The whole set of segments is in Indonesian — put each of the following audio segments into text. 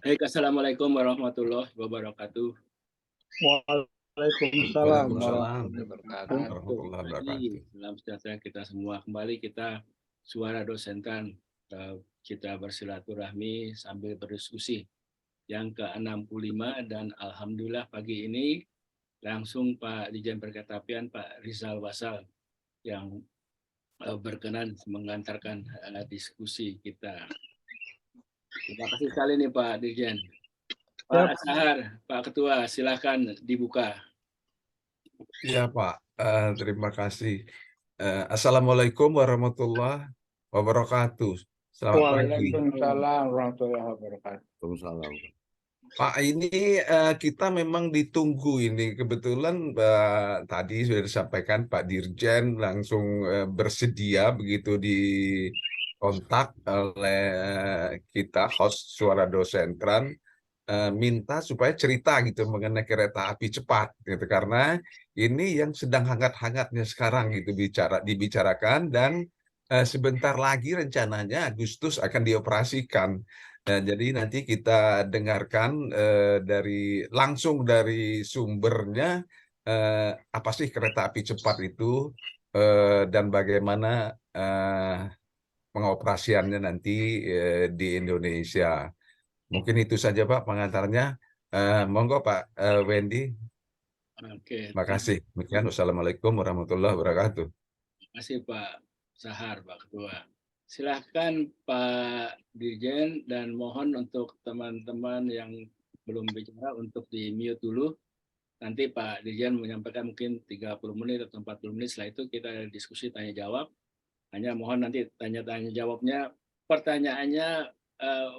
Baik, assalamualaikum warahmatullahi wabarakatuh. Waalaikumsalam Waalaikumsalam warahmatullahi wabarakatuh. warahmatullahi Kembali, wabarakatuh. salam sejahtera kita semua. Kembali kita suara dosentan, kita bersilaturahmi sambil berdiskusi yang ke-65 dan alhamdulillah pagi ini langsung Pak Dirjen Perkeretapian Pak Rizal Wasal yang berkenan mengantarkan diskusi kita. Terima kasih sekali nih Pak Dirjen. Pak Sahar, Pak Ketua, silakan dibuka. Iya Pak, terima kasih. Assalamualaikum warahmatullahi wabarakatuh. Selamat pagi. Waalaikumsalam warahmatullahi wabarakatuh. Waalaikumsalam. Pak, ini kita memang ditunggu ini. Kebetulan tadi sudah disampaikan Pak Dirjen langsung bersedia begitu di kontak oleh kita host Suara Dosentran, minta supaya cerita gitu mengenai kereta api cepat gitu, karena ini yang sedang hangat-hangatnya sekarang gitu dibicarakan dan sebentar lagi rencananya Agustus akan dioperasikan. Jadi nanti kita dengarkan langsung dari sumbernya, apa sih kereta api cepat itu, dan bagaimana pengoperasiannya nanti di Indonesia. Mungkin itu saja Pak pengantarnya. Monggo Pak Wendy. Oke, Terima kasih. Demikian, wassalamualaikum warahmatullahi wabarakatuh. terima kasih Pak Sahar, Pak Ketua. Silahkan Pak Dirjen dan mohon untuk teman-teman yang belum bicara untuk di-mute dulu. Nanti Pak Dirjen menyampaikan mungkin 30 menit atau 40 menit, setelah itu kita diskusi tanya-jawab. Hanya mohon nanti tanya-tanya jawabnya, pertanyaannya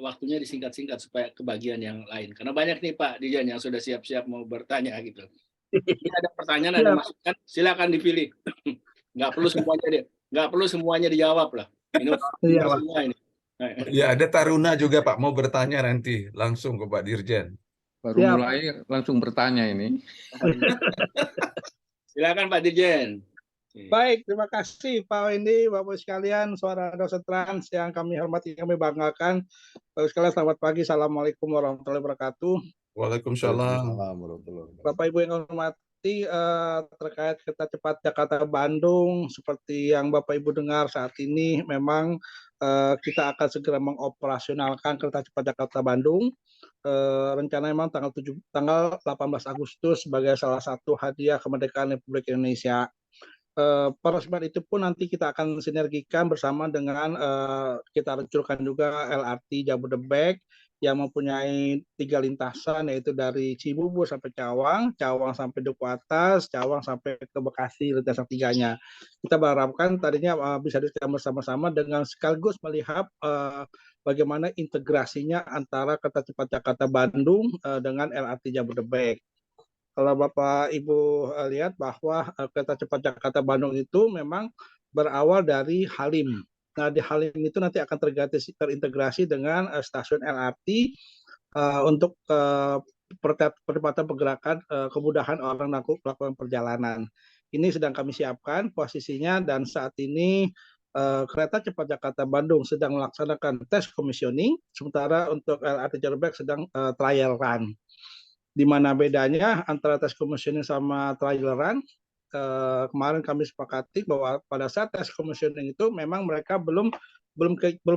waktunya disingkat-singkat supaya kebagian yang lain. Karena banyak nih Pak Dirjen yang sudah siap-siap mau bertanya gitu. Ini ada pertanyaan, ada masukan, silakan dipilih. Nggak perlu semuanya dijawab lah. Ini semua ini. Ya, ada Taruna juga Pak mau bertanya nanti langsung ke Pak Dirjen. Baru mulai langsung bertanya ini. Silakan Pak Dirjen. Baik, terima kasih Pak Wendy, Bapak sekalian, Suara Dosentran yang kami hormati, kami banggakan. Bapak sekalian, selamat pagi. Assalamualaikum warahmatullahi wabarakatuh. Waalaikumsalam. Bapak Ibu yang hormati, terkait kereta cepat Jakarta-Bandung, seperti yang Bapak Ibu dengar saat ini, memang kita akan segera mengoperasionalkan kereta cepat Jakarta-Bandung. Rencana memang tanggal 18 Agustus sebagai salah satu hadiah kemerdekaan Republik Indonesia. Peresmian itu pun nanti kita akan sinergikan bersama dengan kita luncurkan juga LRT Jabodebek yang mempunyai 3 lintasan, yaitu dari Cibubur sampai Cawang, Cawang sampai Duku Atas, Cawang sampai ke Bekasi, lintasan 3-nya. Kita berharapkan tadinya bisa disediakan bersama-sama dengan sekaligus melihat bagaimana integrasinya antara kereta cepat Jakarta-Bandung dengan LRT Jabodebek. Kalau Bapak Ibu lihat bahwa kereta cepat Jakarta-Bandung itu memang berawal dari Halim. Nah, di Halim itu nanti akan terintegrasi dengan stasiun LRT untuk percepatan pergerakan, kemudahan orang melakukan perjalanan. Ini sedang kami siapkan posisinya, dan saat ini kereta cepat Jakarta-Bandung sedang melaksanakan tes commissioning, sementara untuk LRT Jabodebek sedang trial run. Di mana bedanya antara tes commissioning sama trial run? Kemarin kami sepakati bahwa pada saat tes commissioning itu memang mereka belum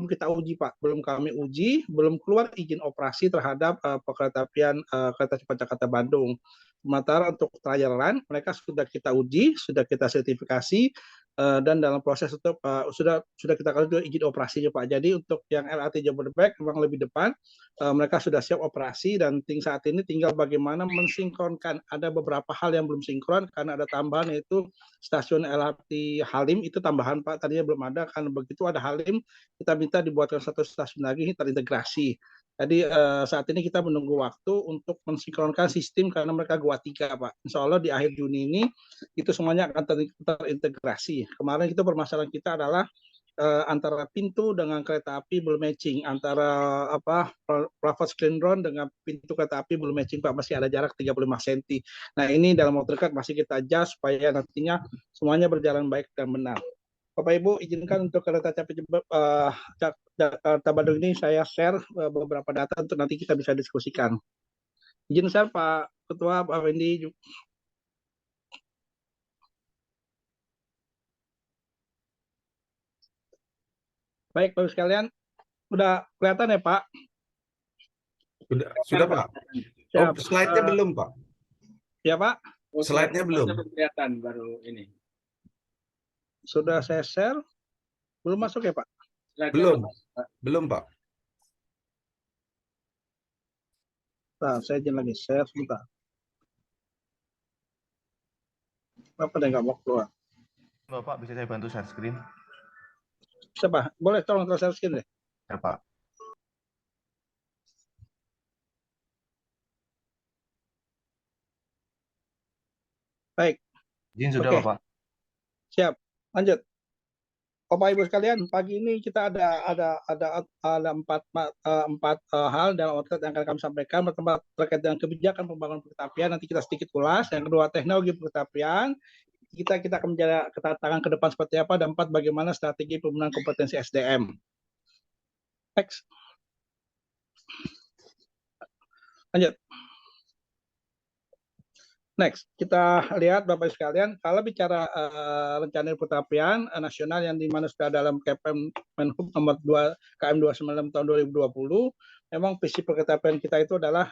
kita uji Pak, belum kami uji, belum keluar izin operasi terhadap perkeretaapian kereta cepat Jakarta Bandung. Sementara untuk trial run mereka sudah kita uji, sudah kita sertifikasi, dan dalam proses untuk sudah kita kasih izin operasinya Pak. Jadi untuk yang LRT Jabodebek memang lebih depan, mereka sudah siap operasi, dan saat ini tinggal bagaimana mensinkronkan. Ada beberapa hal yang belum sinkron karena ada tambahan, yaitu stasiun LRT Halim itu tambahan Pak, tadinya belum ada. Karena begitu ada Halim, kita minta dibuatkan satu stasiun lagi terintegrasi. Jadi saat ini kita menunggu waktu untuk mensinkronkan sistem karena mereka gua 3 Pak. Insya Allah di akhir Juni ini itu semuanya akan terintegrasi. Kemarin itu permasalahan kita adalah antara pintu dengan kereta api belum matching, antara plafon sklendron dengan pintu kereta api belum matching Pak, masih ada jarak 35 cm. Nah, ini dalam waktu dekat masih kita adjust supaya nantinya semuanya berjalan baik dan benar. Bapak Ibu izinkan untuk kereta cepat Jakarta Bandung ini saya share beberapa data untuk nanti kita bisa diskusikan. Izin share Pak Ketua, Pak Wendy. Baik, Bapak sekalian, udah kelihatan ya Pak? Sudah Pak. Oh, Siap. slide-nya belum Pak. Ya Pak, Oh, Slide-nya belum. kelihatan baru ini. sudah saya share. Belum masuk ya Pak? Belum. Belum Pak. Nah, saya izin lagi share sebentar. Apa deh nggak mau keluar? Bapak, bisa saya bantu share screen? Bisa Pak? Boleh tolong share screen deh. Ya, Pak. Baik. Izin sudah, Oke. Bapak. Siap. Lanjut. Bapak Ibu sekalian, pagi ini kita ada empat hal dalam outlet yang akan kami sampaikan. Pertama terkait dengan kebijakan pembangunan kereta apian, nanti kita sedikit ulas. Yang kedua teknologi kereta apian, kita akan menjaga kedatangan ke depan seperti apa. Dan empat, bagaimana strategi pembangunan kompetensi SDM. Next. Lanjut. Next, kita lihat Bapak Ibu sekalian, kalau bicara rencana kereta apian nasional yang dimana sudah dalam KPM Menhub nomor 2 KM 29 tahun 2020, memang visi perkereta apian kita itu adalah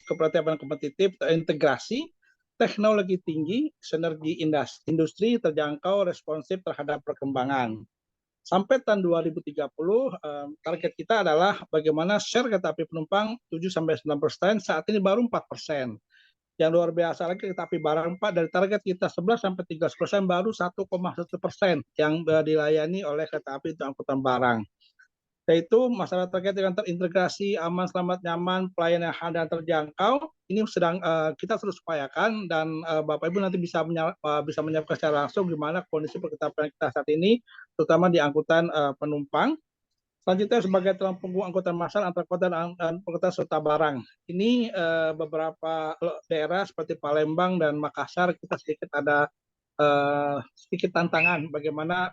kereta apian kompetitif, terintegrasi, teknologi tinggi, sinergi industri, terjangkau, responsif terhadap perkembangan. Sampai tahun 2030, target kita adalah bagaimana share kereta api penumpang 7-9%, saat ini baru 4%. Yang luar biasa lagi kereta api barang Pak, dari target kita 11-13% baru 1,1% yang dilayani oleh kereta api untuk angkutan barang. Yaitu masalah terkait dengan terintegrasi, aman, selamat, nyaman, pelayanan yang dan terjangkau, ini sedang kita terus upayakan, dan Bapak Ibu nanti bisa menyampaikan secara langsung gimana kondisi perkereta apian kita saat ini, terutama di angkutan penumpang. Selanjutnya sebagai tulang punggung angkutan massal antar kota dan kota serta barang. Ini beberapa daerah seperti Palembang dan Makassar kita sedikit ada sedikit tantangan bagaimana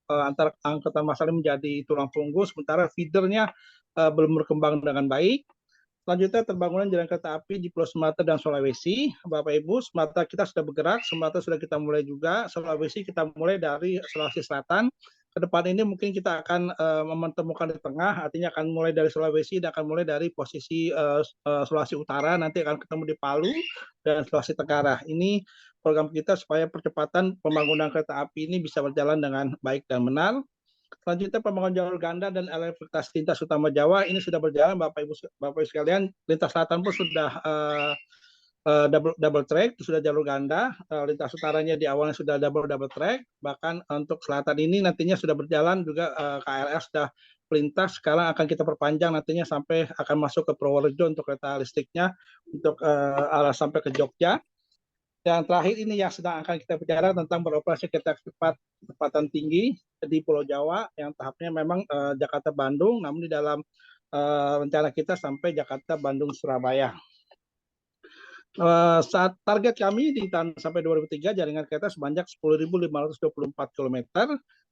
antar angkutan massal ini menjadi tulang punggung, sementara feedernya belum berkembang dengan baik. Selanjutnya terbangunan jalan kereta api di Pulau Sumatera dan Sulawesi. Bapak Ibu, Sumatera kita sudah bergerak, Sumatera sudah kita mulai juga, Sulawesi kita mulai dari Sulawesi Selatan. Ke depan ini mungkin kita akan menemukan di tengah, artinya akan mulai dari Sulawesi dan akan mulai dari posisi Sulawesi Utara, nanti akan ketemu di Palu dan Sulawesi Tenggara. Ini program kita supaya percepatan pembangunan kereta api ini bisa berjalan dengan baik dan benar. Selanjutnya pembangunan jalur ganda dan elektrifikasi lintas utama Jawa ini sudah berjalan Bapak Ibu sekalian. Lintas selatan pun sudah double track, itu sudah jalur ganda. Lintas utaranya di awalnya sudah double track. Bahkan untuk selatan ini nantinya sudah berjalan juga KRL sudah melintas. Sekarang akan kita perpanjang nantinya sampai akan masuk ke Purworejo untuk kereta listriknya untuk arah sampai ke Jogja. Yang terakhir ini yang sedang akan kita bicara tentang beroperasi kereta cepat kecepatan tinggi di Pulau Jawa yang tahapnya memang Jakarta Bandung, namun di dalam rencana kita sampai Jakarta Bandung Surabaya. Saat target kami di tahun sampai 2003 jaringan kereta sebanyak 10.524 km,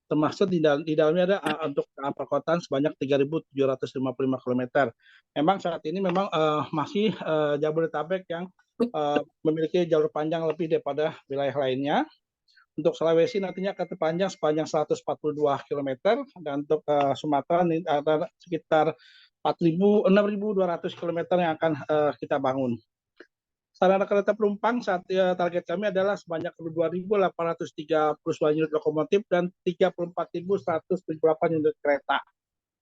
termasuk di dalamnya ada untuk perkotaan sebanyak 3.755 km. Memang saat ini memang masih Jabodetabek yang memiliki jalur panjang lebih daripada wilayah lainnya. Untuk Sulawesi nantinya akan terpanjang sepanjang 142 km, dan untuk Sumatera ada sekitar 6.200 km yang akan kita bangun. Sarana kereta penumpang saat target kami adalah sebanyak 2.839 unit lokomotif dan 34.178 unit kereta.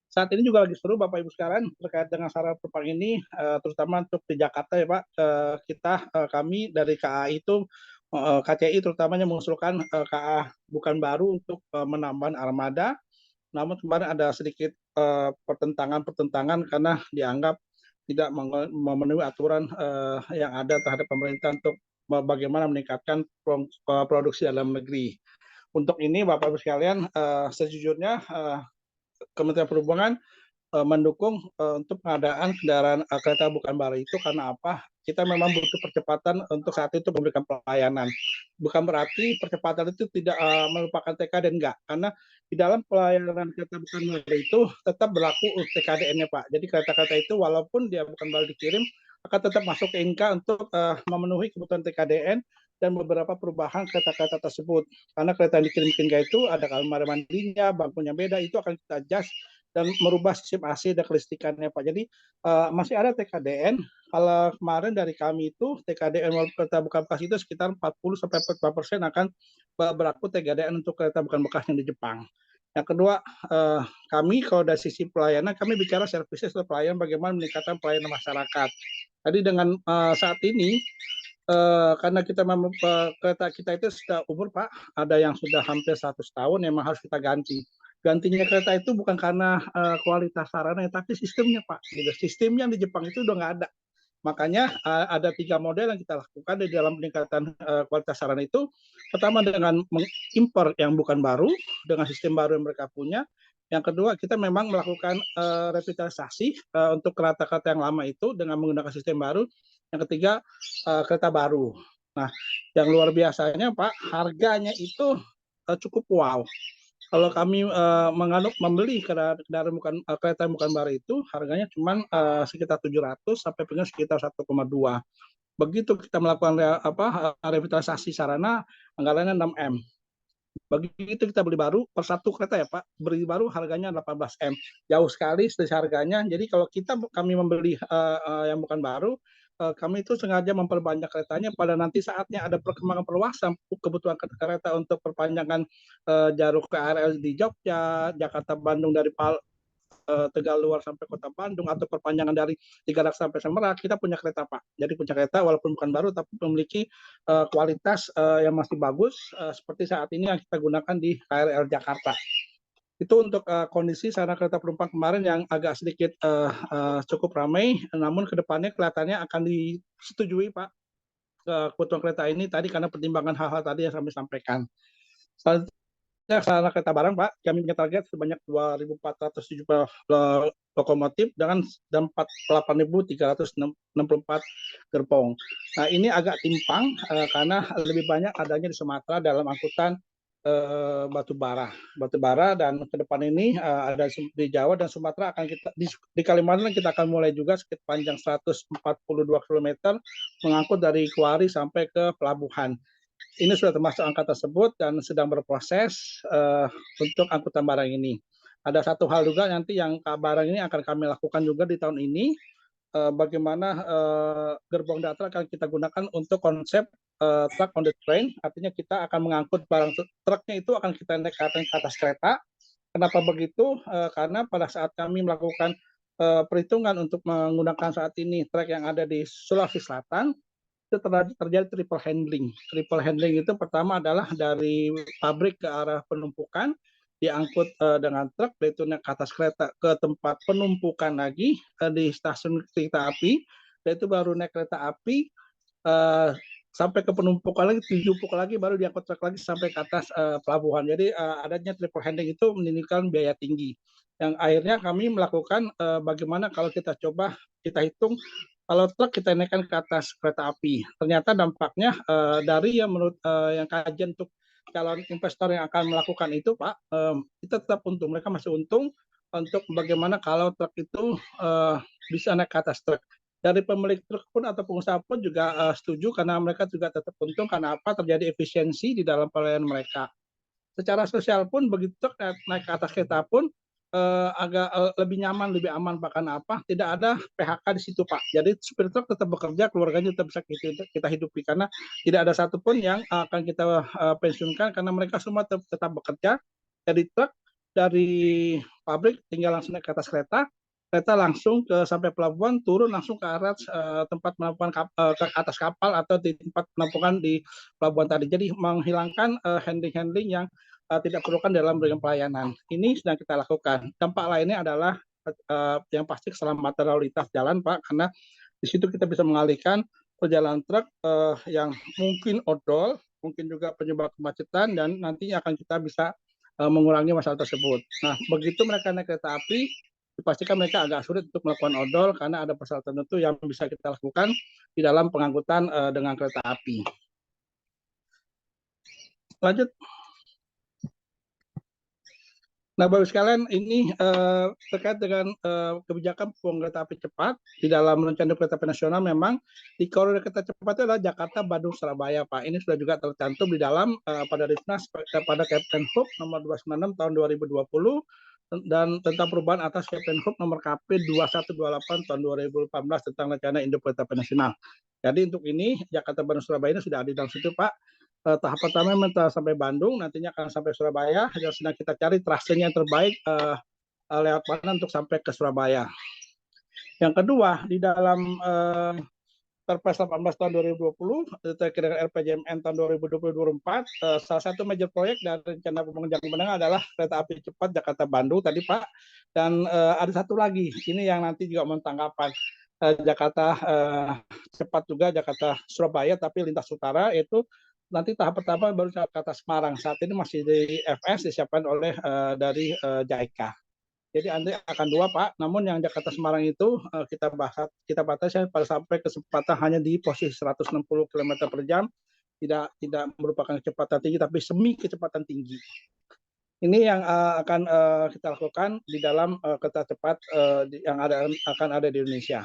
Saat ini juga lagi seru Bapak Ibu sekalian terkait dengan sarana penumpang ini, terutama untuk di Jakarta ya Pak. Kami dari KAI itu, KCI terutamanya mengusulkan KA bukan baru untuk menambah armada. Namun kemarin ada sedikit pertentangan karena dianggap tidak memenuhi aturan yang ada terhadap pemerintah untuk bagaimana meningkatkan produksi dalam negeri. Untuk ini Bapak Ibu sekalian, sejujurnya Kementerian Perhubungan mendukung untuk pengadaan kendaraan kereta bukan bara itu karena apa? Kita memang butuh percepatan untuk saat itu memberikan pelayanan. Bukan berarti percepatan itu tidak melupakan TKDN, enggak, karena di dalam pelayanan kereta bukan bara itu tetap berlaku TKDN-nya Pak. Jadi kereta-kereta itu walaupun dia bukan bara dikirim akan tetap masuk ke Inka untuk memenuhi kebutuhan TKDN dan beberapa perubahan kereta-kereta tersebut. Karena kereta yang dikirim ke Inka itu ada kamar mandinya, bangkunya beda, itu akan kita adjust dan merubah sistem AC dan kelistrikannya Pak. Jadi masih ada TKDN. Kalau kemarin dari kami itu TKDN kereta bukan bekas itu sekitar 40-45% akan berlaku TKDN untuk kereta bukan bekas yang di Jepang. Yang kedua, kami kalau dari sisi pelayanan, kami bicara services atau pelayanan bagaimana meningkatkan pelayanan masyarakat. Tadi dengan saat ini, karena kita kereta kita itu sudah umur Pak, ada yang sudah hampir 100 tahun, memang harus kita ganti. Gantinya kereta itu bukan karena kualitas sarana, tapi sistemnya Pak. Sistemnya di Jepang itu udah nggak ada. Makanya ada 3 model yang kita lakukan di dalam peningkatan kualitas sarana itu. Pertama dengan mengimpor yang bukan baru, dengan sistem baru yang mereka punya. Yang kedua, kita memang melakukan revitalisasi untuk kereta-kereta yang lama itu dengan menggunakan sistem baru. Yang ketiga, kereta baru. Nah, yang luar biasanya Pak, harganya itu cukup wow. Kalau kami membeli kendaraan bukan kereta bukan bara itu harganya cuma sekitar 700 sampai dengan sekitar 1,2. Begitu kita melakukan revitalisasi sarana, anggarannya 6M. Begitu kita beli baru per satu kereta ya Pak, beli baru harganya 18M. Jauh sekali dari harganya. Jadi kalau kami membeli yang bukan baru, kami itu sengaja memperbanyak keretanya pada nanti saatnya ada perkembangan perluasan kebutuhan kereta untuk perpanjangan jalur KRL di Jogja, Jakarta Bandung dari Tegal Luar sampai Kota Bandung atau perpanjangan dari Tigarak sampai Semerak, kita punya kereta Pak. Jadi punya kereta walaupun bukan baru tapi memiliki kualitas yang masih bagus seperti saat ini yang kita gunakan di KRL Jakarta. Itu untuk kondisi sarana kereta penumpang kemarin yang agak sedikit cukup ramai, namun kedepannya kelihatannya akan disetujui Pak kebutuhan kereta ini tadi karena pertimbangan hal-hal tadi yang kami sampaikan. Selanjutnya sarana kereta barang Pak, kami punya target sebanyak 2.470 lokomotif dan 48.364 gerbong. Nah ini agak timpang karena lebih banyak adanya di Sumatera dalam angkutan batu bara dan ke depan ini ada di Jawa dan Sumatera akan kita di Kalimantan kita akan mulai juga sekitar panjang 142 km mengangkut dari Kuari sampai ke pelabuhan. Ini sudah termasuk angka tersebut dan sedang berproses untuk angkutan barang ini. Ada satu hal juga nanti yang barang ini akan kami lakukan juga di tahun ini, bagaimana gerbong datar akan kita gunakan untuk konsep truck on the train, artinya kita akan mengangkut barang truknya itu akan kita naik ke atas kereta. Kenapa begitu? Karena pada saat kami melakukan perhitungan untuk menggunakan saat ini truk yang ada di Sulawesi Selatan, itu terjadi triple handling. Triple handling itu pertama adalah dari pabrik ke arah penumpukan, diangkut dengan truk, itu naik ke atas kereta ke tempat penumpukan lagi di stasiun kereta api, dan itu baru naik kereta api sampai ke penumpukan lagi, dijumpuk lagi, baru diangkut truk lagi sampai ke atas pelabuhan. Jadi adanya triple handling itu menimbulkan biaya tinggi. Yang akhirnya kami melakukan bagaimana kalau kita coba kita hitung kalau truk kita naikkan ke atas kereta api, ternyata dampaknya dari yang menurut yang kajian untuk calon investor yang akan melakukan itu Pak, kita tetap untung, mereka masih untung untuk bagaimana kalau truk itu bisa naik ke atas truk. Dari pemilik truk pun atau pengusaha pun juga setuju karena mereka juga tetap untung karena apa terjadi efisiensi di dalam pelayanan mereka. Secara sosial pun begitu truk naik ke atas kereta pun agak lebih nyaman, lebih aman bahkan apa tidak ada PHK di situ Pak. Jadi supir truk tetap bekerja, keluarganya tetap bisa kita hidupi karena tidak ada satupun yang akan kita pensiunkan karena mereka semua tetap bekerja. Dari truk dari pabrik tinggal langsung naik ke atas kereta langsung sampai pelabuhan, turun langsung ke arah tempat penampungan ke atas kapal atau di tempat penampungan di pelabuhan tadi. Jadi menghilangkan handling-handling yang tidak perlukan dalam bidang pelayanan. Ini sedang kita lakukan. Dampak lainnya adalah yang pasti keselamatan lalu lintas jalan, Pak, karena di situ kita bisa mengalihkan perjalanan truk yang mungkin odol, mungkin juga penyebab kemacetan, dan nantinya akan kita bisa mengurangi masalah tersebut. Nah, begitu mereka naik kereta api, dipastikan mereka agak sulit untuk melakukan odol karena ada persyaratan tertentu yang bisa kita lakukan di dalam pengangkutan dengan kereta api. Lanjut. Nah, Bapak sekalian, ini terkait dengan kebijakan pembangunan kereta api cepat di dalam rencana kereta api nasional. Memang di koridor kereta cepat itu adalah Jakarta, Bandung, Surabaya, Pak. Ini sudah juga tercantum di dalam pada Rifnas pada Kemenhub nomor 296 tahun 2020 dan tentang perubahan atas Kemenhub nomor KP 2128 tahun 2018 tentang rencana induk kereta api nasional. Jadi untuk ini Jakarta, Bandung, Surabaya ini sudah ada di dalam situ, Pak. Tahap pertama sampai Bandung, nantinya akan sampai Surabaya. Yang sedang kita cari trasenya yang terbaik lewat mana untuk sampai ke Surabaya. Yang kedua, di dalam Perpres 18 tahun 2020 terkait dengan RPJMN tahun 2020-2024, salah satu major proyek dari rencana pembangunan jangka menengah adalah kereta api cepat Jakarta-Bandung tadi, Pak. Dan ada satu lagi, ini yang nanti juga mau tanggapan. Jakarta cepat juga Jakarta-Surabaya, tapi lintas utara, yaitu nanti tahap pertama baru Jakarta Semarang. Saat ini masih di FS disiapkan oleh dari JICA. Jadi nanti akan dua, Pak. Namun yang Jakarta Semarang itu kita batasi pada sampai kecepatan hanya di posisi 160 km per jam, tidak merupakan kecepatan tinggi tapi semi kecepatan tinggi. Ini yang akan kita lakukan di dalam kereta cepat yang akan ada di Indonesia.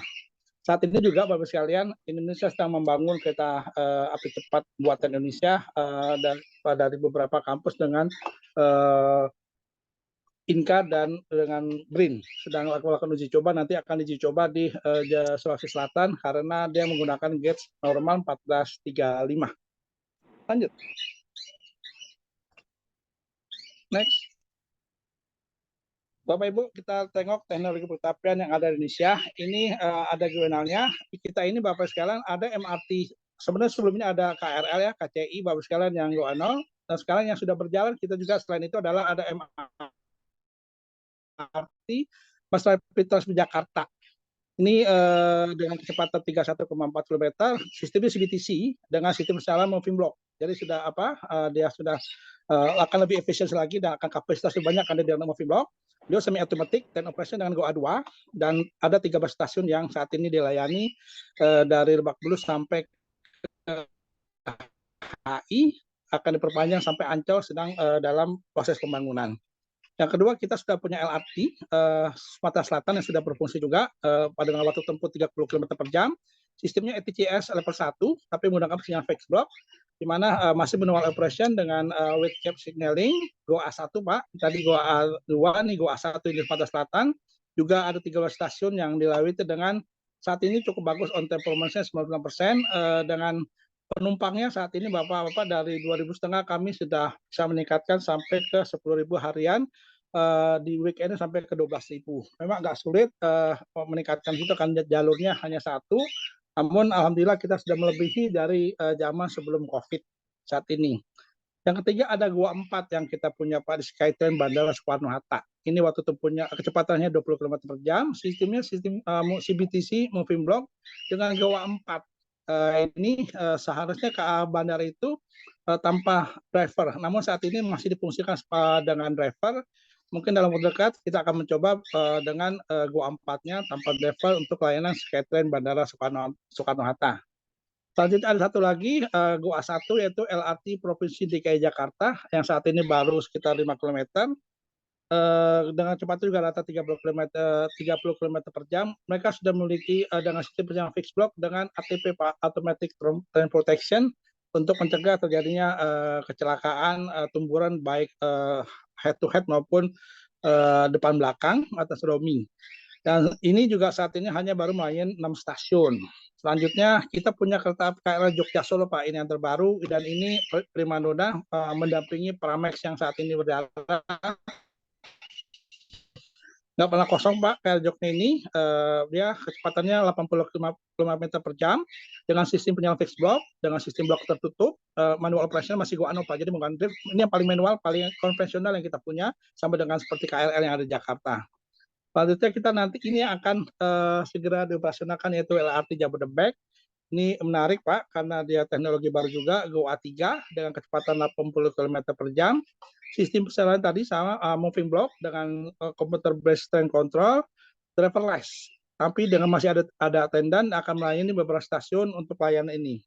Saat ini juga Bapak sekalian, Indonesia sedang membangun kereta api cepat buatan Indonesia dari beberapa kampus dengan Inka dan dengan BRIN. Sedang melakukan uji coba, nanti akan diuji coba di Sulawesi Selatan karena dia menggunakan gauge normal 1435. Lanjut. Next. Bapak Ibu, kita tengok teknologi pertapian yang ada di Indonesia. Ini ada jurnalnya. Kita ini Bapak sekalian ada MRT. Sebenarnya sebelumnya ada KRL ya, KCI Bapak sekalian yang go 0. Dan sekarang yang sudah berjalan kita juga selain itu adalah ada MRT Mass Rapid Transit Jakarta. Ini dengan kecepatan 31,4 km, sistemnya CBTC dengan sistem skala moving block. Jadi sudah dia sudah akan lebih efisien lagi dan akan kapasitas lebih banyak ada di dalam moving block. Dia semi otomatis dan operasi dengan GoA 2 dan ada 13 stasiun yang saat ini dilayani dari Lebak Bulus sampai ke HI, akan diperpanjang sampai Ancol sedang dalam proses pembangunan. Yang kedua, kita sudah punya LRT Sumatera Selatan yang sudah berfungsi juga pada dengan waktu tempuh 30 km per jam. Sistemnya ETCS level 1, tapi menggunakan sinyal fixed block, di mana masih manual operation dengan with cap signaling, GoA 1, Pak. Tadi GoA 2, nih GoA 1 di Sumatera Selatan. Juga ada 13 stasiun yang dilalui dengan saat ini cukup bagus on time performance-nya 96%, dengan penumpangnya saat ini Bapak-Bapak dari 2.500 kami sudah bisa meningkatkan sampai ke 10.000 harian, di weekend sampai ke 12.000. Memang agak sulit meningkatkan itu kan jalurnya hanya satu, namun alhamdulillah kita sudah melebihi dari zaman sebelum COVID saat ini. Yang ketiga ada GoA 4 yang kita punya Pak di Skytrain Bandara Soekarno-Hatta. Ini waktu tempuhnya kecepatannya 20 km per jam, sistemnya sistem CBTC moving block dengan GoA 4. Ini seharusnya ke bandara itu tanpa driver. Namun saat ini masih difungsikan dengan driver. Mungkin dalam waktu dekat kita akan mencoba dengan GoA 4-nya tanpa driver untuk layanan Skytrain Bandara Soekarno-Hatta. Selanjutnya ada satu lagi GoA 1 yaitu LRT Provinsi DKI Jakarta yang saat ini baru sekitar 5 km. Dengan cepat juga rata 30 km per jam. Mereka sudah memiliki dengan sistem perjalanan fixed block dengan ATP Automatic Train Protection untuk mencegah terjadinya kecelakaan tumburan baik head to head maupun depan belakang atas roaming. Dan ini juga saat ini hanya baru melayani 6 stasiun. Selanjutnya kita punya kereta KRL Jogja Solo Pak, ini yang terbaru dan ini primadona mendampingi Pramex yang saat ini berjalan. Nggak pernah kosong Pak, KRL Jogja ini dia kecepatannya 80 km per jam dengan sistem penyalaan fixed block, dengan sistem blok tertutup, manual operation masih GoA 0 Pak, jadi bukan drift. Ini yang paling manual, paling konvensional yang kita punya, sama dengan seperti KRL yang ada di Jakarta. Selanjutnya kita nanti ini akan segera dioperasionalkan yaitu LRT Jabodebek. Ini menarik Pak, karena dia teknologi baru juga, GoA 3 dengan kecepatan 80 km per jam. Sistem persalinan tadi sama moving block dengan computer based train control driverless, tapi dengan masih ada attendant akan melayani beberapa stasiun untuk pelayanan ini.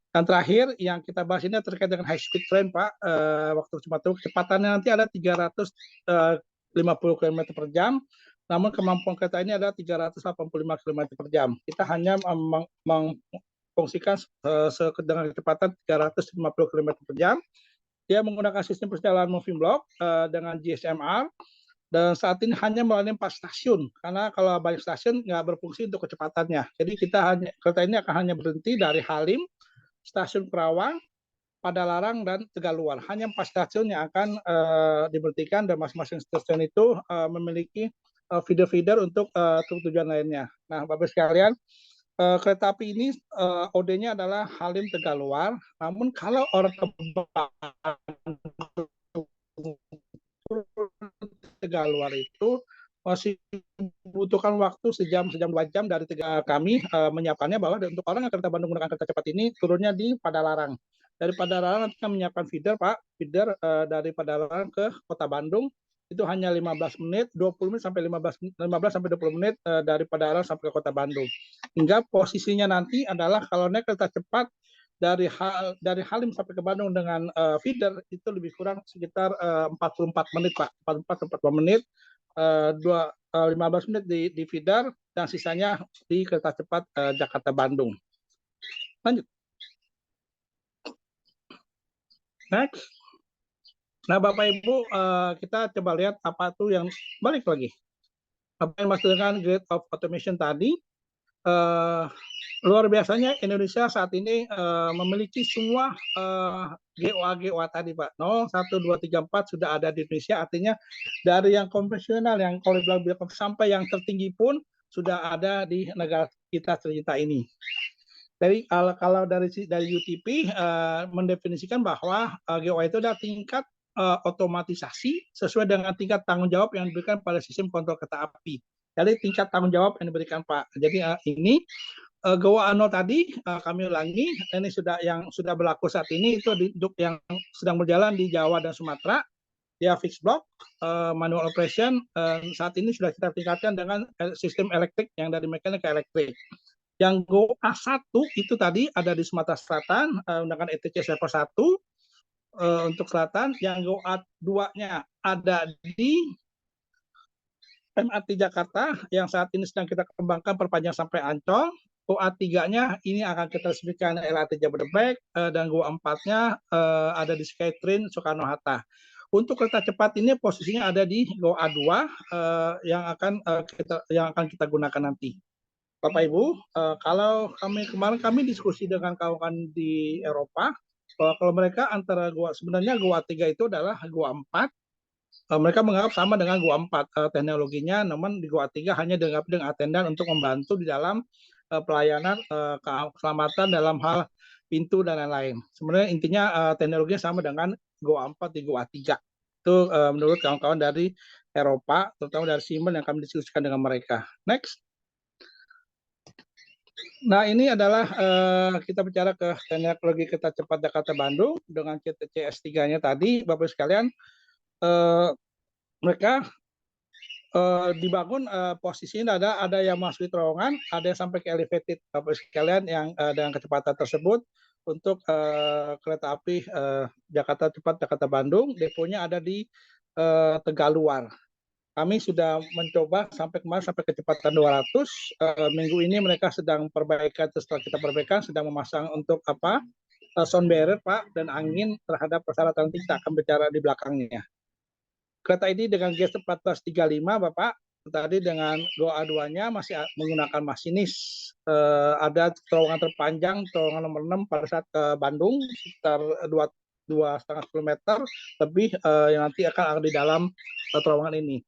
Dan terakhir yang kita bahas ini terkait dengan high speed train, Pak. Waktu kecepatannya nanti ada 350 km per jam, namun kemampuan kereta ini adalah 385 km per jam. Kita hanya memfungsikan dengan kecepatan 350 km per jam. Dia menggunakan sistem perjalanan moving block dengan GSMR, dan saat ini hanya melayani 4 stasiun, karena kalau banyak stasiun nggak berfungsi untuk kecepatannya. Jadi kereta ini akan hanya berhenti dari Halim, Stasiun Kerawang, Padalarang, dan Tegaluar. Hanya 4 stasiun yang akan diberhentikan, dan masing-masing stasiun itu memiliki feeder-feeder untuk tujuan lainnya. Nah, Bapak sekalian, kereta api ini OD-nya adalah Halim Tegaluar. Namun kalau orang ke Tegaluar itu masih membutuhkan waktu sejam 2 jam dari kami menyiapkannya, bahwa untuk orang yang kereta Bandung menggunakan kereta cepat ini turunnya di Padalarang. Dari Padalarang nanti kami menyiapkan feeder dari Padalarang ke Kota Bandung itu hanya 15 menit, 20 menit sampai 15 sampai 20 menit dari Padalarang sampai ke Kota Bandung. Hingga posisinya nanti adalah kalau naik kereta cepat dari Halim sampai ke Bandung dengan feeder itu lebih kurang sekitar 44 menit, Pak. 44 menit, 15 menit di feeder, dan sisanya di kereta cepat Jakarta Bandung. Lanjut. Next. Nah, Bapak Ibu, kita coba lihat apa tuh yang balik lagi. Apa yang dimaksud dengan Grid of Automation tadi? Luar biasanya Indonesia saat ini memiliki semua GOA tadi, Pak. 0, 1, 2, 3, 4 sudah ada di Indonesia. Artinya dari yang konvensional, yang kalau bilang sampai yang tertinggi pun sudah ada di negara kita tercinta ini. Jadi kalau dari UTP mendefinisikan bahwa GOA itu adalah tingkat otomatisasi sesuai dengan tingkat tanggung jawab yang diberikan pada sistem kontrol kereta api. Jadi tingkat tanggung jawab yang diberikan, Pak. Jadi ini GOA 0 tadi kami ulangi, ini yang sudah berlaku saat ini itu untuk yang sedang berjalan di Jawa dan Sumatera. Dia fixed block, manual operation, saat ini sudah kita tingkatkan dengan sistem elektrik yang dari mekanik ke elektrik. Yang GOA 1 itu tadi ada di Sumatera Selatan, menggunakan ETCS level 1 untuk selatan. Yang GOA 2-nya ada di MRT Jakarta yang saat ini sedang kita kembangkan perpanjang sampai Ancol. GOA 3-nya ini akan kita resmikan LRT Jabodebek, dan GOA 4-nya ada di Skytrain Soekarno-Hatta. Untuk kereta cepat ini posisinya ada di GOA 2 yang akan kita gunakan nanti. Bapak Ibu, kalau kemarin kami diskusi dengan kawan-kawan di Eropa, bahwa kalau mereka antara sebenarnya GOA 3 itu adalah GOA 4, mereka menganggap sama dengan GOA 4 teknologinya, namun di GOA 3 hanya dengan attendant untuk membantu di dalam pelayanan keselamatan dalam hal pintu dan lain-lain. Sebenarnya intinya teknologinya sama dengan GOA 4 di GOA 3. Itu menurut kawan-kawan dari Eropa, terutama dari Siemens yang kami diskusikan dengan mereka. Next. Nah, ini adalah kita bicara ke teknologi kereta cepat Jakarta Bandung dengan CS 3-nya tadi, Bapak sekalian. Mereka dibangun posisinya ada yang masuk di terowongan, ada yang sampai ke elevated, Bapak sekalian, yang dengan kecepatan tersebut untuk kereta api Jakarta Cepat Jakarta Bandung. Deponya ada di Tegaluar. Kami sudah mencoba sampai kemarin sampai kecepatan 200. Minggu ini mereka sedang perbaikan, setelah kita perbaikan sedang memasang untuk sound barrier, Pak, dan angin terhadap persyaratan kita akan bicara di belakangnya. Kereta ini dengan GS 1435, Bapak, tadi dengan GOA 2-nya masih menggunakan masinis. Ada terowongan terpanjang, terowongan nomor 6 pada saat ke Bandung, sekitar 2,5 km lebih yang nanti akan ada di dalam terowongan ini.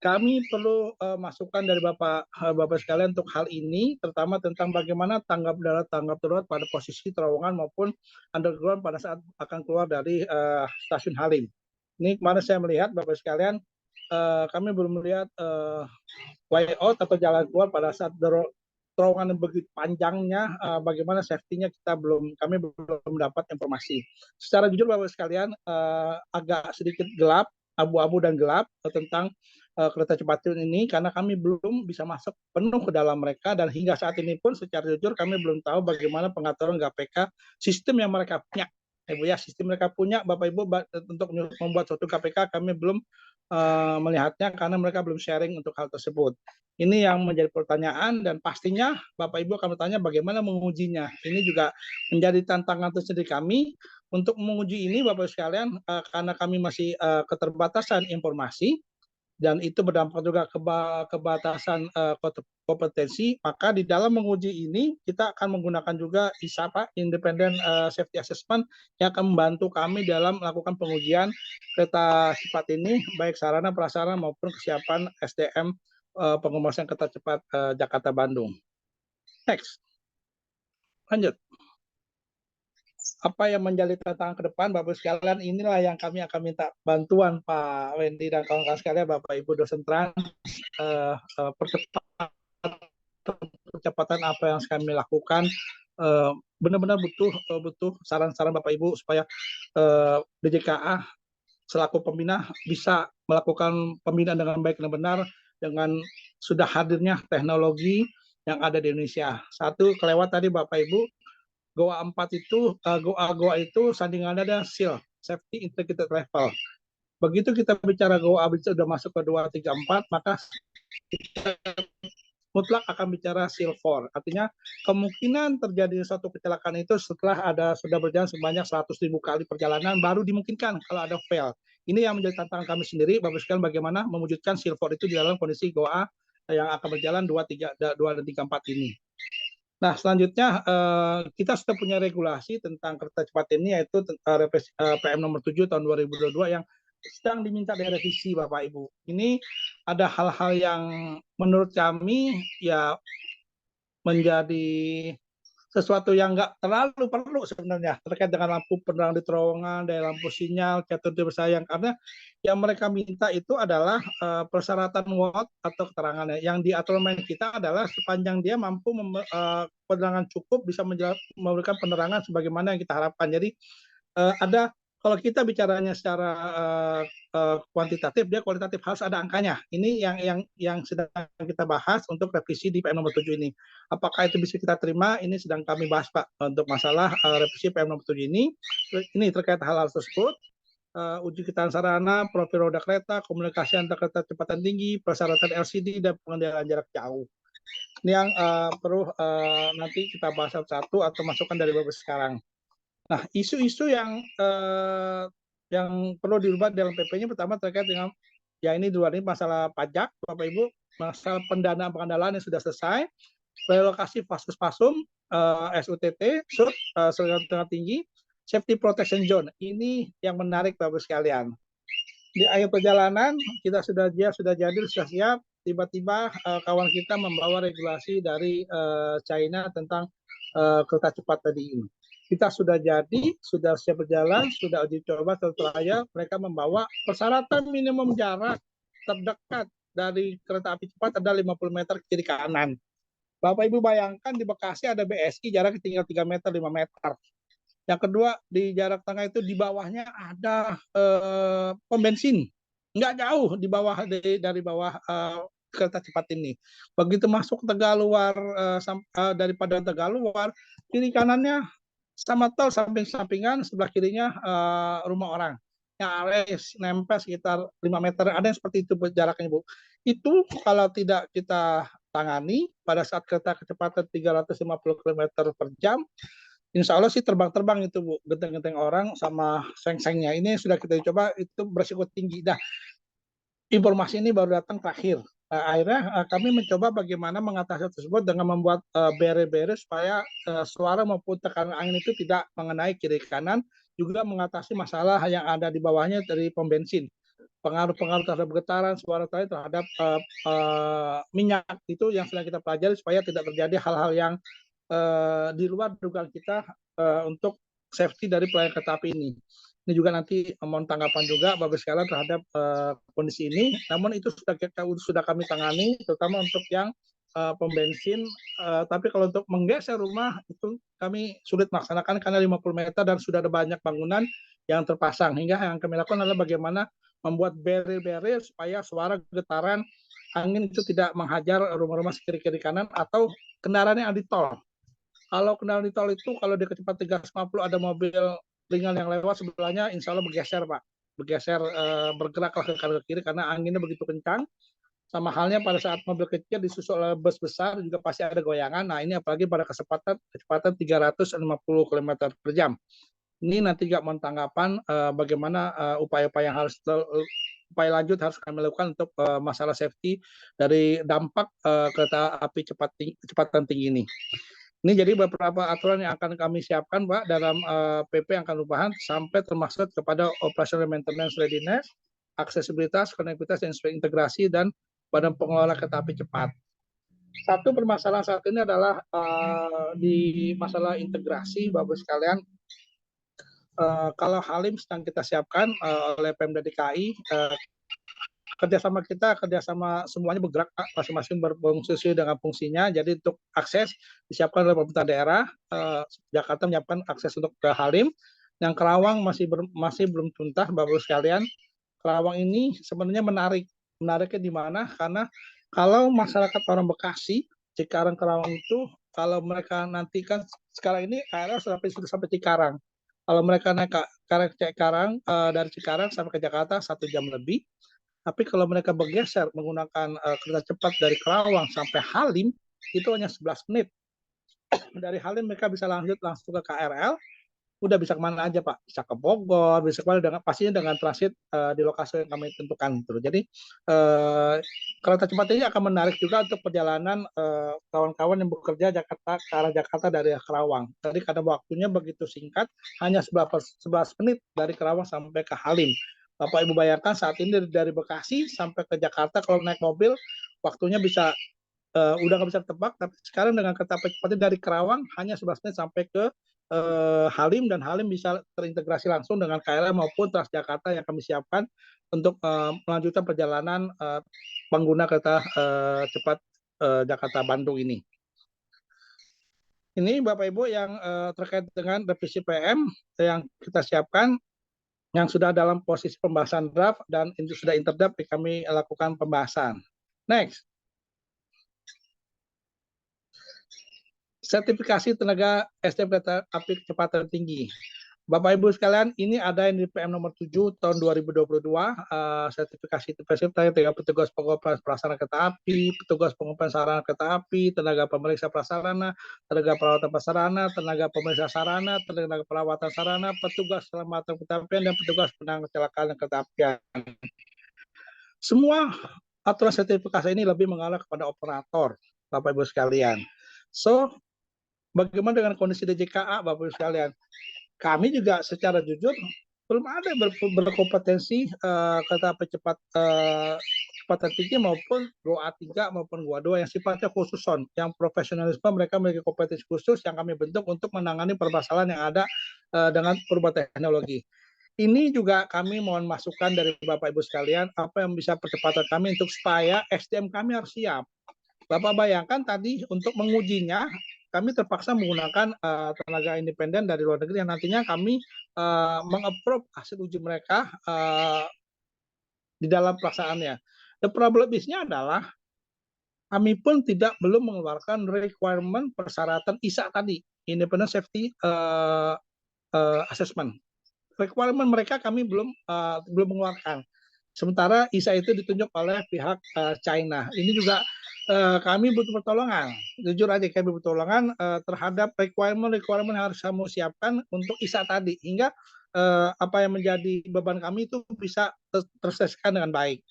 Kami perlu masukan dari Bapak sekalian untuk hal ini, terutama tentang bagaimana tanggap darurat pada posisi terowongan maupun underground pada saat akan keluar dari stasiun Halim. Ini kemarin saya melihat Bapak sekalian, kami belum melihat way out atau jalan keluar pada saat terowongan yang begitu panjangnya, bagaimana safety-nya kami belum dapat informasi. Secara jujur Bapak sekalian, agak sedikit gelap, abu-abu dan gelap tentang kereta cepat ini karena kami belum bisa masuk penuh ke dalam mereka, dan hingga saat ini pun secara jujur kami belum tahu bagaimana pengaturan KPK sistem yang mereka punya. Ibu ya, sistem mereka punya Bapak Ibu untuk membuat suatu KPK kami belum melihatnya karena mereka belum sharing untuk hal tersebut. Ini yang menjadi pertanyaan, dan pastinya Bapak Ibu akan bertanya bagaimana mengujinya. Ini juga menjadi tantangan tersendiri kami untuk menguji ini Bapak Ibu sekalian, karena kami masih keterbatasan informasi dan itu berdampak juga kebatasan kompetensi, maka di dalam menguji ini kita akan menggunakan juga ISAPA, Independent Safety Assessment, yang akan membantu kami dalam melakukan pengujian kereta cepat ini, baik sarana prasarana maupun kesiapan SDM pengembangan kereta cepat Jakarta Bandung. Next, lanjut. Apa yang menjadi tantangan ke depan, Bapak sekalian, inilah yang kami akan minta bantuan Pak Wendy dan kawan-kawan sekalian, Bapak Ibu dosen trans, percepatan apa yang kami lakukan. Benar-benar butuh saran-saran Bapak Ibu supaya DJKA selaku pembina bisa melakukan pembinaan dengan baik dan benar dengan sudah hadirnya teknologi yang ada di Indonesia. Satu kelewat tadi Bapak Ibu, Goa 4 itu, Goa itu sandingannya ada SEAL, Safety Integrated Level. Begitu kita bicara Goa sudah masuk ke 2, 3, 4, maka kita mutlak akan bicara SEAL 4. Artinya kemungkinan terjadi suatu kecelakaan itu setelah sudah berjalan sebanyak 100.000 kali perjalanan baru dimungkinkan kalau ada fail. Ini yang menjadi tantangan kami sendiri, Bapak sekalian, bagaimana mewujudkan SEAL 4 itu di dalam kondisi Goa yang akan berjalan 2, 3, 2 dan 3, 4 ini. Nah, selanjutnya kita sudah punya regulasi tentang kereta cepat ini, yaitu PM nomor 7 tahun 2022 yang sedang diminta direvisi Bapak Ibu. Ini ada hal-hal yang menurut kami ya menjadi sesuatu yang nggak terlalu perlu sebenarnya terkait dengan lampu penerang di terowongan, dari lampu sinyal, catur bersayang, karena yang mereka minta itu adalah persyaratan watt atau keterangannya. Yang di aturan kita adalah sepanjang dia mampu penerangan cukup bisa memberikan penerangan sebagaimana yang kita harapkan. Jadi ada, kalau kita bicaranya secara kuantitatif, dia kualitatif harus ada angkanya. Ini yang sedang kita bahas untuk revisi di PM nomor 7 ini. Apakah itu bisa kita terima? Ini sedang kami bahas Pak untuk masalah revisi PM nomor 7 ini. Ini terkait hal-hal tersebut. Uji ketahanan sarana, profil roda kereta, komunikasi antar kereta kecepatan tinggi, persyaratan LCD, dan pengendalian jarak jauh. Ini yang perlu nanti kita bahas satu-satu atau masukan dari Bapak sekarang. Nah, isu-isu yang perlu dirubah dalam PP-nya pertama terkait dengan ya ini dua ini masalah pajak Bapak Ibu, masalah pendanaan pengandalan yang sudah selesai, relokasi Fasus-Fasum, SUTT, SUT, Tengah Tinggi, Safety Protection Zone. Ini yang menarik Bapak sekalian. Di akhir perjalanan kita sudah siap, tiba-tiba kawan kita membawa regulasi dari China tentang kereta cepat tadi ini. Kita sudah sudah siap berjalan, sudah uji coba setelah mereka membawa persyaratan minimum jarak terdekat dari kereta api cepat ada 50 meter ke kiri kanan. Bapak Ibu bayangkan di Bekasi ada BSI jarak tinggal 3 meter, 5 meter. Yang kedua, di jarak tengah itu di bawahnya ada pom bensin. Nggak jauh di bawah dari bawah kereta cepat ini. Begitu masuk Tegaluar, daripada Tegaluar, kiri kanannya sama tol samping-sampingan, sebelah kirinya rumah orang. Yang nempel sekitar 5 meter, ada yang seperti itu jaraknya Bu. Itu kalau tidak kita tangani pada saat kereta kecepatan 350 km per jam, insya Allah sih terbang-terbang itu Bu, genteng-genteng orang sama seng-sengnya. Ini sudah kita coba, itu berisiko tinggi. Nah, informasi ini baru datang terakhir. Akhirnya kami mencoba bagaimana mengatasi tersebut dengan membuat barrier supaya suara maupun tekanan angin itu tidak mengenai kiri kanan, juga mengatasi masalah yang ada di bawahnya dari pom bensin. Pengaruh-pengaruh terhadap getaran, suara terhadap minyak, itu yang sedang kita pelajari supaya tidak terjadi hal-hal yang di luar dugaan kita untuk safety dari pelayanan kereta api ini. Ini juga nanti mohon tanggapan juga Bapak sekalian terhadap kondisi ini. Namun itu sudah kami tangani, terutama untuk yang pom bensin. Tapi kalau untuk menggeser rumah itu kami sulit melaksanakan karena 50 meter dan sudah ada banyak bangunan yang terpasang. Hingga yang kami lakukan adalah bagaimana membuat barrier-barrier supaya suara getaran angin itu tidak menghajar rumah-rumah kiri-kiri kanan atau kendaraan yang di tol. Kalau kendaraan di tol itu kalau di kecepatan 350 ada mobil ringan yang lewat sebelahnya, insya Allah bergeser Pak, bergeser bergeraklah ke kanan ke kiri karena anginnya begitu kencang. Sama halnya pada saat mobil kecil disusul oleh bus besar juga pasti ada goyangan. Nah ini apalagi pada kecepatan 350 km per jam. Ini nanti juga mohon tanggapan bagaimana upaya-upaya yang harus upaya lanjut harus kami lakukan untuk masalah safety dari dampak kereta api kecepatan tinggi ini. Ini jadi beberapa aturan yang akan kami siapkan Pak dalam PP yang akan perubahan sampai termasuk kepada operational maintenance readiness, aksesibilitas, konektivitas, dan integrasi dan Badan Pengelola Kereta Api Cepat. Satu permasalahan saat ini adalah di masalah integrasi, Bapak sekalian. Kalau Halim sedang kita siapkan oleh Pemda DKI, kerjasama semuanya bergerak masing-masing berfungsi dengan fungsinya. Jadi untuk akses disiapkan oleh pemerintah daerah. Jakarta menyiapkan akses untuk ke Halim. Yang Kerawang masih belum tuntas, Bapak sekalian. Kerawang ini sebenarnya menariknya di mana? Karena kalau masyarakat orang Bekasi, Cikarang, Kerawang itu, kalau mereka nanti kan sekarang ini KRL sudah sampai Cikarang. Kalau mereka naik Cikarang dari Cikarang sampai ke Jakarta 1 jam lebih. Tapi kalau mereka bergeser menggunakan kereta cepat dari Kerawang sampai Halim, itu hanya 11 menit. Dari Halim mereka bisa langsung ke KRL, udah bisa kemana aja Pak, bisa ke Bogor, bisa kemana pastinya dengan transit di lokasi yang kami tentukan. Jadi kereta cepat ini akan menarik juga untuk perjalanan kawan-kawan yang bekerja ke arah Jakarta dari Kerawang. Jadi karena waktunya begitu singkat, hanya 11 menit dari Kerawang sampai ke Halim. Bapak Ibu bayangkan saat ini dari Bekasi sampai ke Jakarta kalau naik mobil waktunya bisa udah nggak bisa tebak, tapi sekarang dengan kereta cepat dari Kerawang hanya 11 menit sampai ke Halim, dan Halim bisa terintegrasi langsung dengan KRL maupun Transjakarta yang kami siapkan untuk melanjutkan perjalanan pengguna kereta cepat Jakarta Bandung ini. Ini Bapak Ibu yang terkait dengan revisi PM yang kita siapkan, yang sudah dalam posisi pembahasan draft dan itu sudah interdraft, kami lakukan pembahasan. Next. Sertifikasi tenaga SDM kereta api kecepatan tinggi. Bapak Ibu sekalian, ini ada yang di PM nomor 7 tahun 2022, sertifikasi terkait dengan petugas pengoperasian prasarana kereta api, petugas pengoperasian sarana kereta api, tenaga pemeriksa prasarana, tenaga perawatan prasarana, tenaga pemeriksa sarana, tenaga perawatan sarana, petugas keselamatan kereta apian, dan petugas penanganan kecelakaan kereta apian. Semua aturan sertifikasi ini lebih mengarah kepada operator, Bapak Ibu sekalian. So, bagaimana dengan kondisi DJKA, Bapak Ibu sekalian? Kami juga secara jujur belum ada berkompetensi kereta api kecepatan tinggi maupun GOA 3 maupun GOA 2 yang sifatnya khususon, yang profesionalisme mereka memiliki kompetensi khusus yang kami bentuk untuk menangani permasalahan yang ada dengan perubahan teknologi. Ini juga kami mohon masukan dari Bapak Ibu sekalian, apa yang bisa percepatan kami untuk supaya SDM kami harus siap. Bapak bayangkan tadi untuk mengujinya, kami terpaksa menggunakan tenaga independen dari luar negeri yang nantinya kami meng-approve hasil uji mereka di dalam pelaksanaannya. The problem-nya adalah kami pun belum mengeluarkan requirement persyaratan ISA tadi, Independent Safety Assessment. Requirement mereka kami belum mengeluarkan. Sementara ISA itu ditunjuk oleh pihak China. Ini juga kami butuh pertolongan. Jujur aja kami butuh pertolongan terhadap requirement yang harus kami siapkan untuk ISA tadi. Hingga apa yang menjadi beban kami itu bisa terselesaikan dengan baik.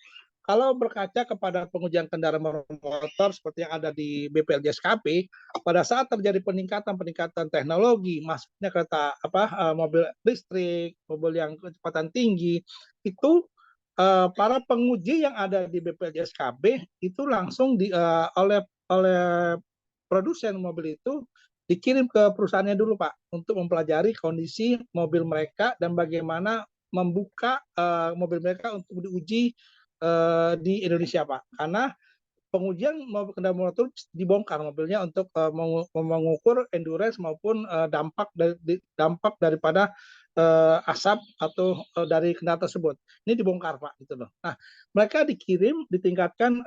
Kalau berkaca kepada pengujian kendaraan motor seperti yang ada di BPLJSKP, pada saat terjadi peningkatan teknologi, masuknya kereta mobil listrik, mobil yang kecepatan tinggi, itu para penguji yang ada di BPLJSKP itu langsung oleh produsen mobil itu dikirim ke perusahaannya dulu Pak untuk mempelajari kondisi mobil mereka dan bagaimana membuka mobil mereka untuk diuji di Indonesia Pak, karena pengujian mobil kendaraan motor dibongkar mobilnya untuk mengukur endurance maupun dampak daripada asap atau dari kendaraan tersebut. Ini dibongkar Pak gitu loh. Nah, mereka dikirim, ditingkatkan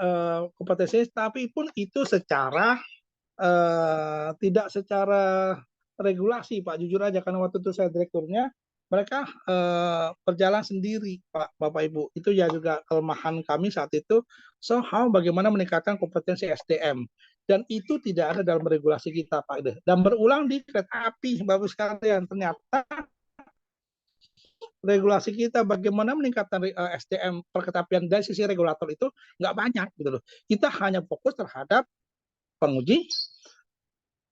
kompetensi, tapi pun itu secara tidak secara regulasi Pak, jujur aja karena waktu itu saya direkturnya, mereka berjalan sendiri Pak, Bapak Ibu. Itu ya juga kelemahan kami saat itu. So how bagaimana meningkatkan kompetensi SDM, dan itu tidak ada dalam regulasi kita Pak. Dan berulang di kereta api Bapak sekalian, ternyata regulasi kita bagaimana meningkatkan SDM perkeretapian dari sisi regulator itu nggak banyak gitu loh. Kita hanya fokus terhadap penguji,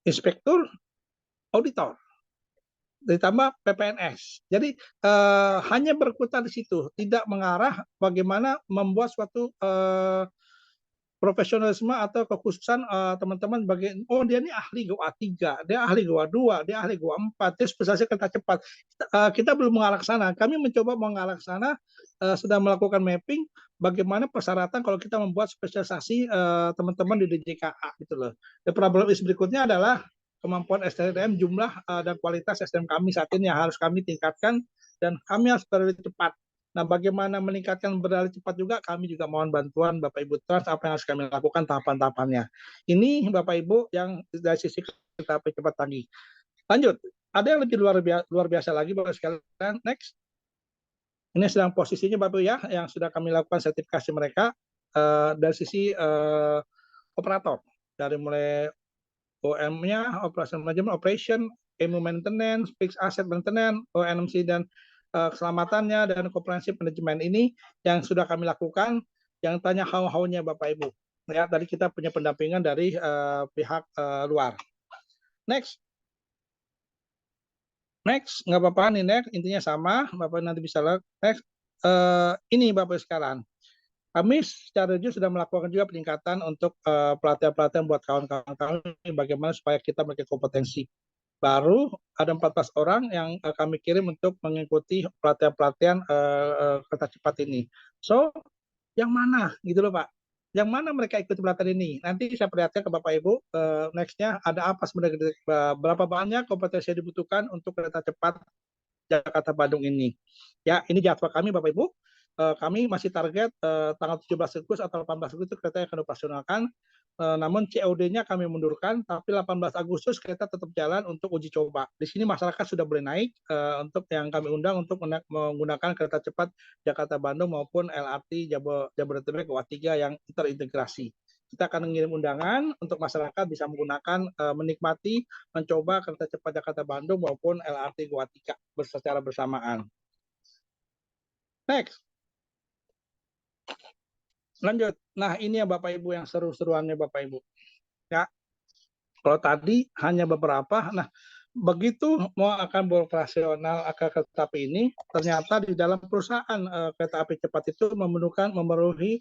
inspektur, auditor, ditambah PPNS. Jadi hanya berkutat di situ, tidak mengarah bagaimana membuat suatu profesionalisme atau kekhususan teman-teman bagian, oh dia ini ahli GOA 3, dia ahli GOA 2, dia ahli GOA 4, dia spesialisasi kereta cepat. Kita belum mengarah ke sana. Kami mencoba mengarah ke sana, sudah melakukan mapping bagaimana persyaratan kalau kita membuat spesialisasi teman-teman di DJKA gitu loh. Dan problem berikutnya adalah kemampuan SDM, jumlah dan kualitas SDM kami saat ini yang harus kami tingkatkan, dan kami harus beralih cepat. Nah, bagaimana meningkatkan beralih cepat juga, kami juga mohon bantuan Bapak Ibu Trans, apa yang harus kami lakukan tahapan-tahapannya. Ini Bapak Ibu yang dari sisi kereta api cepat tadi. Lanjut, ada yang lebih luar biasa lagi Bapak sekalian. Next. Ini sedang posisinya Bapak ya, yang sudah kami lakukan sertifikasi mereka dari sisi operator, dari mulai OM-nya, Operation Management, Operation, EMU Maintenance, Fixed Asset Maintenance, ONMC, dan keselamatannya, dan komprehensif manajemen ini yang sudah kami lakukan. Yang tanya how-nya Bapak Ibu. Ya, tadi kita punya pendampingan dari pihak luar. Next, nggak apa-apa nih, next. Intinya sama, Bapak nanti bisa lihat. Next, ini Bapak sekarang. Kami secara jujur sudah melakukan juga peningkatan untuk pelatihan-pelatihan buat kawan-kawan kami, bagaimana supaya kita memiliki kompetensi. Baru ada 14 orang yang kami kirim untuk mengikuti pelatihan-pelatihan kereta cepat ini. So, yang mana gitu loh Pak? Yang mana mereka ikut pelatihan ini? Nanti saya perlihatkan ke Bapak Ibu, next-nya ada apa sebenarnya, berapa banyak kompetensi yang dibutuhkan untuk kereta cepat Jakarta-Bandung ini. Ya, ini jadwal kami Bapak Ibu. Kami masih target tanggal 17 Agustus atau 18 Agustus kereta yang akan dioperasionalkan. Namun COD-nya kami mundurkan, tapi 18 Agustus kereta tetap jalan untuk uji coba. Di sini masyarakat sudah boleh naik untuk yang kami undang untuk menggunakan kereta cepat Jakarta-Bandung maupun LRT Jabodetabek GOA 3 yang terintegrasi. Kita akan mengirim undangan untuk masyarakat bisa menggunakan, menikmati, mencoba kereta cepat Jakarta-Bandung maupun LRT GOA 3 secara bersamaan. Next. Lanjut. Nah, ini ya Bapak Ibu yang seru-seruannya Bapak Ibu. Ya. Kalau tadi hanya beberapa, nah begitu mau akan beroperasional kereta api ini, ternyata di dalam perusahaan kereta api cepat itu memenuhi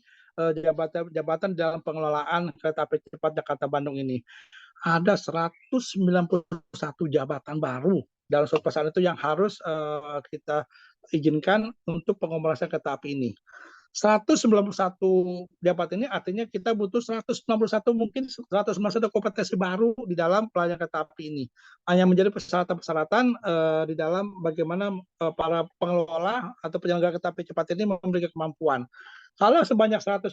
jabatan dalam pengelolaan kereta api cepat Jakarta Bandung ini. Ada 191 jabatan baru dalam suatu perusahaan itu yang harus kita izinkan untuk pengoperasian kereta api ini. 191 jabatan ini artinya kita butuh 191 mungkin 191 kompetensi baru di dalam pelayanan kereta api ini. Hanya menjadi persyaratan-persyaratan di dalam bagaimana para pengelola atau penyelenggara kereta api cepat ini memiliki kemampuan. Kalau sebanyak 191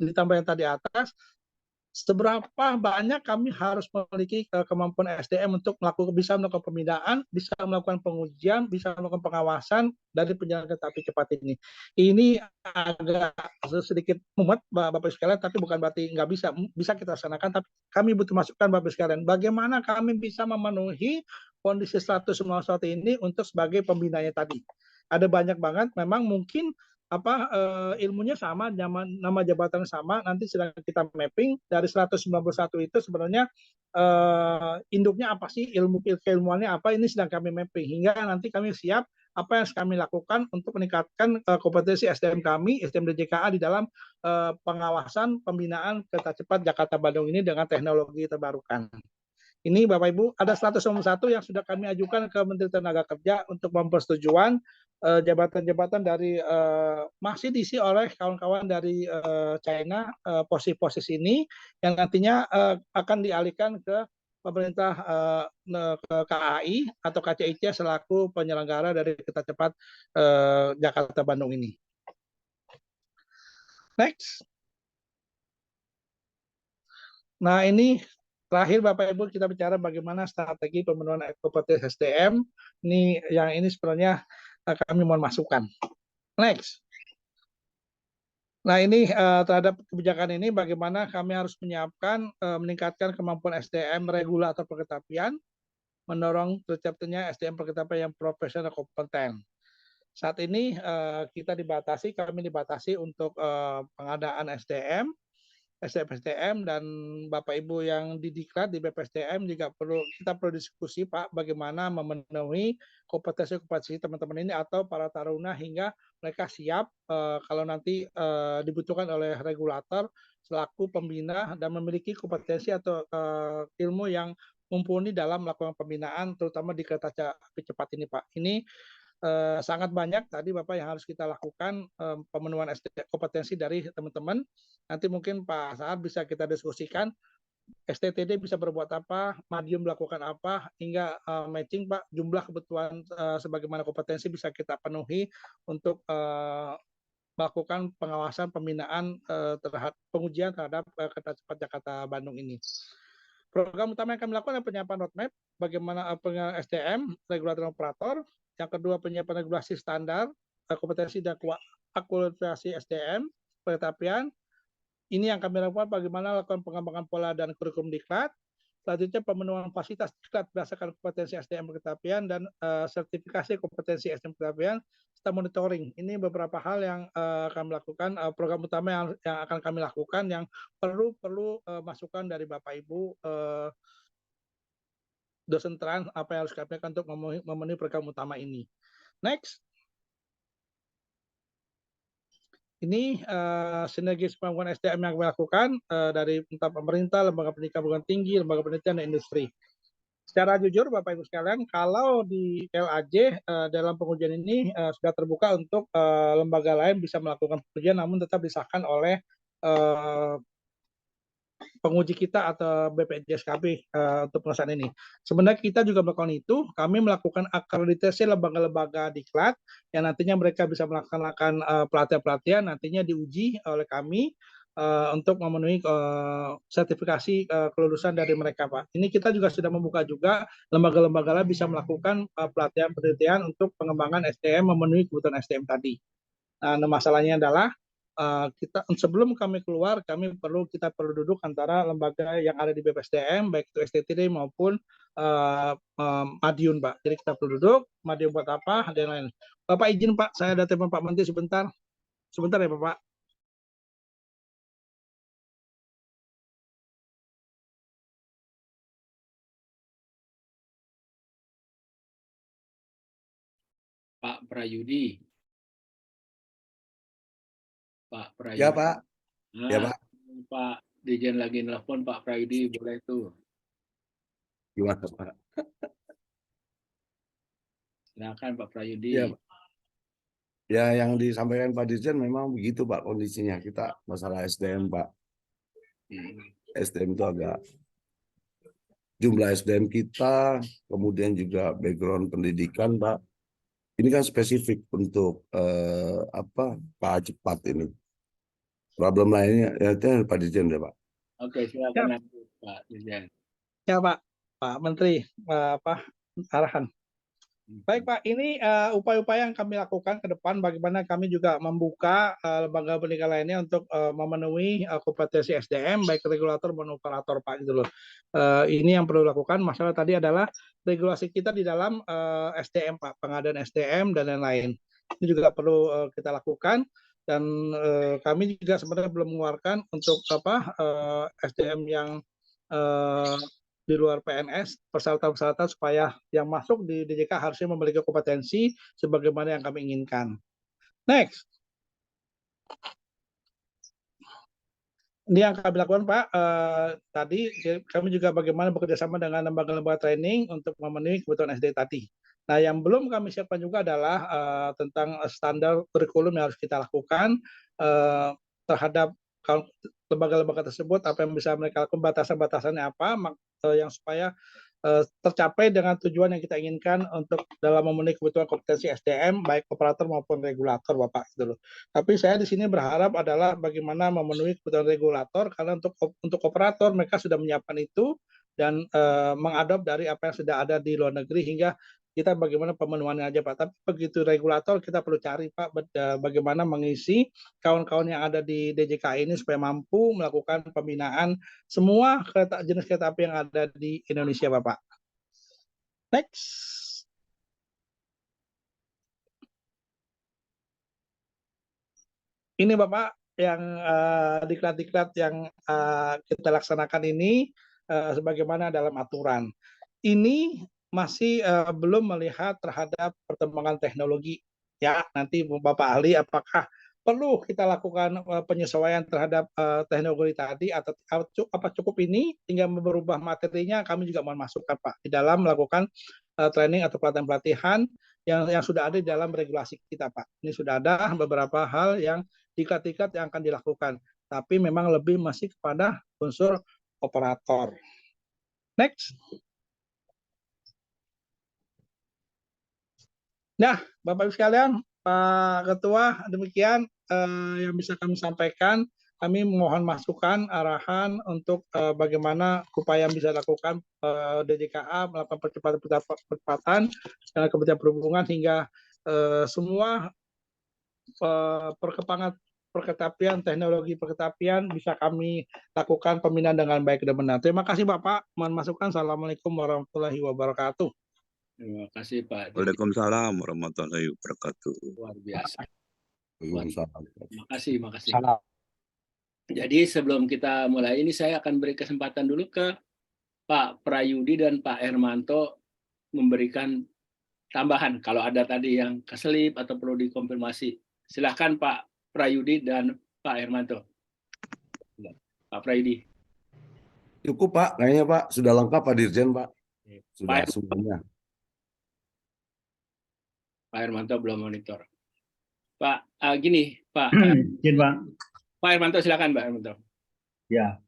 ditambah yang tadi atas, seberapa banyak kami harus memiliki kemampuan SDM untuk bisa melakukan pembinaan, bisa melakukan pengujian, bisa melakukan pengawasan dari penjalan kereta api cepat ini. Ini agak sedikit mumet Bapak sekalian, tapi bukan berarti nggak bisa kita laksanakan, tapi kami butuh masukan Bapak sekalian. Bagaimana kami bisa memenuhi kondisi 191 ini untuk sebagai pembinanya tadi. Ada banyak banget, memang mungkin ilmunya sama, nama jabatannya sama, nanti sedang kita mapping dari 191 itu sebenarnya induknya apa sih, keilmuannya apa, ini sedang kami mapping hingga nanti kami siap apa yang kami lakukan untuk meningkatkan kompetensi SDM kami, SDM DJKA di dalam pengawasan pembinaan kereta cepat Jakarta Bandung ini dengan teknologi terbarukan. Ini Bapak Ibu, ada 191 yang sudah kami ajukan ke Menteri Tenaga Kerja untuk mempersetujuan jabatan-jabatan dari masih diisi oleh kawan-kawan dari China, posisi-posisi ini yang nantinya akan dialihkan ke pemerintah ke KAI atau KCIC selaku penyelenggara dari Kereta Cepat Jakarta Bandung ini. Next. Nah, ini terakhir Bapak Ibu kita bicara bagaimana strategi pemenuhan kompetensi SDM. Ini sebenarnya kami mohon masukan. Next. Nah, ini terhadap kebijakan ini bagaimana kami harus menyiapkan meningkatkan kemampuan SDM regulator perkeretapian, mendorong terciptanya SDM perkeretapian yang profesional dan kompeten. Saat ini kami dibatasi untuk pengadaan SDM dan Bapak Ibu yang di Diklat di BPSDM juga kita perlu diskusi Pak bagaimana memenuhi kompetensi teman-teman ini atau para taruna hingga mereka siap kalau nanti dibutuhkan oleh regulator selaku pembina dan memiliki kompetensi atau ilmu yang mumpuni dalam melakukan pembinaan terutama di kereta api cepat ini Pak. Ini sangat banyak tadi Bapak yang harus kita lakukan pemenuhan kompetensi dari teman-teman. Nanti mungkin Pak Saad bisa kita diskusikan STTD bisa berbuat apa, Madiun melakukan apa, hingga matching Pak jumlah kebutuhan sebagaimana kompetensi bisa kita penuhi untuk melakukan pengawasan pembinaan terhadap pengujian terhadap Kereta Cepat Jakarta Bandung ini. Program utama yang kami lakukan adalah penyiapan roadmap, bagaimana penyiapan SDM, regulator operator. Yang kedua, penyiapan regulasi standar, kompetensi dan akulturasi SDM, perkeretapian. Ini yang kami lakukan bagaimana lakukan pengembangan pola dan kurikulum diklat. Selanjutnya, pemenuhan fasilitas diklat berdasarkan kompetensi SDM perkeretapian dan sertifikasi kompetensi SDM perkeretapian, serta monitoring. Ini beberapa hal yang kami lakukan, program utama yang akan kami lakukan yang perlu masukan dari Bapak Ibu dosen trans apa yang harus kami lakukan untuk memenuhi program utama ini. Next. Ini sinergis pembangunan SDM yang kami lakukan dari entah pemerintah, lembaga pendidikan perguruan tinggi, lembaga penelitian, dan industri. Secara jujur, Bapak Ibu sekalian, kalau di LAJ dalam pengujian ini sudah terbuka untuk lembaga lain bisa melakukan pengujian, namun tetap disahkan oleh penguji kita atau BPJSKB untuk pengesahan ini. Sebenarnya kita juga melakukan itu, kami melakukan akreditasi lembaga-lembaga diklat yang nantinya mereka bisa melaksanakan pelatihan-pelatihan, nantinya diuji oleh kami untuk memenuhi sertifikasi kelulusan dari mereka, Pak. Ini kita juga sudah membuka juga lembaga-lembaga lain bisa melakukan pelatihan-pelatihan untuk pengembangan SDM memenuhi kebutuhan SDM tadi. Nah, masalahnya adalah kita sebelum kami keluar kita perlu duduk antara lembaga yang ada di BPSDM baik itu STTD maupun Madiun Pak. Jadi kita perlu duduk Madiun buat apa dan lain. Bapak izin Pak, saya ada telepon Pak Menteri sebentar ya Bapak. Pak Prayudi. Pak Prayudi. Ya Pak. Nah, Ya Pak. Pak Dirjen lagi nelpon Pak Prayudi, boleh tuh. Gimana Pak? Silakan Pak Prayudi. Ya, Pak. Ya yang disampaikan Pak Dirjen memang begitu Pak kondisinya. Kita masalah SDM Pak. SDM itu agak jumlah SDM kita, kemudian juga background pendidikan Pak. Ini kan spesifik untuk Pak Cepat ini. Problem lainnya ya itu Pak Dirjen ya Pak. Oke, silakan Pak Dirjen. Ya Pak Menteri arahan. Baik Pak, ini upaya-upaya yang kami lakukan ke depan bagaimana kami juga membuka lembaga pendidikan lainnya untuk memenuhi kompetensi SDM baik regulator maupun operator Pak gitu loh. Ini yang perlu dilakukan. Masalah tadi adalah regulasi kita di dalam SDM Pak, pengadaan SDM dan lain-lain. Ini juga perlu kita lakukan dan kami juga sebenarnya belum mengeluarkan untuk SDM yang di luar PNS, persyaratan-persyaratan supaya yang masuk di DJK harusnya memiliki kompetensi sebagaimana yang kami inginkan. Next. Ini yang kami lakukan Pak, tadi kami juga bagaimana bekerjasama dengan lembaga-lembaga training untuk memenuhi kebutuhan SD tadi. Nah yang belum kami siapkan juga adalah tentang standar kurikulum yang harus kita lakukan terhadap lembaga-lembaga tersebut, apa yang bisa mereka lakukan, batasan-batasannya apa, yang supaya tercapai dengan tujuan yang kita inginkan untuk dalam memenuhi kebutuhan kompetensi SDM baik operator maupun regulator, Bapak, gitu loh. Tapi saya di sini berharap adalah bagaimana memenuhi kebutuhan regulator, karena untuk operator mereka sudah menyiapkan itu dan mengadop dari apa yang sudah ada di luar negeri, hingga kita bagaimana pemenuhannya aja, Pak. Tapi begitu regulator, kita perlu cari, Pak, bagaimana mengisi kawan-kawan yang ada di DJK ini supaya mampu melakukan pembinaan semua jenis kereta api yang ada di Indonesia, Bapak. Next. Ini Bapak yang diklat-diklat yang kita laksanakan ini sebagaimana dalam aturan. Ini masih belum melihat terhadap perkembangan teknologi. Ya, nanti Bapak ahli apakah perlu kita lakukan penyesuaian terhadap teknologi tadi, atau apa cukup ini hingga berubah materinya, kami juga mohon masukan, Pak, di dalam melakukan training atau pelatihan-pelatihan yang sudah ada di dalam regulasi kita, Pak. Ini sudah ada beberapa hal yang diklat-diklat yang akan dilakukan, tapi memang lebih masih kepada unsur operator. Next. Nah, Bapak Ibu sekalian, Pak Ketua, demikian yang bisa kami sampaikan. Kami mohon masukan, arahan untuk bagaimana upaya yang bisa dilakukan DJKA melakukan percepatan dengan Kementerian Perhubungan hingga semua perketapian, teknologi perketapian bisa kami lakukan pembinaan dengan baik dan benar. Terima kasih Bapak. Mohon masukan. Assalamualaikum warahmatullahi wabarakatuh. Terima kasih Pak. Waalaikumsalam warahmatullahi wabarakatuh. Luar biasa. Waalaikumsalam. Terima kasih. Jadi sebelum kita mulai ini, saya akan beri kesempatan dulu ke Pak Prayudi dan Pak Hermanto memberikan tambahan kalau ada tadi yang keselip atau perlu dikonfirmasi. Silakan Pak Prayudi dan Pak Hermanto. Pak Prayudi. Cukup Pak, kayaknya Pak sudah lengkap Pak Dirjen Pak. Sudah Pak, semuanya. Pak Hermanto belum monitor. Pak, gini Pak. Izin Pak. Pak Hermanto silakan Pak Hermanto. Ya,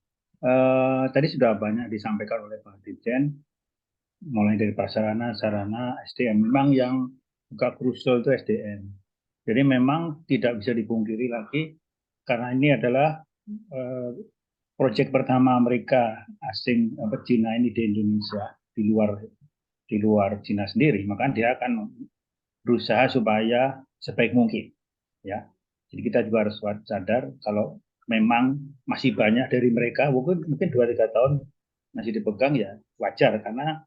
tadi sudah banyak disampaikan oleh Pak Dirjen, mulai dari prasarana, sarana, SDM. Memang yang agak krusial itu SDM. Jadi memang tidak bisa dipungkiri lagi, karena ini adalah proyek pertama mereka asing Cina ini di Indonesia, di luar Cina sendiri, maka dia akan berusaha supaya sebaik mungkin, ya. Jadi kita juga harus sadar kalau memang masih banyak dari mereka, mungkin 2-3 tahun masih dipegang, ya wajar, karena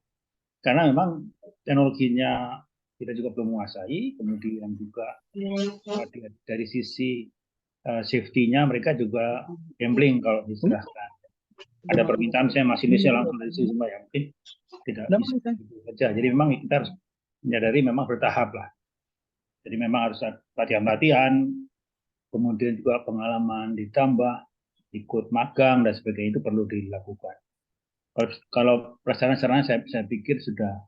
memang teknologinya kita juga belum menguasai, kemudian juga dari sisi safety-nya mereka juga gambling kalau diserahkan. Ada permintaan saya masinisnya langsung dari sisi ya mungkin tidak bisa saja. Jadi memang kita harus menyadari memang bertahap lah. Jadi memang harus latihan-latihan, kemudian juga pengalaman ditambah, ikut magang dan sebagainya, itu perlu dilakukan. Kalau prasarana saya pikir sudah,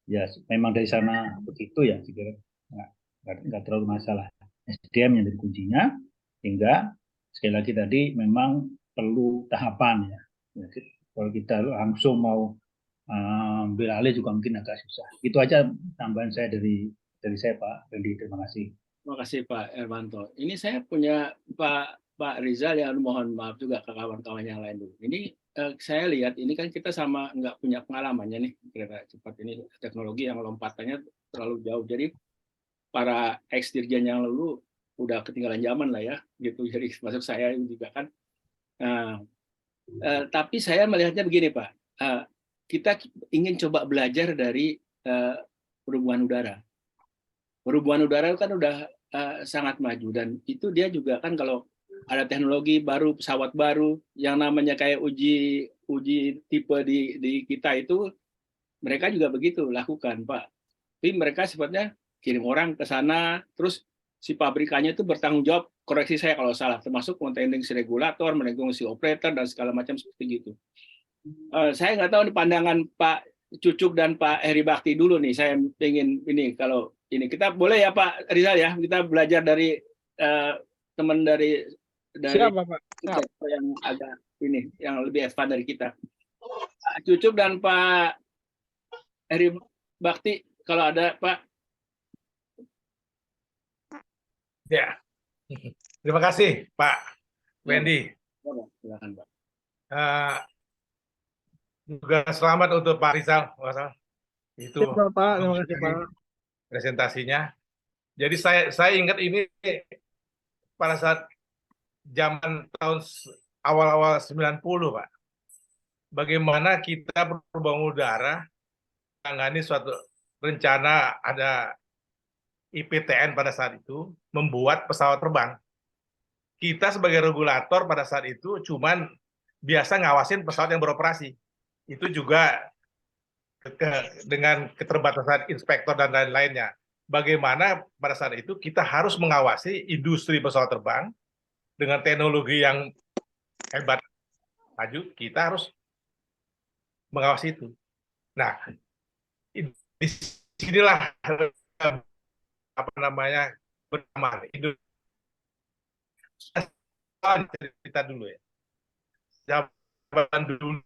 ya memang dari sana begitu ya, saya kira nggak terlalu masalah. SDM yang jadi kuncinya, hingga sekali lagi tadi memang perlu tahapan ya. Kalau kita langsung mau ambil alih juga mungkin agak susah. Itu aja tambahan saya dari saya Pak Randy. Terima kasih. Terima kasih Pak Hermanto. Ini saya punya Pak Rizal, yang mohon maaf juga ke kawan-kawan yang lain dulu. Ini saya lihat ini kan kita sama nggak punya pengalamannya nih kereta cepat ini, teknologi yang lompatannya terlalu jauh. Jadi para ex-dirjen yang lalu udah ketinggalan zaman lah ya, gitu. Jadi masuk saya juga kan. Tapi saya melihatnya begini Pak, kita ingin coba belajar dari perhubungan udara. Perhubungan udara kan udah sangat maju, dan itu dia juga kan kalau ada teknologi baru, pesawat baru yang namanya kayak uji tipe di kita itu, mereka juga begitu lakukan Pak. Tapi mereka sifatnya kirim orang ke sana, terus si pabrikannya itu bertanggung jawab, koreksi saya kalau salah, termasuk maintaining si regulator, maintaining si operator dan segala macam seperti gitu. Saya nggak tahu pandangan Pak Cucuk dan Pak Heri Bakti dulu nih. Saya ingin ini, kalau ini kita boleh ya Pak Rizal ya, kita belajar dari teman dari dari Siap, Bapak. Siap. yang agak ini, yang lebih advance dari kita. Pak Cucup dan Pak Heri Bakti, kalau ada Pak. Ya, terima kasih Pak Wendy. Silakan Pak. Juga selamat untuk Pak Rizal. Itu Siap, Bapak. Terima kasih, Pak. presentasinya. Jadi saya ingat ini pada saat zaman tahun awal-awal 90, Pak. Bagaimana kita berbangun udara menangani suatu rencana ada IPTN pada saat itu membuat pesawat terbang. Kita sebagai regulator pada saat itu cuman biasa ngawasin pesawat yang beroperasi. Itu juga dengan keterbatasan inspektor dan lain-lainnya. Bagaimana pada saat itu kita harus mengawasi industri pesawat terbang dengan teknologi yang hebat maju, kita harus mengawasi itu. Nah, di sinilah apa namanya bersamaan cerita dulu ya. Zaman dulu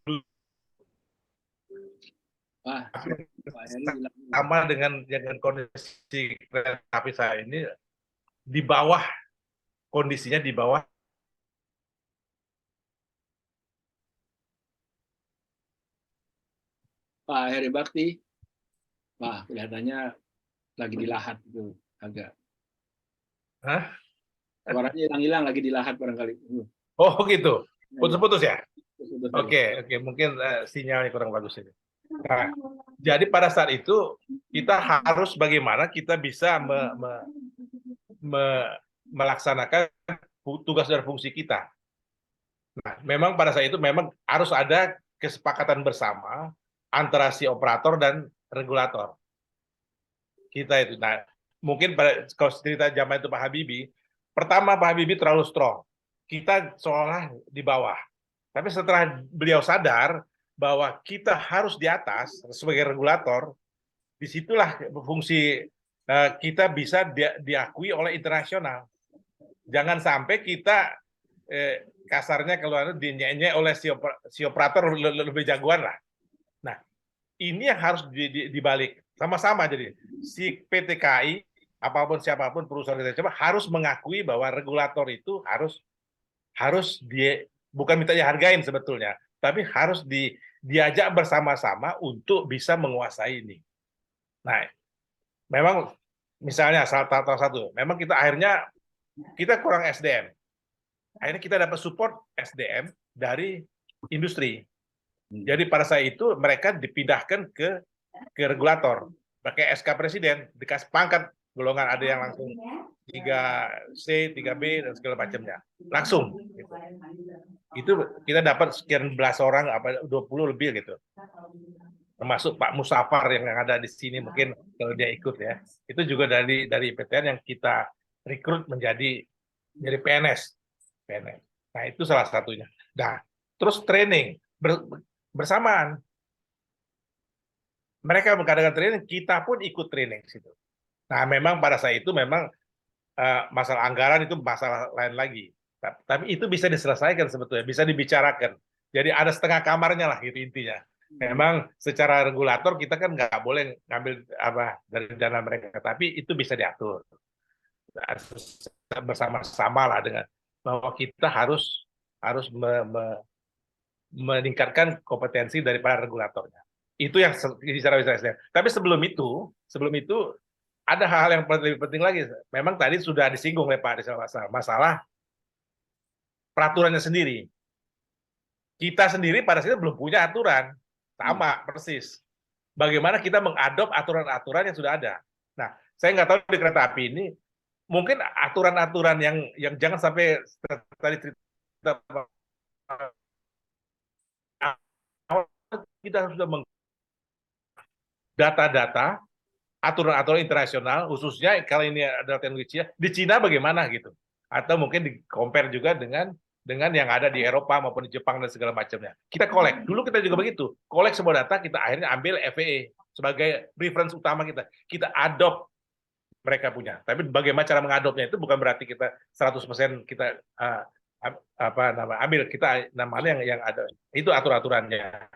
sama dengan kondisi kereta api saya ini di bawah, kondisinya di bawah Pak Heri Bakti. Pak, kelihatannya lagi di lahat itu agak. Hah? Suaranya hilang-hilang lagi di lahat barangkali. Oh gitu, putus-putus ya? Putus-putus. Oke, mungkin sinyalnya kurang bagus ini. Nah, jadi pada saat itu kita harus bagaimana kita bisa melaksanakan tugas dan fungsi kita. Nah, memang pada saat itu memang harus ada kesepakatan bersama antara si operator dan regulator. Kita itu. Nah, mungkin kalau cerita zaman itu Pak Habibie, pertama Pak Habibie terlalu strong. Kita seolah di bawah. Tapi setelah beliau sadar bahwa kita harus di atas sebagai regulator, disitulah fungsi kita bisa diakui oleh internasional. Jangan sampai kita kasarnya kalau dinyanyi oleh si operator lebih jagoan lah. Nah, ini yang harus dibalik sama-sama. Jadi si PT KAI apapun siapapun perusahaan kita coba harus mengakui bahwa regulator itu harus bukan minta dihargain sebetulnya, tapi harus diajak bersama-sama untuk bisa menguasai ini. Nah, memang misalnya salah satu, memang kita akhirnya kita kurang SDM. Akhirnya kita dapat support SDM dari industri. Jadi pada saat itu mereka dipindahkan ke regulator, pakai SK Presiden, dikasih pangkat golongan, ada yang langsung 3C, 3B dan segala macamnya. Langsung. Gitu. Itu kita dapat sekian belas orang, 20 lebih gitu. Termasuk Pak Musafar yang ada di sini mungkin kalau dia ikut ya. Itu juga dari IPTN yang kita rekrut menjadi PNS. Nah, itu salah satunya. Nah, terus training bersamaan. Mereka mengadakan training, kita pun ikut training situ. Nah, memang pada saat itu memang masalah anggaran itu masalah lain lagi. Tapi itu bisa diselesaikan sebetulnya, bisa dibicarakan. Jadi ada setengah kamarnya lah gitu intinya. Memang secara regulator kita kan nggak boleh ngambil dari dana mereka, tapi itu bisa diatur bersama-sama lah dengan bahwa kita harus meningkatkan kompetensi daripada regulatornya. Itu yang secara bisa. Tapi sebelum itu ada hal-hal yang lebih penting lagi. Memang tadi sudah disinggung oleh Pak Rizal masalah peraturannya sendiri. Kita sendiri pada saat itu belum punya aturan. Sama, persis. Bagaimana kita mengadop aturan-aturan yang sudah ada. Nah, saya nggak tahu di kereta api ini, mungkin aturan-aturan yang jangan sampai tadi cerita kita sudah data-data aturan-aturan internasional, khususnya kalau ini adalah teknologi Cina, di Cina bagaimana gitu, atau mungkin di-compare juga dengan yang ada di Eropa maupun di Jepang dan segala macamnya. Kita collect. Dulu kita juga begitu. Collect semua data, kita akhirnya ambil FAA sebagai reference utama kita. Kita adopt mereka punya. Tapi bagaimana cara mengadopnya itu bukan berarti kita 100% kita ambil kita namanya yang ada itu aturannya.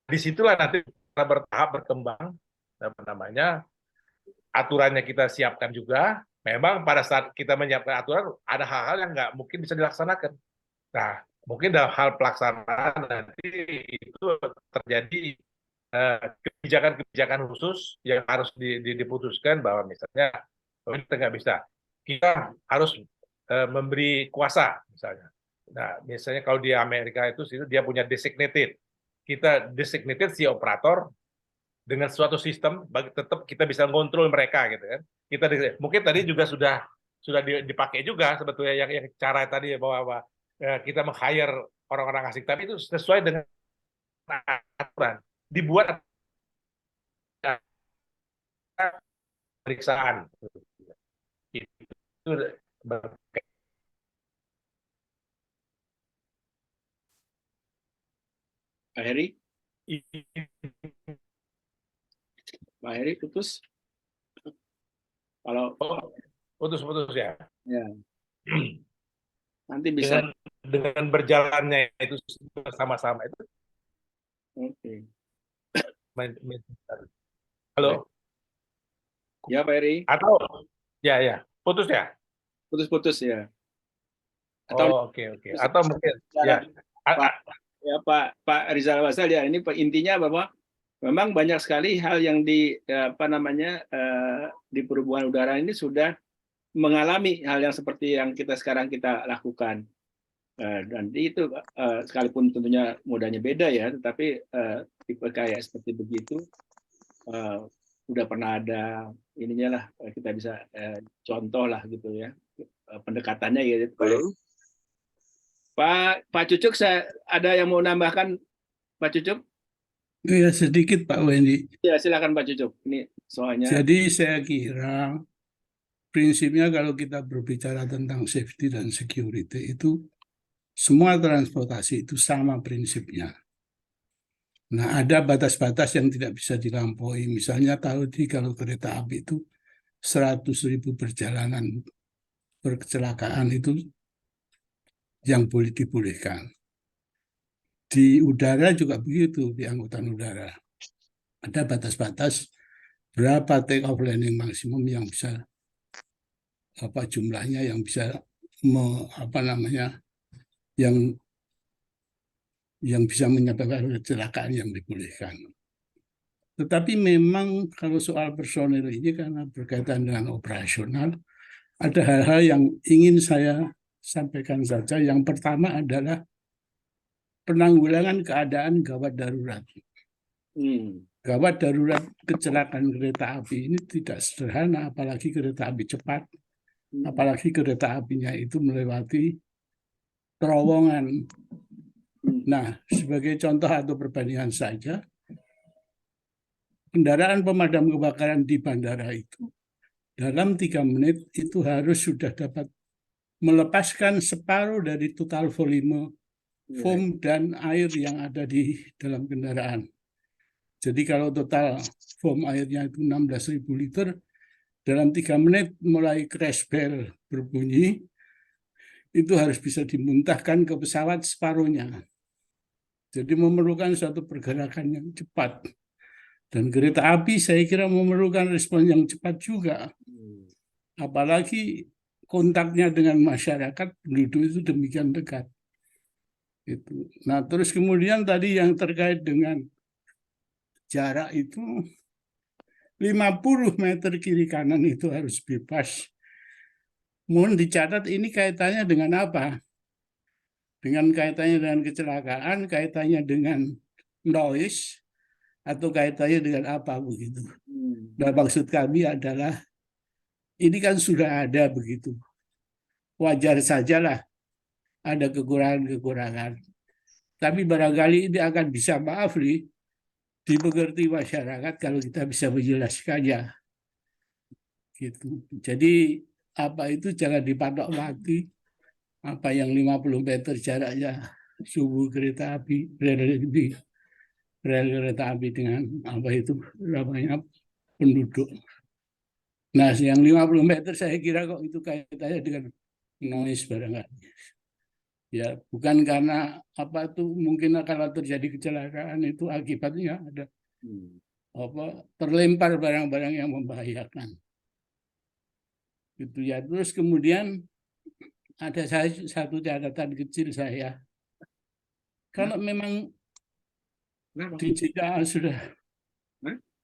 Disitulah nanti kita bertahap berkembang aturannya kita siapkan juga. Memang pada saat kita menyiapkan aturan ada hal-hal yang nggak mungkin bisa dilaksanakan. Nah, mungkin dalam hal pelaksanaan nanti itu terjadi kebijakan-kebijakan khusus yang harus diputuskan bahwa misalnya kita nggak bisa, kita harus memberi kuasa misalnya. Nah, misalnya kalau di Amerika itu dia punya designated, kita designated si operator dengan suatu sistem, tetap kita bisa ngontrol mereka gitu kan. Mungkin tadi juga sudah dipakai juga sebetulnya yang cara tadi bahwa kita meng-hire orang-orang asing, tapi itu sesuai dengan aturan. Dibuat pemeriksaan. Itu Pak Heri? Pak Heri putus? Kalau putus ya. Ya. Nanti bisa dengan berjalannya itu bersama-sama itu. Oke. Halo. Ya Pak Heri. Atau ya putus ya. Putus ya. Atau oke. Atau mungkin ya. Pak Rizal Wasal ya, ini intinya bahwa memang banyak sekali hal yang di perhubungan udara ini sudah mengalami hal yang seperti yang sekarang kita lakukan. Dan itu sekalipun tentunya modanya beda ya, tetapi tipe kayak seperti begitu udah pernah ada ininya lah, kita bisa contoh lah gitu ya pendekatannya gitu. Pak Cucuk, ada yang mau nambahkan Pak Cucuk? Ya, sedikit Pak Wendy. Ya, silakan Pak Cucuk. Ini soalnya. Jadi saya kira prinsipnya kalau kita berbicara tentang safety dan security itu semua transportasi itu sama prinsipnya. Nah, ada batas-batas yang tidak bisa dilampaui. Misalnya tadi kalau kereta api itu 100.000 perjalanan kecelakaan itu yang boleh dibolehkan. Di udara juga begitu, di angkutan udara. Ada batas-batas berapa take off landing maksimum yang bisa jumlahnya yang bisa yang bisa menyebabkan kecelakaan yang dibolehkan. Tetapi memang kalau soal personil ini karena berkaitan dengan operasional, ada hal-hal yang ingin saya sampaikan saja. Yang pertama adalah penanggulangan keadaan gawat darurat. Gawat darurat kecelakaan kereta api ini tidak sederhana, apalagi kereta api cepat, apalagi kereta apinya itu melewati terowongan. Nah, sebagai contoh atau perbandingan saja, kendaraan pemadam kebakaran di bandara itu dalam 3 menit itu harus sudah dapat melepaskan separuh dari total volume foam dan air yang ada di dalam kendaraan. Jadi kalau total foam airnya itu 16.000 liter, dalam 3 menit mulai crash bell berbunyi, itu harus bisa dimuntahkan ke pesawat separuhnya. Jadi memerlukan suatu pergerakan yang cepat. Dan kereta api saya kira memerlukan respon yang cepat juga. Apalagi kontaknya dengan masyarakat, penduduk itu demikian dekat. Itu. Nah, terus kemudian tadi yang terkait dengan jarak itu 50 meter kiri kanan itu harus bebas. Mohon dicatat ini kaitannya dengan apa? Dengan kaitannya dengan kecelakaan, kaitannya dengan noise, atau kaitannya dengan apa begitu. Nah, maksud kami adalah ini kan sudah ada begitu. Wajar sajalah ada kekurangan-kekurangan. Tapi barangkali ini akan bisa, maaf nih, dimengerti masyarakat kalau kita bisa menjelaskannya. Gitu. Jadi apa itu jangan dipatok mati. Apa yang 50 meter jaraknya subuh kereta api, rel kereta api dengan apa itu namanya penduduk. Nah, yang 50 meter saya kira kok itu kaitannya dengan noise barangkali. Ya, bukan karena apa tuh, mungkin kalau terjadi kecelakaan itu akibatnya ada apa, terlempar barang-barang yang membahayakan. Gitu ya. Terus kemudian ada satu catatan kecil saya. Kalau memang digital sudah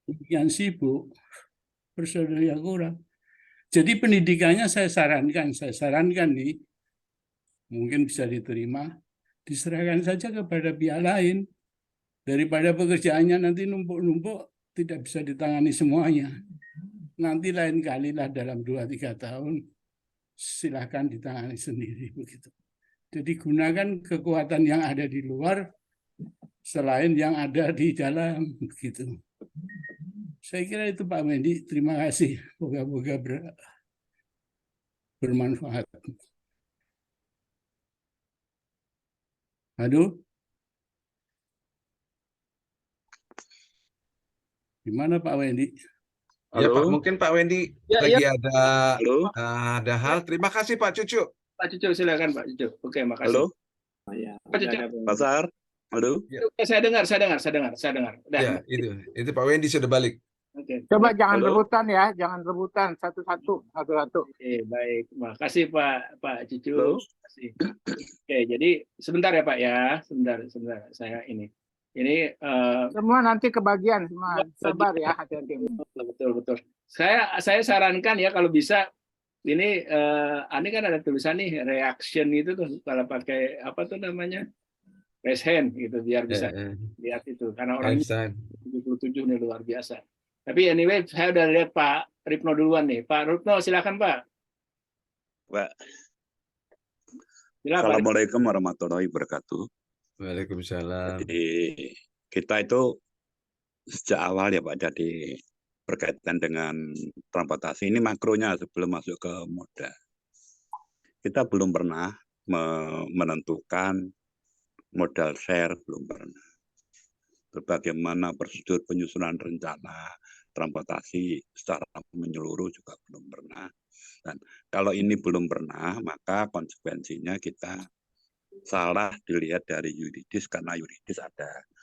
demikian sibuk, personilnya kurang. Jadi pendidikannya saya sarankan nih, mungkin bisa diterima, diserahkan saja kepada pihak lain. Daripada pekerjaannya nanti numpuk-numpuk, tidak bisa ditangani semuanya. Nanti lain kalilah dalam 2-3 tahun, silahkan ditangani sendiri begitu. Jadi gunakan kekuatan yang ada di luar selain yang ada di dalam begitu. Saya kira itu Pak Wendy. Terima kasih. Moga-moga bermanfaat. Aduh. Gimana Pak Wendy? Ya Pak, mungkin Pak Wendy lagi ada hal. Terima kasih Pak Cucu. Pak Cucu, silakan Pak Cucu. Oke, makasih. Halo, Pak Cucu. Pak Sahar. Halo. Saya dengar. Udah. Ya, itu Pak Wendy sudah balik. Oke. Coba jangan rebutan ya, jangan rebutan, satu-satu. Oke, baik. Makasih Pak Cucu. Makasih. Oke, jadi sebentar ya Pak ya, sebentar. Saya ini semua nanti kebagian semua. Sabar ya, hati-hati. Betul. Saya sarankan ya kalau bisa ini kan ada tulisan nih reaction itu tuh kalau pakai apa tuh namanya raise hand gitu biar bisa lihat itu karena orang 77 nih luar biasa. Tapi anyway saya udah lihat Pak Ripno duluan nih. Pak Ripno silakan Pak. Silakan. Assalamualaikum warahmatullahi wabarakatuh. Waalaikumsalam. Jadi kita itu sejak awal ya Pak, jadi berkaitan dengan transportasi ini makronya sebelum masuk ke moda. Kita belum pernah menentukan modal share, belum pernah. Bagaimana prosedur penyusunan rencana transportasi secara menyeluruh juga belum pernah. Dan kalau ini belum pernah, maka konsekuensinya kita salah dilihat dari yuridis, karena yuridis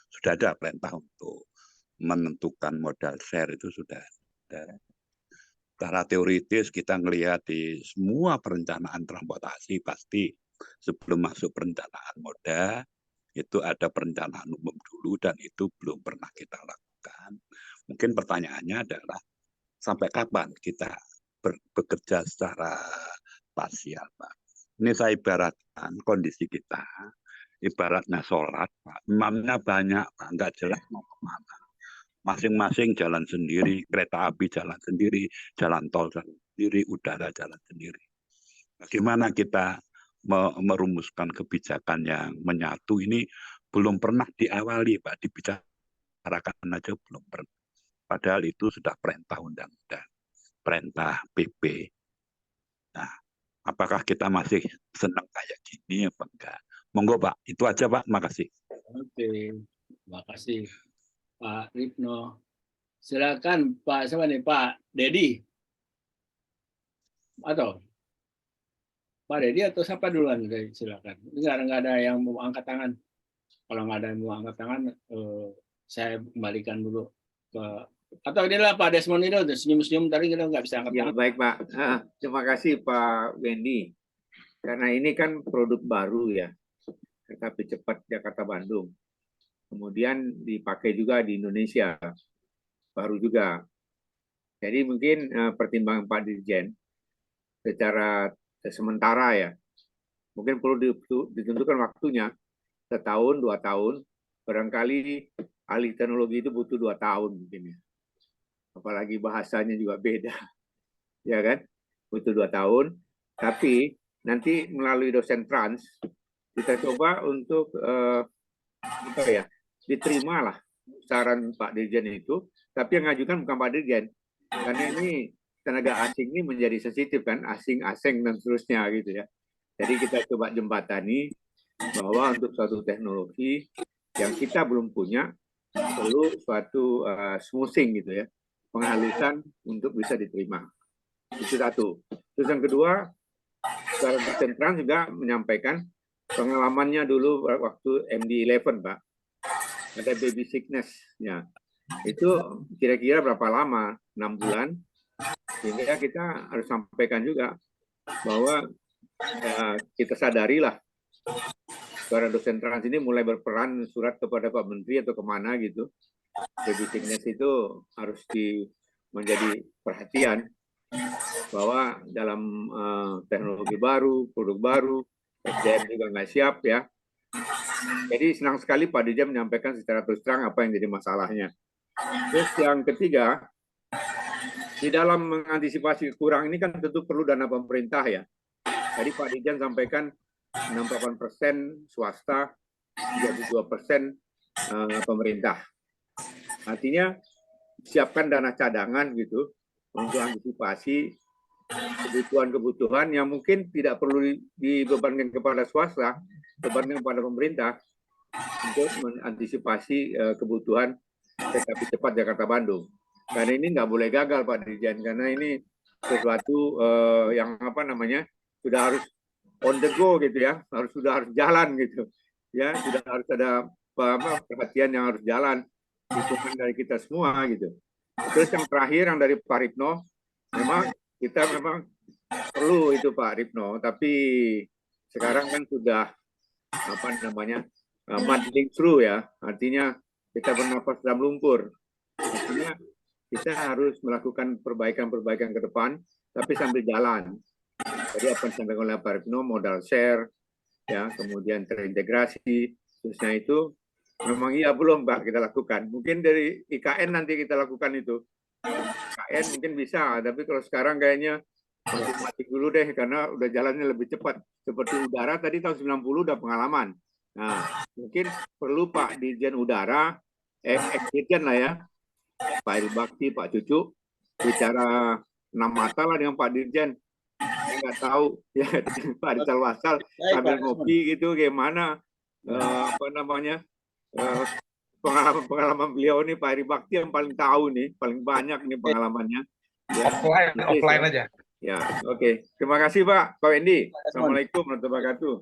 sudah ada perintah untuk menentukan modal share itu sudah ada. Secara teoritis kita ngelihat di semua perencanaan transportasi pasti sebelum masuk perencanaan moda itu ada perencanaan umum dulu dan itu belum pernah kita lakukan. Mungkin pertanyaannya adalah sampai kapan kita bekerja secara parsial, Pak. Ini saya ibaratkan kondisi kita, ibaratnya sholat, Pak. Imamnya banyak, Pak. Nggak jelas mau kemana. Masing-masing jalan sendiri, kereta api jalan sendiri, jalan tol jalan sendiri, udara jalan sendiri. Bagaimana kita merumuskan kebijakan yang menyatu ini belum pernah diawali, Pak. Dibicarakan aja belum pernah. Padahal itu sudah perintah undang-undang, perintah PP. Nah, apakah kita masih senang kayak gini apa enggak? Monggo Pak, itu aja Pak, makasih. Oke, makasih Pak Ripno. Silakan Pak siapa nih, Pak Dedi? Atau Pak Dedi atau siapa duluan? Silakan. Nggak ada yang mau angkat tangan. Kalau nggak ada yang mau angkat tangan, saya kembalikan dulu ke atau inilah Pak Desmond itu senyum-senyum tadi kita nggak bisa angkat tangan. Ya baik Pak. Terima kasih Pak Wendy. Karena ini kan produk baru ya, kereta api cepat Jakarta Bandung. Kemudian dipakai juga di Indonesia, baru juga. Jadi mungkin pertimbangan Pak Dirjen secara sementara ya, mungkin perlu ditentukan waktunya, setahun, 2 tahun, barangkali alih teknologi itu butuh 2 tahun mungkin ya. Apalagi bahasanya juga beda, ya kan? Butuh 2 tahun, tapi nanti melalui dosen trans, kita coba untuk diterimalah saran Pak Dirjen itu, tapi yang ngajukan bukan Pak Dirjen, karena ini tenaga asing ini menjadi sensitif kan, asing-asing dan seterusnya gitu ya. Jadi kita coba jembatani bahwa untuk suatu teknologi yang kita belum punya perlu suatu smoothing gitu ya, penghalusan untuk bisa diterima. Itu satu. Terus yang kedua, Suara dosen trans juga menyampaikan pengalamannya dulu waktu MD11, Pak. Ada baby sickness-nya. Itu kira-kira berapa lama? 6 bulan. Sehingga kita harus sampaikan juga bahwa kita sadarilah suara dosen trans ini mulai berperan surat kepada Pak Menteri atau kemana gitu. Baby sickness itu harus menjadi perhatian bahwa dalam teknologi baru, produk baru, SDM juga nggak siap ya. Jadi senang sekali Pak Dirjen menyampaikan secara terus terang apa yang jadi masalahnya. Terus yang ketiga, di dalam mengantisipasi kekurangan ini kan tentu perlu dana pemerintah ya. Tadi Pak Dirjen sampaikan 68% swasta, 32% pemerintah. Artinya siapkan dana cadangan gitu untuk antisipasi kebutuhan-kebutuhan yang mungkin tidak perlu dibebankan kepada swasta, bebankan kepada pemerintah untuk mengantisipasi kebutuhan kereta api cepat Jakarta-Bandung. Karena ini nggak boleh gagal Pak Dirjen, karena ini sesuatu yang sudah harus on the go gitu ya, sudah harus jalan gitu ya, sudah harus ada perhatian yang harus jalan, dukungan dari kita semua gitu. Terus yang terakhir yang dari Pak Ripno, kita memang perlu itu Pak Ripno, tapi sekarang kan sudah muddling through ya, artinya kita bernapas dalam lumpur. Artinya kita harus melakukan perbaikan-perbaikan ke depan, tapi sambil jalan. Jadi apa yang disampaikan oleh Pak Ripno, modal share, ya, kemudian terintegrasi, terusnya itu memang iya belum Pak kita lakukan. Mungkin dari IKN nanti kita lakukan itu. IKN mungkin bisa, tapi kalau sekarang kayaknya mati dulu deh, karena udah jalannya lebih cepat. Seperti udara tadi tahun 90 udah pengalaman. Nah, mungkin perlu Pak Dirjen Udara, ex-Dirjen lah ya, Pak Eri Bakti, Pak Cucu, bicara 6 mata lah dengan Pak Dirjen. Saya nggak tahu ya Pak Rizal Wasal sambil ngopi gitu gimana pengalaman beliau nih Pak Eri Bakti yang paling tahu nih, paling banyak nih pengalamannya. Ya, offline aja. Ya, oke. Terima kasih Pak Wendy. Assalamualaikum warahmatullahi wabarakatuh.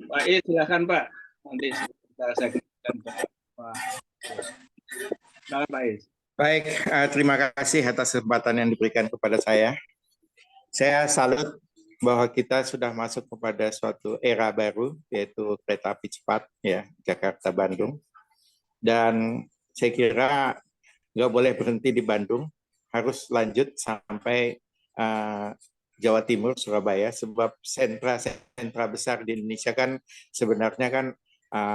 Pak I, silakan Pak. Nanti kita segmen Pak. Silakan Pak I. Baik, terima kasih atas kesempatan yang diberikan kepada saya. Saya salut bahwa kita sudah masuk kepada suatu era baru, yaitu kereta api cepat ya Jakarta-Bandung. Dan saya kira nggak boleh berhenti di Bandung, harus lanjut sampai Jawa Timur, Surabaya, sebab sentra besar di Indonesia kan sebenarnya kan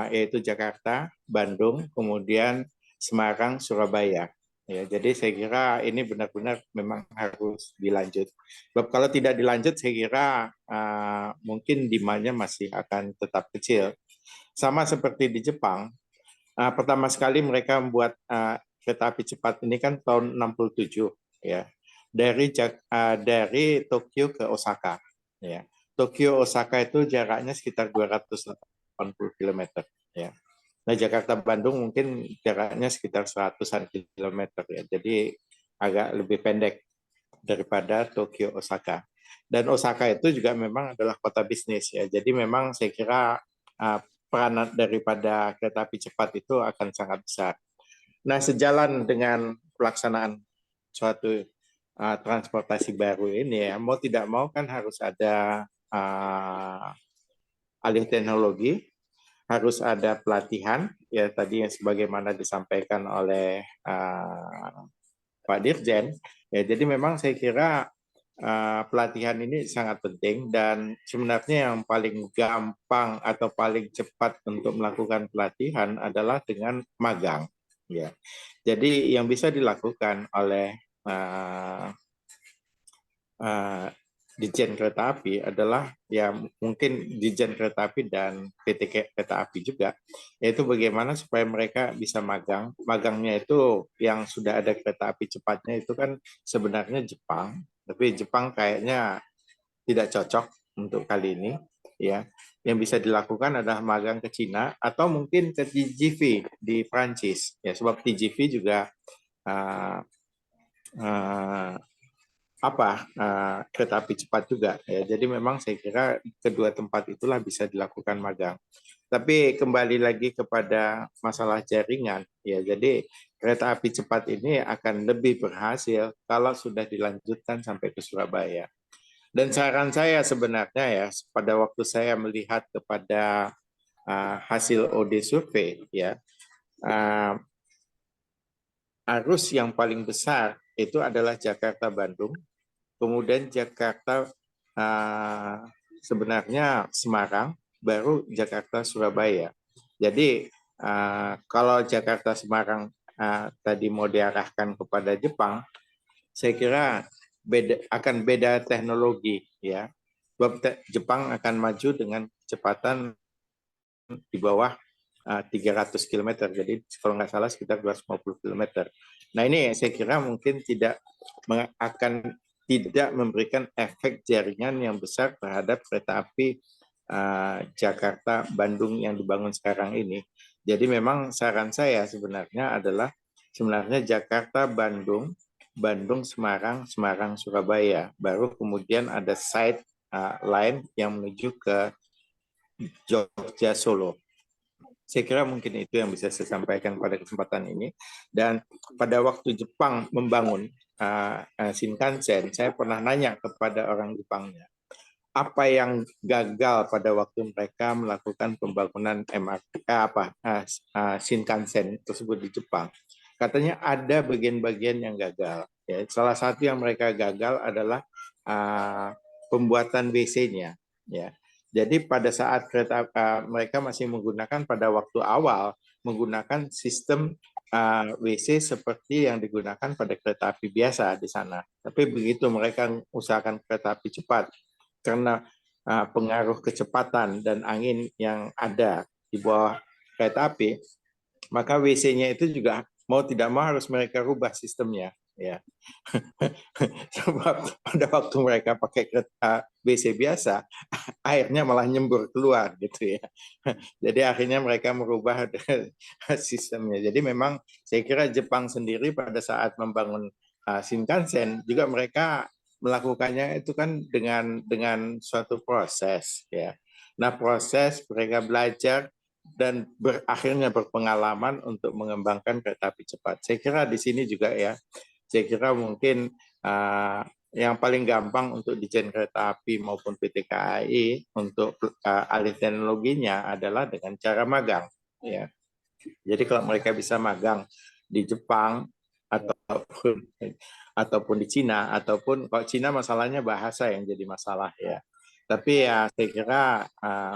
yaitu Jakarta, Bandung, kemudian Semarang, Surabaya. Ya, jadi saya kira ini benar-benar memang harus dilanjut. Sebab kalau tidak dilanjut, saya kira mungkin demand-nya masih akan tetap kecil. Sama seperti di Jepang, pertama sekali mereka membuat kereta api cepat ini kan tahun 67, ya, dari Tokyo ke Osaka. Ya. Tokyo Osaka itu jaraknya sekitar 280 km. Ya. Nah, Jakarta-Bandung mungkin jaraknya sekitar 100-an kilometer ya. Jadi agak lebih pendek daripada Tokyo-Osaka. Dan Osaka itu juga memang adalah kota bisnis ya. Jadi memang saya kira peranan daripada kereta api cepat itu akan sangat besar. Nah, sejalan dengan pelaksanaan suatu transportasi baru ini ya, mau tidak mau kan harus ada alih teknologi, harus ada pelatihan, ya tadi yang sebagaimana disampaikan oleh Pak Dirjen. Ya, jadi memang saya kira pelatihan ini sangat penting dan sebenarnya yang paling gampang atau paling cepat untuk melakukan pelatihan adalah dengan magang. Ya, jadi yang bisa dilakukan oleh Dirjen Kereta Api adalah ya mungkin Dirjen Kereta Api dan PT Kereta Api juga, yaitu bagaimana supaya mereka bisa magang. Magangnya itu yang sudah ada kereta api cepatnya itu kan sebenarnya Jepang, tapi Jepang kayaknya tidak cocok untuk kali ini. Ya, yang bisa dilakukan adalah magang ke Cina atau mungkin ke TGV di Prancis. Ya, sebab TGV juga kereta api cepat juga ya. Jadi memang saya kira kedua tempat itulah bisa dilakukan magang. Tapi kembali lagi kepada masalah jaringan ya. Jadi kereta api cepat ini akan lebih berhasil kalau sudah dilanjutkan sampai ke Surabaya. Dan saran saya sebenarnya ya, pada waktu saya melihat kepada hasil OD survei ya, arus yang paling besar itu adalah Jakarta-Bandung, kemudian Jakarta sebenarnya Semarang, baru Jakarta-Surabaya. Jadi kalau Jakarta-Semarang tadi mau diarahkan kepada Jepang, saya kira akan beda teknologi ya. Sebab Jepang akan maju dengan kecepatan di bawah 300 km, jadi kalau nggak salah sekitar 250 km. Nah ini saya kira mungkin akan tidak memberikan efek jaringan yang besar terhadap kereta api Jakarta-Bandung yang dibangun sekarang ini. Jadi memang saran saya sebenarnya adalah Jakarta-Bandung, Bandung-Semarang, Semarang-Surabaya, baru kemudian ada side line yang menuju ke Jogja-Solo. Saya kira mungkin itu yang bisa saya sampaikan pada kesempatan ini. Dan pada waktu Jepang membangun Shinkansen, saya pernah nanya kepada orang Jepangnya, apa yang gagal pada waktu mereka melakukan pembangunan Shinkansen tersebut di Jepang. Katanya ada bagian-bagian yang gagal. Ya, salah satu yang mereka gagal adalah pembuatan WC-nya. Ya. Jadi pada saat mereka masih menggunakan pada waktu awal menggunakan sistem WC seperti yang digunakan pada kereta api biasa di sana. Tapi begitu mereka usahakan kereta api cepat, karena pengaruh kecepatan dan angin yang ada di bawah kereta api, maka WC-nya itu juga mau tidak mau harus mereka rubah sistemnya. Ya, sebab pada waktu mereka pakai kereta WC biasa, airnya malah nyembur keluar gitu ya. Jadi akhirnya mereka merubah sistemnya. Jadi memang saya kira Jepang sendiri pada saat membangun Shinkansen juga mereka melakukannya itu kan dengan suatu proses ya. Nah proses mereka belajar dan akhirnya berpengalaman untuk mengembangkan kereta api cepat. Saya kira di sini juga ya. Saya kira mungkin yang paling gampang untuk Dijen Kereta Api maupun PT KAI untuk alih teknologinya adalah dengan cara magang. Ya. Jadi kalau mereka bisa magang di Jepang ataupun di Cina, ataupun kalau Cina masalahnya bahasa yang jadi masalah ya. Tapi ya saya kira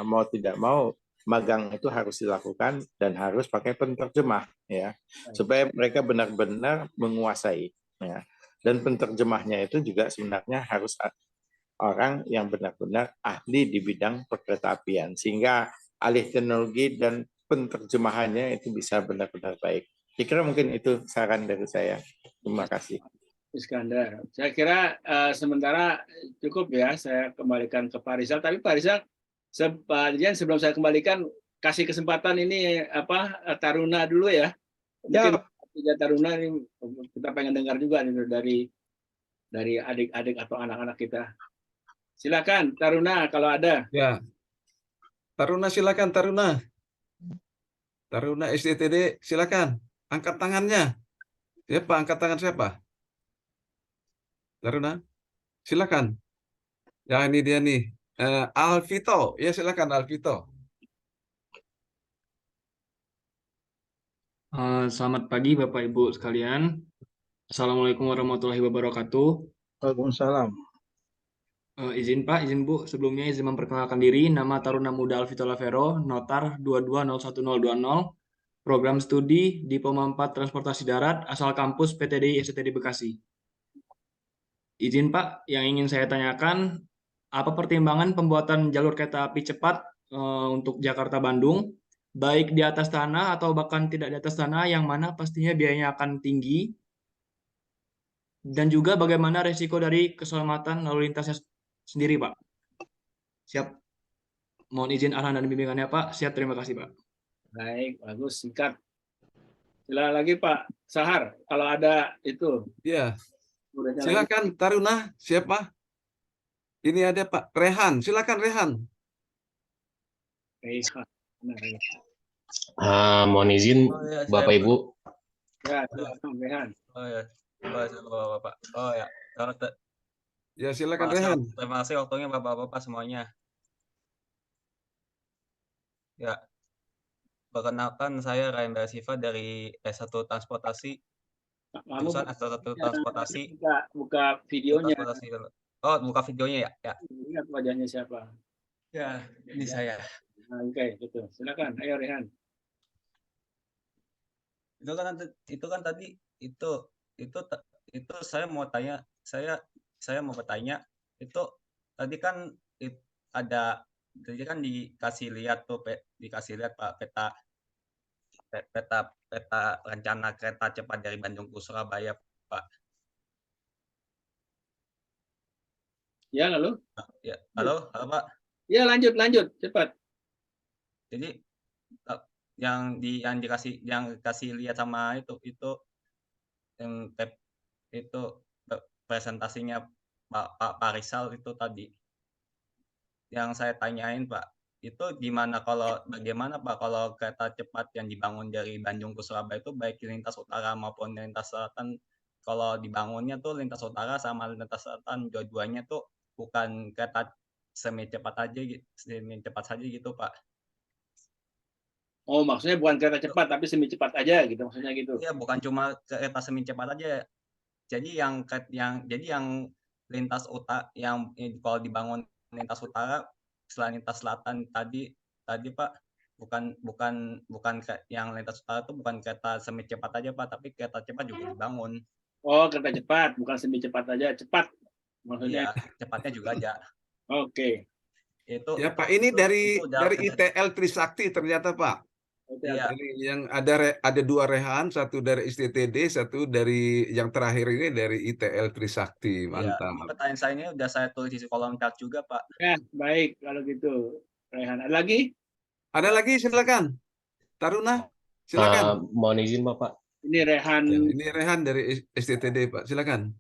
mau tidak mau magang itu harus dilakukan dan harus pakai penerjemah ya, supaya mereka benar-benar menguasai ya. Dan penerjemahnya itu juga sebenarnya harus orang yang benar-benar ahli di bidang perkeretaapian, sehingga alih teknologi dan penerjemahannya itu bisa benar-benar baik. Saya kira mungkin itu saran dari saya. Terima kasih. Iskandar, saya kira sementara cukup ya, saya kembalikan ke Pak Rizal. Tapi Pak Rizal, Pak Dirjen, sebelum saya kembalikan, kasih kesempatan ini Taruna dulu ya. Mungkin tiga Taruna ini kita pengen dengar juga nih dari adik-adik atau anak-anak kita. Silakan Taruna kalau ada. Ya, Taruna silakan Taruna. Taruna SDTD silakan. Angkat tangannya. Siapa? Angkat tangan siapa? Taruna, silakan. Ya ini dia nih. Alvito, ya silakan Alvito. Selamat pagi Bapak Ibu sekalian. Assalamualaikum warahmatullahi wabarakatuh. Waalaikumsalam. Izin Pak, izin Bu, sebelumnya izin memperkenalkan diri. Nama Taruna Muda Alvito Lavero, Notar 22011020, Program Studi Diploma 4 Transportasi Darat, asal kampus PTDI STTD Bekasi. Izin Pak, yang ingin saya tanyakan, apa pertimbangan pembuatan jalur kereta api cepat untuk Jakarta-Bandung, baik di atas tanah atau bahkan tidak di atas tanah, yang mana pastinya biayanya akan tinggi, dan juga bagaimana resiko dari keselamatan lalu lintasnya sendiri, Pak? Siap. Mohon izin arahan dan bimbingannya, Pak. Siap, terima kasih, Pak. Baik, bagus, singkat. Silakan lagi Pak Sahar, kalau ada itu. Ya, Silakan Taruna, siapa? Ini ada Pak Rehan, silakan Rehan. Rehan. Nah, Rehan. Mohon izin Bapak Ibu. Ya, silakan Rehan. Oh ya, Bapak. Oh ya, Ya silakan Rehan. terima kasih waktunya Bapak-bapak semuanya. Ya, perkenalkan saya Raindra Siva dari S1 Transportasi. Jurusan S1 Transportasi. Buka videonya. Oh, buka videonya ya. Ya. Lihat wajahnya siapa. Ya, ini saya. Nah, Oke, betul. Silakan. Ayo Rehan. Itu kan tadi itu saya mau tanya, saya mau bertanya itu tadi kan ada tadi kan dikasih lihat Pak peta rencana kereta cepat dari Bandung ke Surabaya Pak. Ya, lalu? Ya, halo Pak. Ya, lanjut cepat. Jadi yang dikasih lihat sama itu yang itu presentasinya Pak Rizal itu tadi yang saya tanyain Pak, itu bagaimana Pak kalau kereta cepat yang dibangun dari Bandung ke Surabaya itu baik lintas utara maupun lintas selatan, kalau dibangunnya tuh lintas utara sama lintas selatan dua-duanya tuh bukan kereta semi cepat saja gitu Pak. Oh, maksudnya bukan kereta cepat tapi semi cepat aja gitu maksudnya gitu. Iya, bukan cuma kereta semi cepat aja. Jadi yang lintas utara yang kalau dibangun lintas utara selain lintas selatan tadi Pak, bukan yang lintas utara itu bukan kereta semi cepat aja Pak, tapi kereta cepat juga dibangun. Oh, kereta cepat, bukan semi cepat aja, cepat maksudnya. Iya, cepatnya juga aja. Oke. Itu ya Pak, ini dari ITL Trisakti ternyata Pak. Iya. Yang ada dua Rehan, satu dari STTD, satu dari yang terakhir ini dari ITL Trisakti. Mantap. Ya, pertanyaan saya ini udah saya tulis di kolom chat juga Pak. Ya, baik kalau gitu. Rehan, ada lagi? Ada lagi, silakan. Taruna, silakan. Mohon izin Bapak. Ini Rehan. Ya, ini Rehan dari STTD Pak, silakan.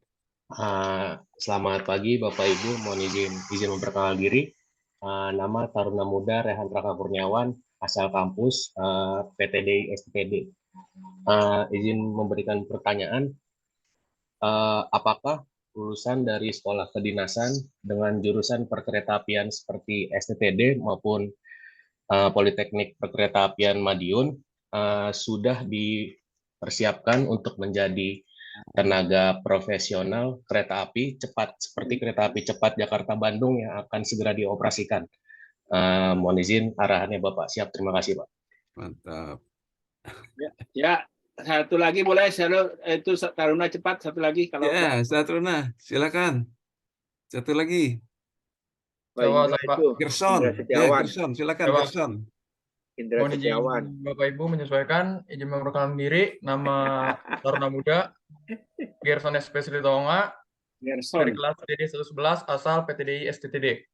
Selamat pagi Bapak Ibu, mohon izin memperkenalkan diri. Nama Taruna Muda Rehan Raka Kurniawan, asal kampus PTDI STTD. Izin memberikan pertanyaan, apakah lulusan dari sekolah kedinasan dengan jurusan perkeretaapian seperti STTD maupun Politeknik Perkeretaapian Madiun sudah dipersiapkan untuk menjadi tenaga profesional kereta api cepat seperti kereta api cepat Jakarta-Bandung yang akan segera dioperasikan? Mohon izin arahannya Bapak. Siap, terima kasih Pak. Mantap. Ya, satu lagi boleh, itu Taruna cepat satu lagi kalau. Ya, Taruna, silakan. Satu lagi. Gerson, silakan Gerson. Indra Setiawan. Bapak Ibu menyesuaikan, izin memperkenalkan diri, nama Taruna Muda, Gerson SP Sritonga, dari kelas PTDI 111, asal PTDI STTD.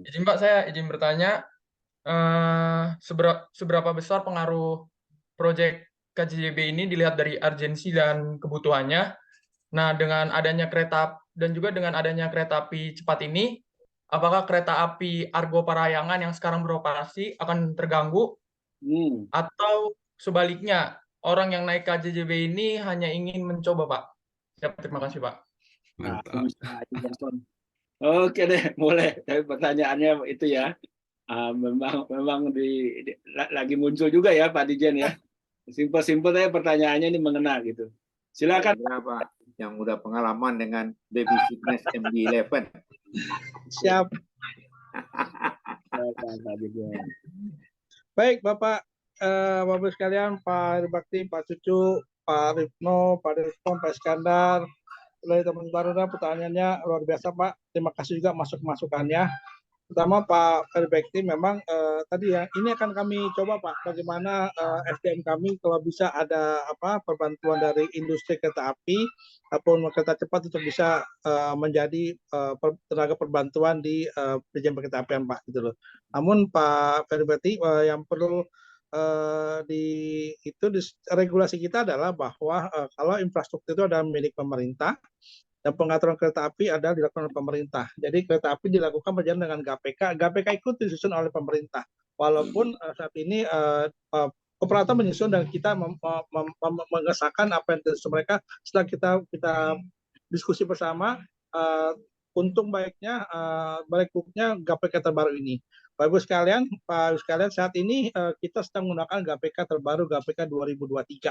Izin Pak, saya izin bertanya, seberapa besar pengaruh proyek KJB ini dilihat dari urgensi dan kebutuhannya. Nah, dengan adanya kereta dan juga dengan adanya kereta api cepat ini, apakah kereta api Argo Parahyangan yang sekarang beroperasi akan terganggu? Atau sebaliknya, orang yang naik KJB ini hanya ingin mencoba, Pak? Siap, terima kasih, Pak. Mantap. Oke deh, boleh. Tapi pertanyaannya itu ya, memang lagi muncul juga ya Pak Dijen ya. Simpel-simpel aja pertanyaannya ini mengena gitu. Silakan Pak, yang udah pengalaman dengan baby fitness MD11. Siap. Baik Bapak, Bapak sekalian, Pak Bakti, Pak Cucu, Pak Ripno, Pak Dirkom, Pak Iskandar, dari teman Taruna, pertanyaannya luar biasa Pak. Terima kasih juga masukannya. Pertama Pak Bakti, memang tadi ya ini akan kami coba Pak, bagaimana SDM kami kalau bisa ada perbantuan dari industri kereta api ataupun kereta cepat untuk bisa menjadi tenaga perbantuan di Dirjen Perkeretaapian Pak gitu loh. Namun Pak Bakti yang perlu regulasi kita adalah bahwa kalau infrastruktur itu adalah milik pemerintah, dan pengaturan kereta api adalah dilakukan oleh pemerintah. Jadi kereta api dilakukan berjalan dengan GAPK. GAPK ikut disusun oleh pemerintah. Walaupun saat ini operator menyusun dan kita mengesahkan apa yang disusun mereka setelah kita diskusi bersama untung baiknya GAPK terbaru ini. Pak Ibu sekalian, saat ini kita sedang menggunakan GAPK terbaru GAPK 2023.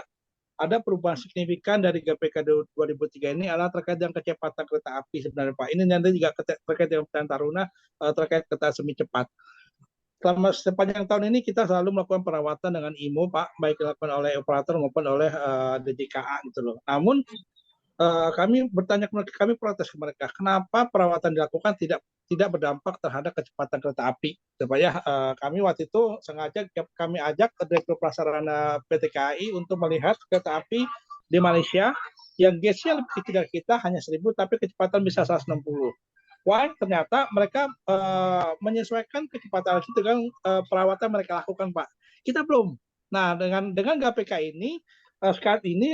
Ada perubahan signifikan dari GAPK 2003 ini adalah terkait dengan kecepatan kereta api sebenarnya Pak. Ini nanti juga terkait dengan Petan Taruna, terkait kereta semi cepat. Selama sepanjang tahun ini kita selalu melakukan perawatan dengan IMO Pak, baik dilakukan oleh operator maupun oleh DJKA gitu loh. Namun kami protes ke mereka, kenapa perawatan dilakukan tidak berdampak terhadap kecepatan kereta api. Supaya kami waktu itu sengaja kami ajak ke Direktur Prasarana PT KAI untuk melihat kereta api di Malaysia yang gauge-nya lebih kecil dari kita, hanya 1000, tapi kecepatan bisa 160. Why? Ternyata mereka menyesuaikan kecepatan itu dengan perawatan mereka lakukan Pak. Kita belum. Nah dengan GAPK ini saat ini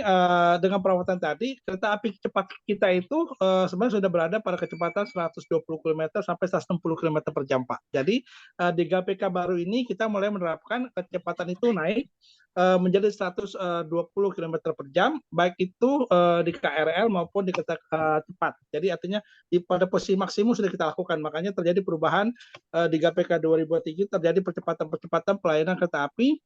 dengan perawatan tadi kereta api cepat kita itu sebenarnya sudah berada pada kecepatan 120 km sampai 160 km per jam Pak. Jadi di GAPK baru ini kita mulai menerapkan kecepatan itu naik menjadi 120 km per jam, baik itu di KRL maupun di kereta cepat. Jadi artinya pada posisi maksimum sudah kita lakukan, makanya terjadi perubahan di GAPK 2003, terjadi percepatan pelayanan kereta api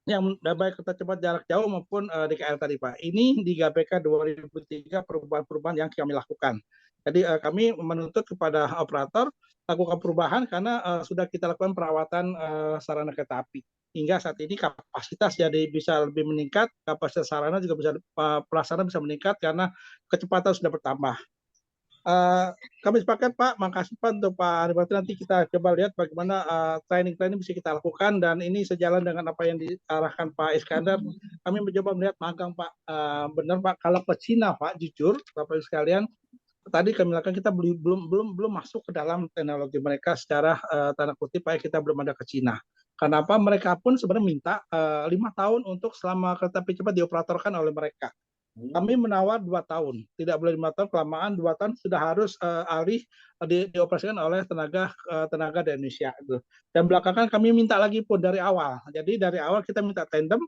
yang baik kereta cepat jarak jauh maupun di KRL tadi Pak. Ini di GAPK 2003 perubahan-perubahan yang kami lakukan. Jadi kami menuntut kepada operator lakukan perubahan karena sudah kita lakukan perawatan sarana kereta api. Hingga saat ini kapasitas jadi bisa lebih meningkat, kapasitas sarana juga bisa pelaksana bisa meningkat karena kecepatan sudah bertambah. Kami sepakat Pak, makasih Pak untuk Pak Adipati, nanti kita coba lihat bagaimana training bisa kita lakukan dan ini sejalan dengan apa yang diarahkan Pak Iskandar. Kami mencoba melihat magang Pak, benar Pak, kalau ke Cina Pak, jujur Bapak Ibu sekalian, tadi kami lakukan kita belum masuk ke dalam teknologi mereka secara tanda kutip Pak, kita belum ada ke Cina. Kenapa? Mereka pun sebenarnya minta 5 tahun untuk selama kereta api cepat dioperatorkan oleh mereka. Kami menawar 2 tahun, tidak boleh 5 tahun, kelamaan 2 tahun sudah harus alih dioperasikan oleh tenaga di Indonesia. Dan belakangan kami minta lagi pun dari awal. Jadi dari awal kita minta tandem,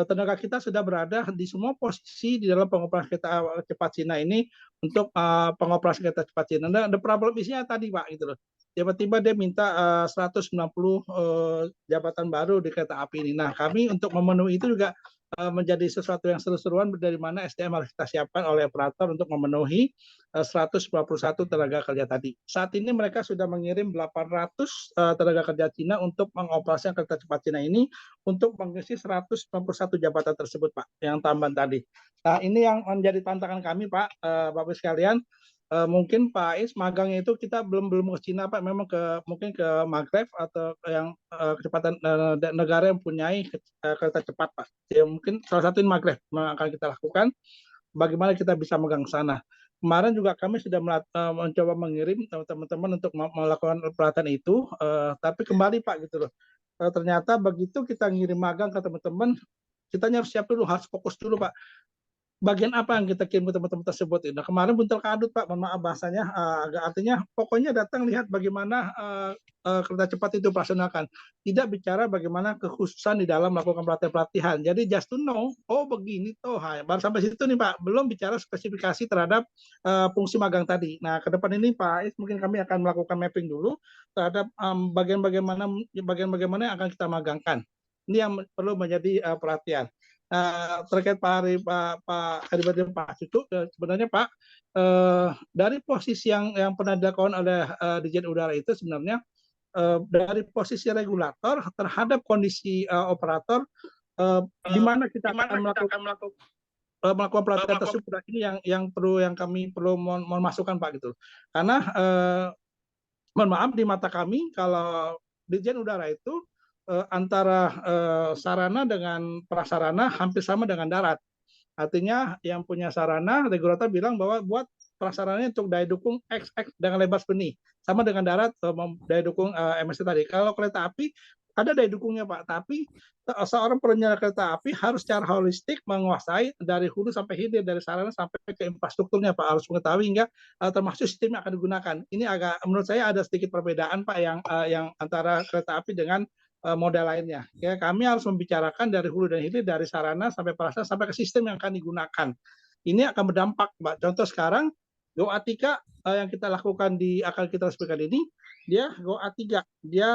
tenaga kita sudah berada di semua posisi di dalam pengoperasian kereta cepat Cina ini untuk pengoperasian kereta cepat Cina. Dan the problem isinya tadi Pak gitu loh. Tiba-tiba dia minta 190 jabatan baru di kereta api ini. Nah, kami untuk memenuhi itu juga menjadi sesuatu yang seru-seruan dari mana SDM harus kita siapkan oleh operator untuk memenuhi 191 tenaga kerja tadi. Saat ini mereka sudah mengirim 800 tenaga kerja Cina untuk mengoperasikan kereta cepat Cina ini untuk mengisi 191 jabatan tersebut Pak, yang tambahan tadi. Nah, ini yang menjadi tantangan kami Pak, Bapak sekalian. Mungkin Pak Ais magangnya itu kita belum ke Cina Pak, memang mungkin ke Maghreb atau yang kecepatan negara yang mempunyai kereta cepat Pak. Ya mungkin salah satu Maghreb akan kita lakukan. Bagaimana kita bisa megang sana. Kemarin juga kami sudah mencoba mengirim teman-teman untuk melakukan pelatihan itu, tapi kembali Pak gitu loh. Ternyata begitu kita ngirim magang ke teman-teman, kita harus siap dulu, harus fokus dulu Pak. Bagian apa yang kita kirim ke teman-teman tersebut. Nah, kemarin buntel kadut Pak, mohon maaf bahasanya, artinya pokoknya datang lihat bagaimana kereta cepat itu operasionalkan. Tidak bicara bagaimana kekhususan di dalam melakukan pelatihan. Jadi just to know, oh begini toh. Baru sampai situ nih Pak, belum bicara spesifikasi terhadap fungsi magang tadi. Nah, ke depan ini Pak, mungkin kami akan melakukan mapping dulu terhadap bagian-bagaimana yang akan kita magangkan. Ini yang perlu menjadi perhatian. Terkait Pak Adipati dan Pak Cucu, sebenarnya Pak, dari posisi yang pernah dilakukan oleh Dirjen Udara itu sebenarnya dari posisi regulator terhadap kondisi operator, di mana kita akan melakukan pelatihan tersebut. Ini yang kami perlu memasukkan Pak gitu. Karena mohon maaf di mata kami kalau Dirjen Udara itu antara sarana dengan prasarana hampir sama dengan darat. Artinya yang punya sarana, regulator bilang bahwa buat prasarananya untuk daya dukung XX dengan lebar benih. Sama dengan darat, daya dukung MSC tadi. Kalau kereta api, ada daya dukungnya Pak, tapi seorang penyelenggara kereta api harus secara holistik menguasai dari hulu sampai hilir, dari sarana sampai ke infrastrukturnya Pak, harus mengetahui hingga termasuk sistem yang akan digunakan. Ini agak menurut saya ada sedikit perbedaan Pak yang antara kereta api dengan modal lainnya. Ya, kami harus membicarakan dari hulu dan hilir, dari sarana sampai prasarana sampai ke sistem yang akan digunakan. Ini akan berdampak Pak. Contoh sekarang Go A3 yang kita lakukan akan kita resmikan ini, dia Go A3, dia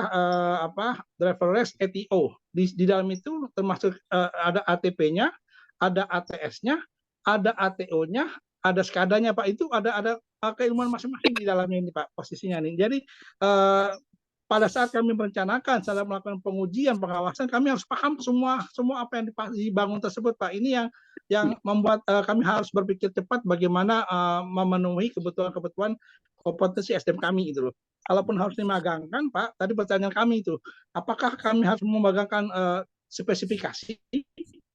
driverless ATO. Di dalam itu termasuk ada ATP-nya, ada ATS-nya, ada ATO-nya, ada SCADA-nya Pak. Itu ada keilmuan masing-masing di dalamnya ini Pak, posisinya nih. Jadi pada saat kami merencanakan, saat melakukan pengujian, pengawasan, kami harus paham semua apa yang dibangun tersebut Pak. Ini yang membuat kami harus berpikir cepat bagaimana memenuhi kebutuhan kompetensi SDM kami gitu loh. Kalaupun harus dimagangkan Pak, tadi pertanyaan kami itu, apakah kami harus memagangkan spesifikasi?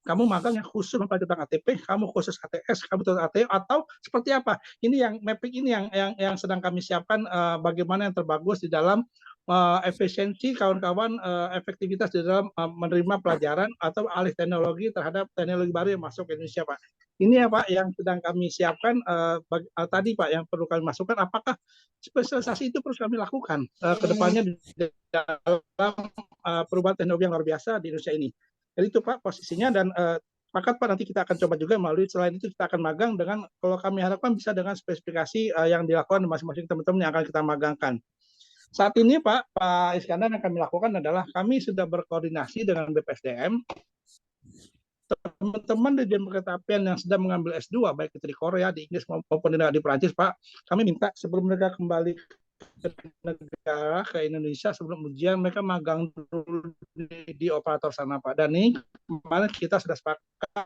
Kamu magang yang khusus tentang ATP, kamu khusus ATS, kamu khusus ATO, atau seperti apa? Ini yang mapping ini yang sedang kami siapkan, bagaimana yang terbagus di dalam efisiensi kawan-kawan, efektivitas di dalam menerima pelajaran atau alih teknologi terhadap teknologi baru yang masuk ke Indonesia Pak. Ini ya Pak yang sedang kami siapkan tadi Pak yang perlu kami masukkan, apakah spesialisasi itu terus kami lakukan ke depannya di dalam perubahan teknologi yang luar biasa di Indonesia ini. Jadi itu Pak posisinya, dan sepakat Pak, nanti kita akan coba juga melalui, selain itu kita akan magang dengan, kalau kami harapkan bisa dengan spesifikasi yang dilakukan masing-masing teman-teman yang akan kita magangkan. Saat ini Pak Iskandar, yang kami lakukan adalah kami sudah berkoordinasi dengan BPSDM, teman-teman di Dirjen Perkeretapian yang sedang mengambil S2, baik itu di Korea, di Inggris maupun di Prancis Pak, kami minta sebelum mereka kembali ke negara, ke Indonesia, sebelum ujian mereka magang dulu di operator sana Pak. Dan ini kemarin kita sudah sepakat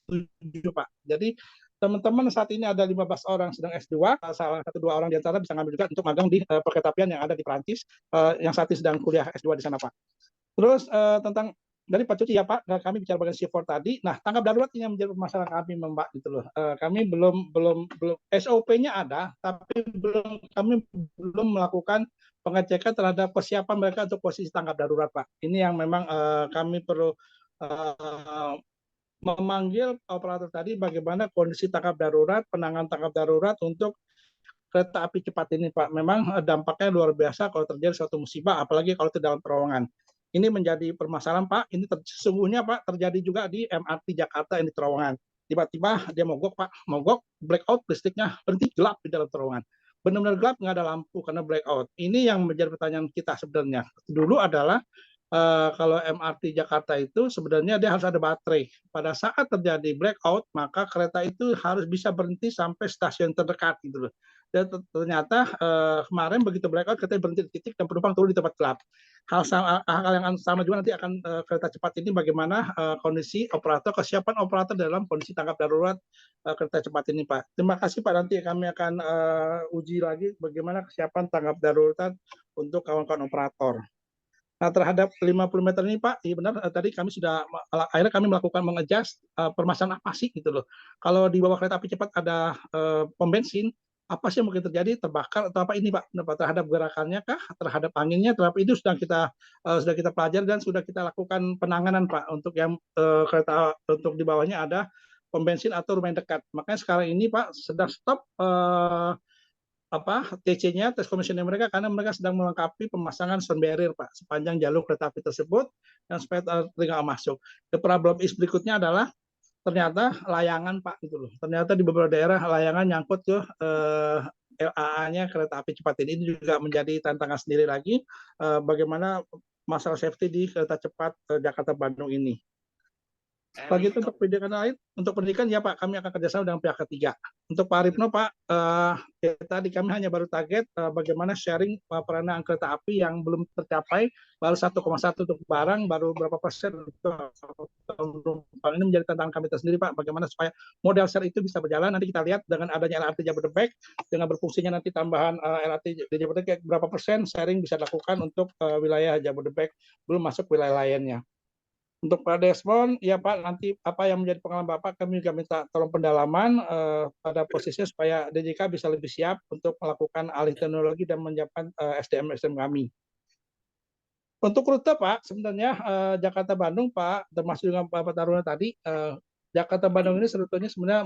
setuju Pak. Jadi teman-teman saat ini ada 15 orang sedang S2, salah 1-2 orang di antara bisa ngambil juga untuk magang di perkeretapian yang ada di Prancis, yang saat ini sedang kuliah S2 di sana Pak. Terus tentang dari Pak Cuci ya Pak, kami bicara bagian C4 tadi. Nah, tanggap darurat ini yang menjadi masalah kami Mbak gitu loh. Kami belum SOP-nya ada, tapi kami belum melakukan pengecekan terhadap persiapan mereka untuk posisi tanggap darurat Pak. Ini yang memang kami perlu memanggil operator tadi bagaimana kondisi tanggap darurat, penanganan tanggap darurat untuk kereta api cepat ini Pak. Memang dampaknya luar biasa kalau terjadi suatu musibah, apalagi kalau itu dalam terowongan. Ini menjadi permasalahan Pak. Ini sesungguhnya Pak terjadi juga di MRT Jakarta ini terowongan. Tiba-tiba dia mogok Pak, mogok, blackout, listriknya berhenti, gelap di dalam terowongan. Benar-benar gelap, nggak ada lampu karena blackout. Ini yang menjadi pertanyaan kita sebenarnya. Dulu adalah kalau MRT Jakarta itu sebenarnya dia harus ada baterai. Pada saat terjadi blackout, maka kereta itu harus bisa berhenti sampai stasiun terdekat gitu loh. Dan ternyata kemarin begitu blackout kereta berhenti di titik dan penumpang turun di tempat gelap. Hal yang sama juga nanti akan kereta cepat ini bagaimana kondisi operator, kesiapan operator dalam kondisi tanggap darurat kereta cepat ini Pak. Terima kasih Pak, nanti kami akan uji lagi bagaimana kesiapan tanggap darurat untuk kawan-kawan operator. Nah, terhadap 50 meter ini Pak, iya benar tadi kami sudah akhirnya kami melakukan mengadjust permasalahan apa sih gitu loh. Kalau di bawah kereta api cepat ada pom bensin, apa sih yang mungkin terjadi, terbakar atau apa ini Pak, terhadap gerakannya kah, terhadap anginnya, terhadap itu sudah kita pelajari dan sudah kita lakukan penanganan Pak untuk yang kereta untuk di bawahnya ada pom bensin atau rumah yang dekat. Makanya sekarang ini Pak sedang stop TC-nya, tes komisioner mereka, karena mereka sedang melengkapi pemasangan sound barrier Pak sepanjang jalur kereta api tersebut yang supaya tinggal masuk. The problem is berikutnya adalah ternyata layangan Pak gitu loh. Ternyata di beberapa daerah layangan nyangkut ke LAA-nya kereta api cepat ini juga menjadi tantangan sendiri lagi bagaimana masalah safety di kereta cepat Jakarta Bandung ini. Bagi itu untuk pendidikan ya Pak, kami akan kerjasama dengan pihak ketiga. Untuk Pak Arifno Pak, tadi kami hanya baru target bagaimana sharing peranan kereta api yang belum tercapai, baru 1,1 untuk barang, baru berapa persen untuk penumpang. Ini menjadi tantangan kami tersendiri Pak, bagaimana supaya model share itu bisa berjalan. Nanti kita lihat dengan adanya LRT Jabodebek, dengan berfungsinya nanti tambahan LRT Jabodebek, berapa persen sharing bisa dilakukan untuk wilayah Jabodebek, belum masuk wilayah lainnya. Untuk Pak Desmond, ya Pak, nanti apa yang menjadi pengalaman Bapak, kami juga minta tolong pendalaman pada posisinya supaya DJK bisa lebih siap untuk melakukan alih teknologi dan menyiapkan SDM kami. Untuk rute Pak, sebenarnya Jakarta-Bandung Pak, termasuk dengan Bapak Taruna tadi, Jakarta-Bandung ini rutenya sebenarnya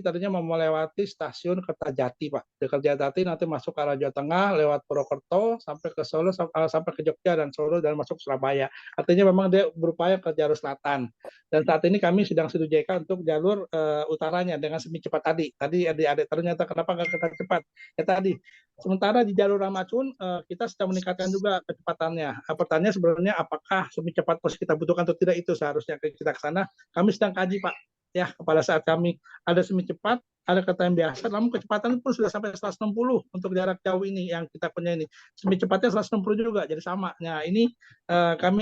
tadinya mau melewati stasiun Kertajati Pak. Di Kertajati nanti masuk ke arah Jawa Tengah, lewat Purwokerto, sampai ke Solo, sampai ke Jogja dan Solo, dan masuk Surabaya. Artinya memang dia berupaya ke jalur selatan. Dan saat ini kami sedang studi JK untuk jalur utaranya dengan semi cepat tadi. Tadi adik-adik ternyata kenapa nggak kereta cepat? Ya tadi. Sementara di jalur Ramacun kita sedang meningkatkan juga kecepatannya. Pertanyaannya sebenarnya apakah semi cepat pos kita butuhkan atau tidak, itu seharusnya kita ke sana. Kami sedang kaji Pak. Ya, pada saat kami ada semi cepat, ada kereta yang biasa, namun kecepatan pun sudah sampai 160 untuk jarak jauh ini yang kita punya ini. Semi cepatnya 160 juga, jadi sama. Nah, ini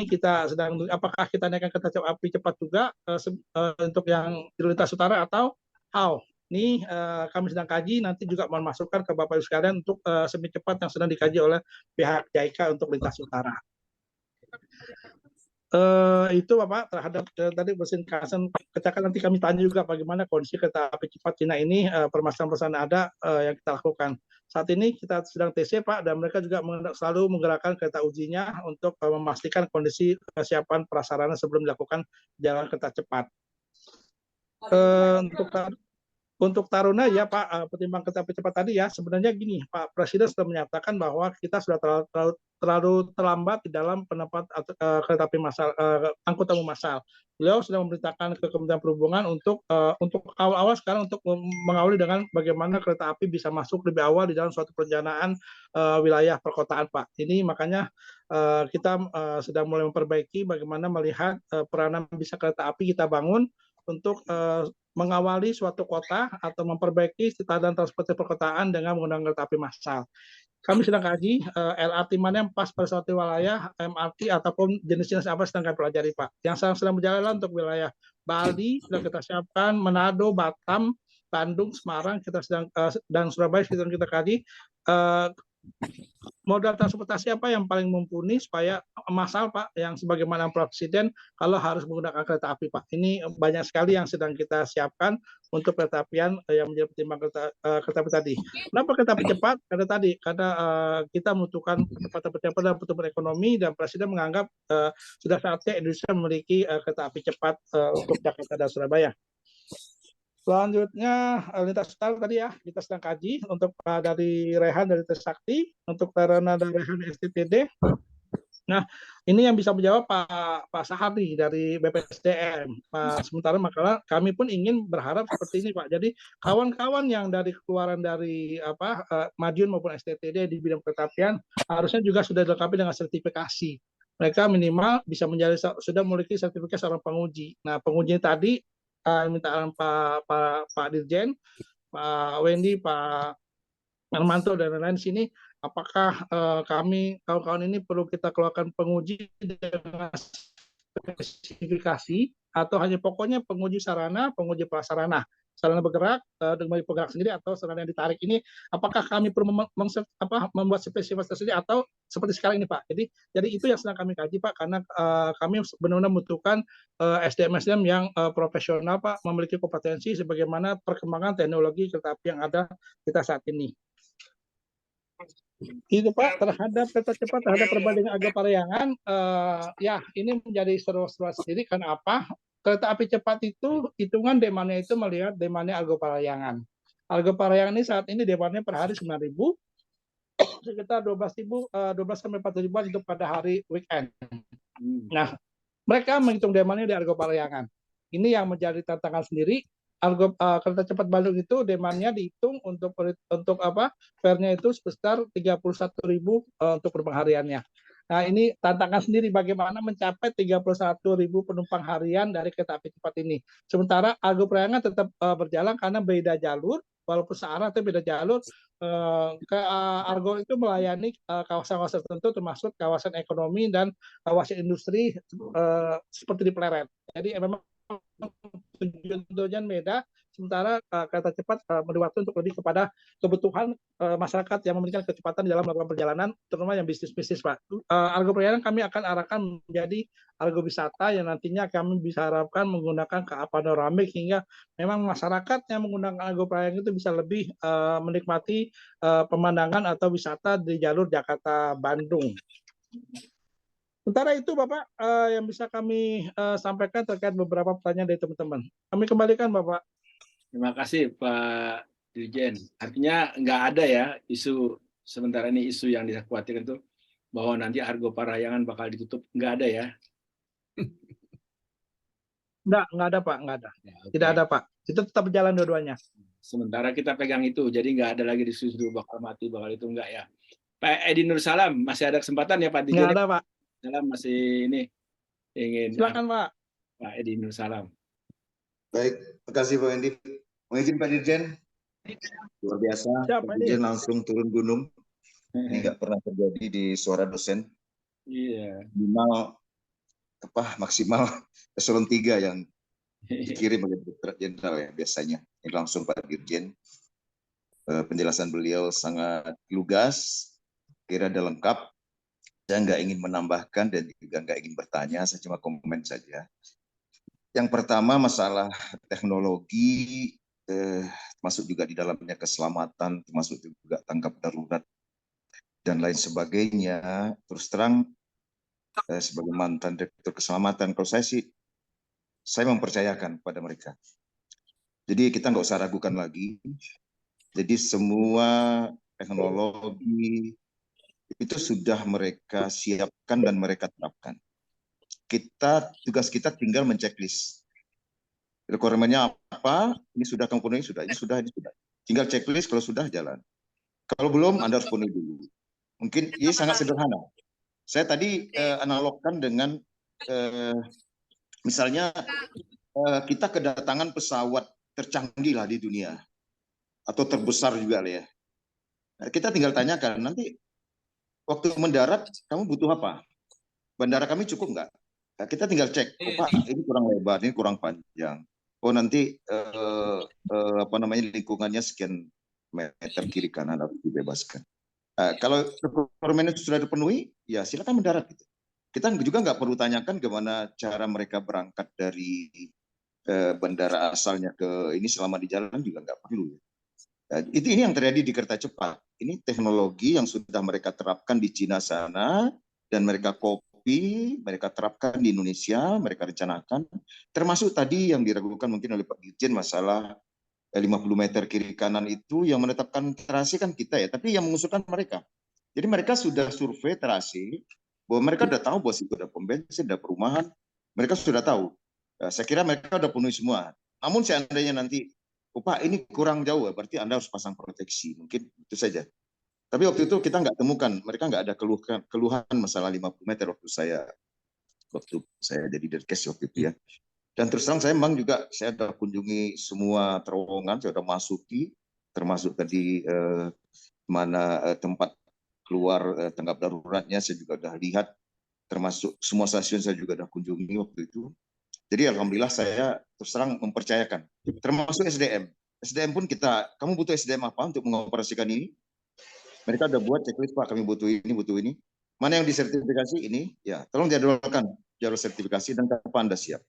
kita sedang, apakah kita naikkan kereta api cepat juga untuk yang lintas utara atau how? Ini kami sedang kaji, nanti juga mau masukkan ke Bapak Ibu sekalian untuk semi cepat yang sedang dikaji oleh pihak JICA untuk lintas utara. Itu Bapak terhadap tadi Bersin-Kasen kecelakaan, nanti kami tanya juga bagaimana kondisi kereta api cepat Cina ini, permasalahan-permasalahan ada yang kita lakukan. Saat ini kita sedang TC Pak, dan mereka juga selalu menggerakkan kereta ujinya untuk memastikan kondisi kesiapan prasarana sebelum dilakukan jalan kereta cepat. Untuk Taruna ya Pak, pertimbangan kereta api cepat tadi ya, sebenarnya gini, Pak Presiden sudah menyatakan bahwa kita sudah terlalu terlambat di dalam penempatan kereta api massal, angkutan umum massal. Beliau sudah memerintahkan ke Kementerian Perhubungan untuk awal-awal sekarang untuk mengawali dengan bagaimana kereta api bisa masuk lebih awal di dalam suatu perencanaan wilayah perkotaan Pak. Ini makanya kita sedang mulai memperbaiki bagaimana melihat peranan bisa kereta api kita bangun untuk mengawali suatu kota atau memperbaiki standar transportasi perkotaan dengan menggunakan kereta api massal. Kami sedang kaji LRT mana yang pas pada suatu wilayah, MRT ataupun jenis-jenis apa sedang kami pelajari Pak. Yang sedang berjalan untuk wilayah Bali sudah kita siapkan, Manado, Batam, Bandung, Semarang kita sedang dan Surabaya sedang kita kaji. Modal transportasi apa yang paling mumpuni supaya massal Pak, yang sebagaimana Presiden kalau harus menggunakan kereta api Pak. Ini banyak sekali yang sedang kita siapkan untuk kereta apian yang menjadi pertimbangan kereta api tadi. Kenapa kereta api cepat? Karena kita membutuhkan kecepatan dan pertumbuhan ekonomi, dan Presiden menganggap sudah saatnya Indonesia memiliki kereta api cepat untuk Jakarta dan Surabaya. Selanjutnya lintas utara tadi ya, kita sedang kaji untuk dari Rehan dari Trisakti, untuk Taruna dan Rehan STTD. Nah, ini yang bisa menjawab Pak Sahari dari BPSDM. Sementara maka kami pun ingin berharap seperti ini Pak. Jadi kawan-kawan yang dari keluaran dari Madiun maupun STTD di bidang perkeretaapian harusnya juga sudah dilengkapi dengan sertifikasi. Mereka minimal bisa sudah memiliki sertifikasi seorang penguji. Nah, pengujinya tadi minta Pak Dirjen, Pak Wendy, Pak Armanto dan lain-lain sini, apakah kawan-kawan ini perlu kita keluarkan penguji dengan spesifikasi atau hanya pokoknya penguji sarana, penguji prasarana, sarana bergerak dengan bergerak sendiri atau sarana yang ditarik ini, apakah kami perlu membuat spesifikasi tersendiri atau seperti sekarang ini Pak. Jadi itu yang sedang kami kaji Pak, karena kami benar-benar membutuhkan SDM yang profesional Pak, memiliki kompetensi sebagaimana perkembangan teknologi kereta api yang ada kita saat ini. Itu Pak, terhadap kereta cepat, terhadap perbandingan Argo Parayangan, ya ini menjadi seru-seru sendiri. Karena apa? Kereta api cepat itu hitungan demandnya itu melihat demandnya Argo Parayangan. Argo Parayangan ini saat ini demandnya per hari 9.000, sekitar 12 sampai 14.000 untuk pada hari weekend. Nah, mereka menghitung demandnya di Argo Parayangan. Ini yang menjadi tantangan sendiri. Kereta cepat Bandung itu demandnya dihitung untuk fare-nya itu sebesar 31.000 untuk penumpang hariannya. Nah, ini tantangan sendiri bagaimana mencapai 31.000 penumpang harian dari kereta api cepat ini. Sementara Argo Parayangan tetap berjalan karena beda jalur, walaupun searah tapi beda jalur. Argo itu melayani kawasan-kawasan tertentu termasuk kawasan ekonomi dan kawasan industri seperti di Pleret. Jadi memang tujuan beda, sementara kereta cepat memberi waktu untuk lebih kepada kebutuhan masyarakat yang memiliki kecepatan dalam melakukan perjalanan, terutama yang bisnis-bisnis, Pak. Argo pelayanan kami akan arahkan menjadi argo wisata yang nantinya kami bisa harapkan menggunakan KA panoramik, hingga memang masyarakat yang menggunakan argo pelayanan itu bisa lebih menikmati pemandangan atau wisata di jalur Jakarta-Bandung. Sementara itu Bapak yang bisa kami sampaikan terkait beberapa pertanyaan dari teman-teman. Kami kembalikan Bapak. Terima kasih Pak Dirjen. Artinya nggak ada ya isu sementara ini, isu yang dikhawatirkan itu bahwa nanti Argo Parahyangan bakal ditutup, nggak ada ya? Nggak ada Pak, nggak ada. Ya, okay. Tidak ada Pak. Itu tetap berjalan dua-duanya. Sementara kita pegang itu, jadi nggak ada lagi diskusi bakal mati, bakal itu nggak ya. Pak Edi Nur Salam, masih ada kesempatan ya Pak Dirjen? Nggak ada Pak. Salam masih ini ingin. Silakan Pak. Pak Edi Nur Salam. Baik, terima kasih Pak Wendy. Mengizin Pak Dirjen, luar biasa. Siap, Pak Dirjen langsung turun gunung. Ini nggak pernah terjadi di Suara Dosen. Iya. Maksimal eselon 3 yang dikirim oleh Direktorat Jenderal ya biasanya. Ini langsung Pak Dirjen. Penjelasan beliau sangat lugas, kira ada lengkap. Saya nggak ingin menambahkan dan juga nggak ingin bertanya, saya cuma komen saja. Yang pertama masalah teknologi, termasuk juga di dalamnya keselamatan, termasuk juga tanggap darurat dan lain sebagainya. Terus terang, sebagai mantan direktur keselamatan, kalau saya mempercayakan pada mereka. Jadi kita nggak usah ragukan lagi. Jadi semua teknologi itu sudah mereka siapkan dan mereka terapkan. Tugas kita tinggal menceklis. Requirement-nya apa? Ini sudah kamu penuhi, sudah. Ini sudah. Tinggal checklist, kalau sudah jalan. Kalau belum, Anda harus penuhi dulu. Mungkin ini sangat sederhana. Saya tadi analogkan dengan misalnya kita kedatangan pesawat tercanggih lah di dunia. Atau terbesar juga lah ya. Kita tinggal tanyakan, nanti waktu mendarat, kamu butuh apa? Bandara kami cukup nggak? Nah, kita tinggal cek, oh Pak, ini kurang lebar, ini kurang panjang. Oh nanti lingkungannya sekian meter kiri kanan harus dibebaskan. Kalau requirement itu sudah dipenuhi, ya silakan mendarat. Gitu. Kita juga nggak perlu tanyakan gimana cara mereka berangkat dari bandara asalnya ke ini selama di jalan juga nggak perlu. Ini yang terjadi di kereta cepat. Ini teknologi yang sudah mereka terapkan di Cina sana dan mereka copy, mereka terapkan di Indonesia, mereka rencanakan. Termasuk tadi yang diragukan mungkin oleh Pak Dirjen masalah 50 meter kiri kanan itu yang menetapkan terasi kan kita ya, tapi yang mengusulkan mereka. Jadi mereka sudah survei terasi bahwa mereka sudah tahu bahwa itu ada pom bensin, ada perumahan, mereka sudah tahu. Saya kira mereka sudah penuhi semua. Namun seandainya nanti Pak ini kurang jauh, berarti Anda harus pasang proteksi. Mungkin itu saja. Tapi waktu itu kita nggak temukan, mereka nggak ada keluhan masalah 50 meter waktu saya jadi Dirkes waktu itu ya. Dan terus terang saya memang juga saya sudah kunjungi semua terowongan, saya sudah masuki, termasuk tadi tempat keluar tanggap daruratnya saya juga sudah lihat, termasuk semua stasiun saya juga sudah kunjungi waktu itu. Jadi alhamdulillah saya terus terang mempercayakan, termasuk SDM. SDM pun kamu butuh SDM apa untuk mengoperasikan ini? Mereka udah buat checklist, Pak, kami butuh ini. Mana yang disertifikasi ini? Ya, tolong jadwalkan jalur sertifikasi dan kapan Anda siap.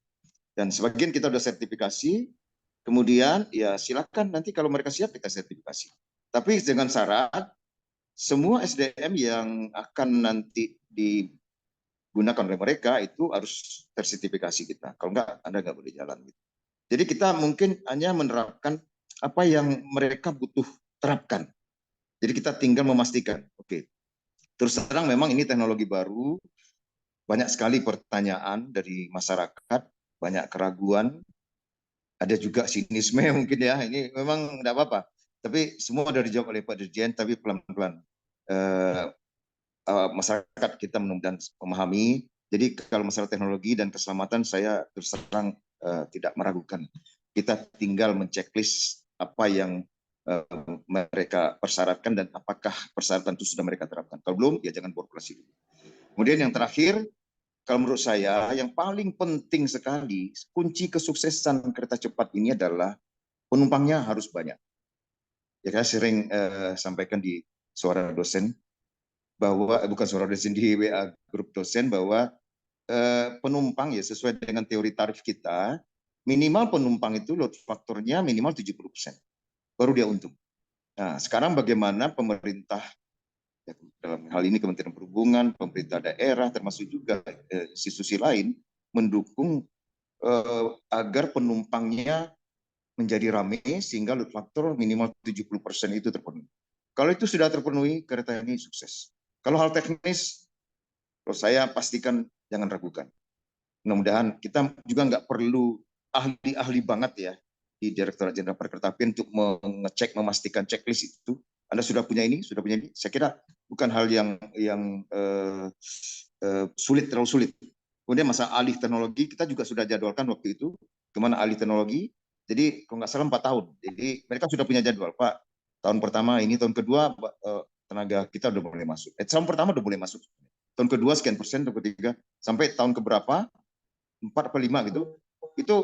Dan sebagian kita udah sertifikasi, kemudian ya silakan nanti kalau mereka siap kita sertifikasi. Tapi dengan syarat semua SDM yang akan nanti digunakan oleh mereka itu harus tersertifikasi kita. Kalau enggak, Anda nggak boleh jalan. Jadi kita mungkin hanya menerapkan apa yang mereka butuh terapkan. Jadi kita tinggal memastikan. Oke. Terus terang memang ini teknologi baru, banyak sekali pertanyaan dari masyarakat, banyak keraguan, ada juga sinisme mungkin ya. Ini memang tidak apa-apa. Tapi semua sudah dijawab oleh Pak Dirjen, tapi pelan-pelan. Masyarakat kita mudah-mudahan memahami. Jadi kalau masalah teknologi dan keselamatan saya terus terang tidak meragukan. Kita tinggal menceklis apa yang mereka persyaratkan dan apakah persyaratan itu sudah mereka terapkan. Kalau belum, ya jangan beroperasi. Kemudian yang terakhir, kalau menurut saya yang paling penting sekali, kunci kesuksesan kereta cepat ini adalah penumpangnya harus banyak. Ya, saya sering sampaikan di suara dosen bahwa bukan suara dosen, di WA grup dosen, bahwa penumpang ya sesuai dengan teori tarif kita, minimal penumpang itu load faktornya minimal 70%, baru dia untung. Nah, sekarang bagaimana pemerintah, ya, dalam hal ini Kementerian Perhubungan, pemerintah daerah, termasuk juga institusi lain, mendukung agar penumpangnya menjadi ramai sehingga load factor minimal 70% itu terpenuhi. Kalau itu sudah terpenuhi, kereta ini sukses. Kalau hal teknis, kalau saya pastikan jangan ragukan. Mudah-mudahan kita juga nggak perlu ahli-ahli banget ya di Direktorat Jenderal Perkeretaapian untuk mengecek, memastikan checklist itu. Anda sudah punya ini, sudah punya ini. Saya kira bukan hal yang sulit, terlalu sulit. Kemudian masa alih teknologi, kita juga sudah jadwalkan waktu itu kemana alih teknologi. Jadi kalau nggak salah 4 tahun. Jadi mereka sudah punya jadwal, Pak. Tahun pertama ini, tahun kedua tenaga kita udah boleh masuk. Tahun pertama udah boleh masuk. Tahun kedua sekian persen, tahun ketiga sampai tahun keberapa 4 atau 5 gitu, itu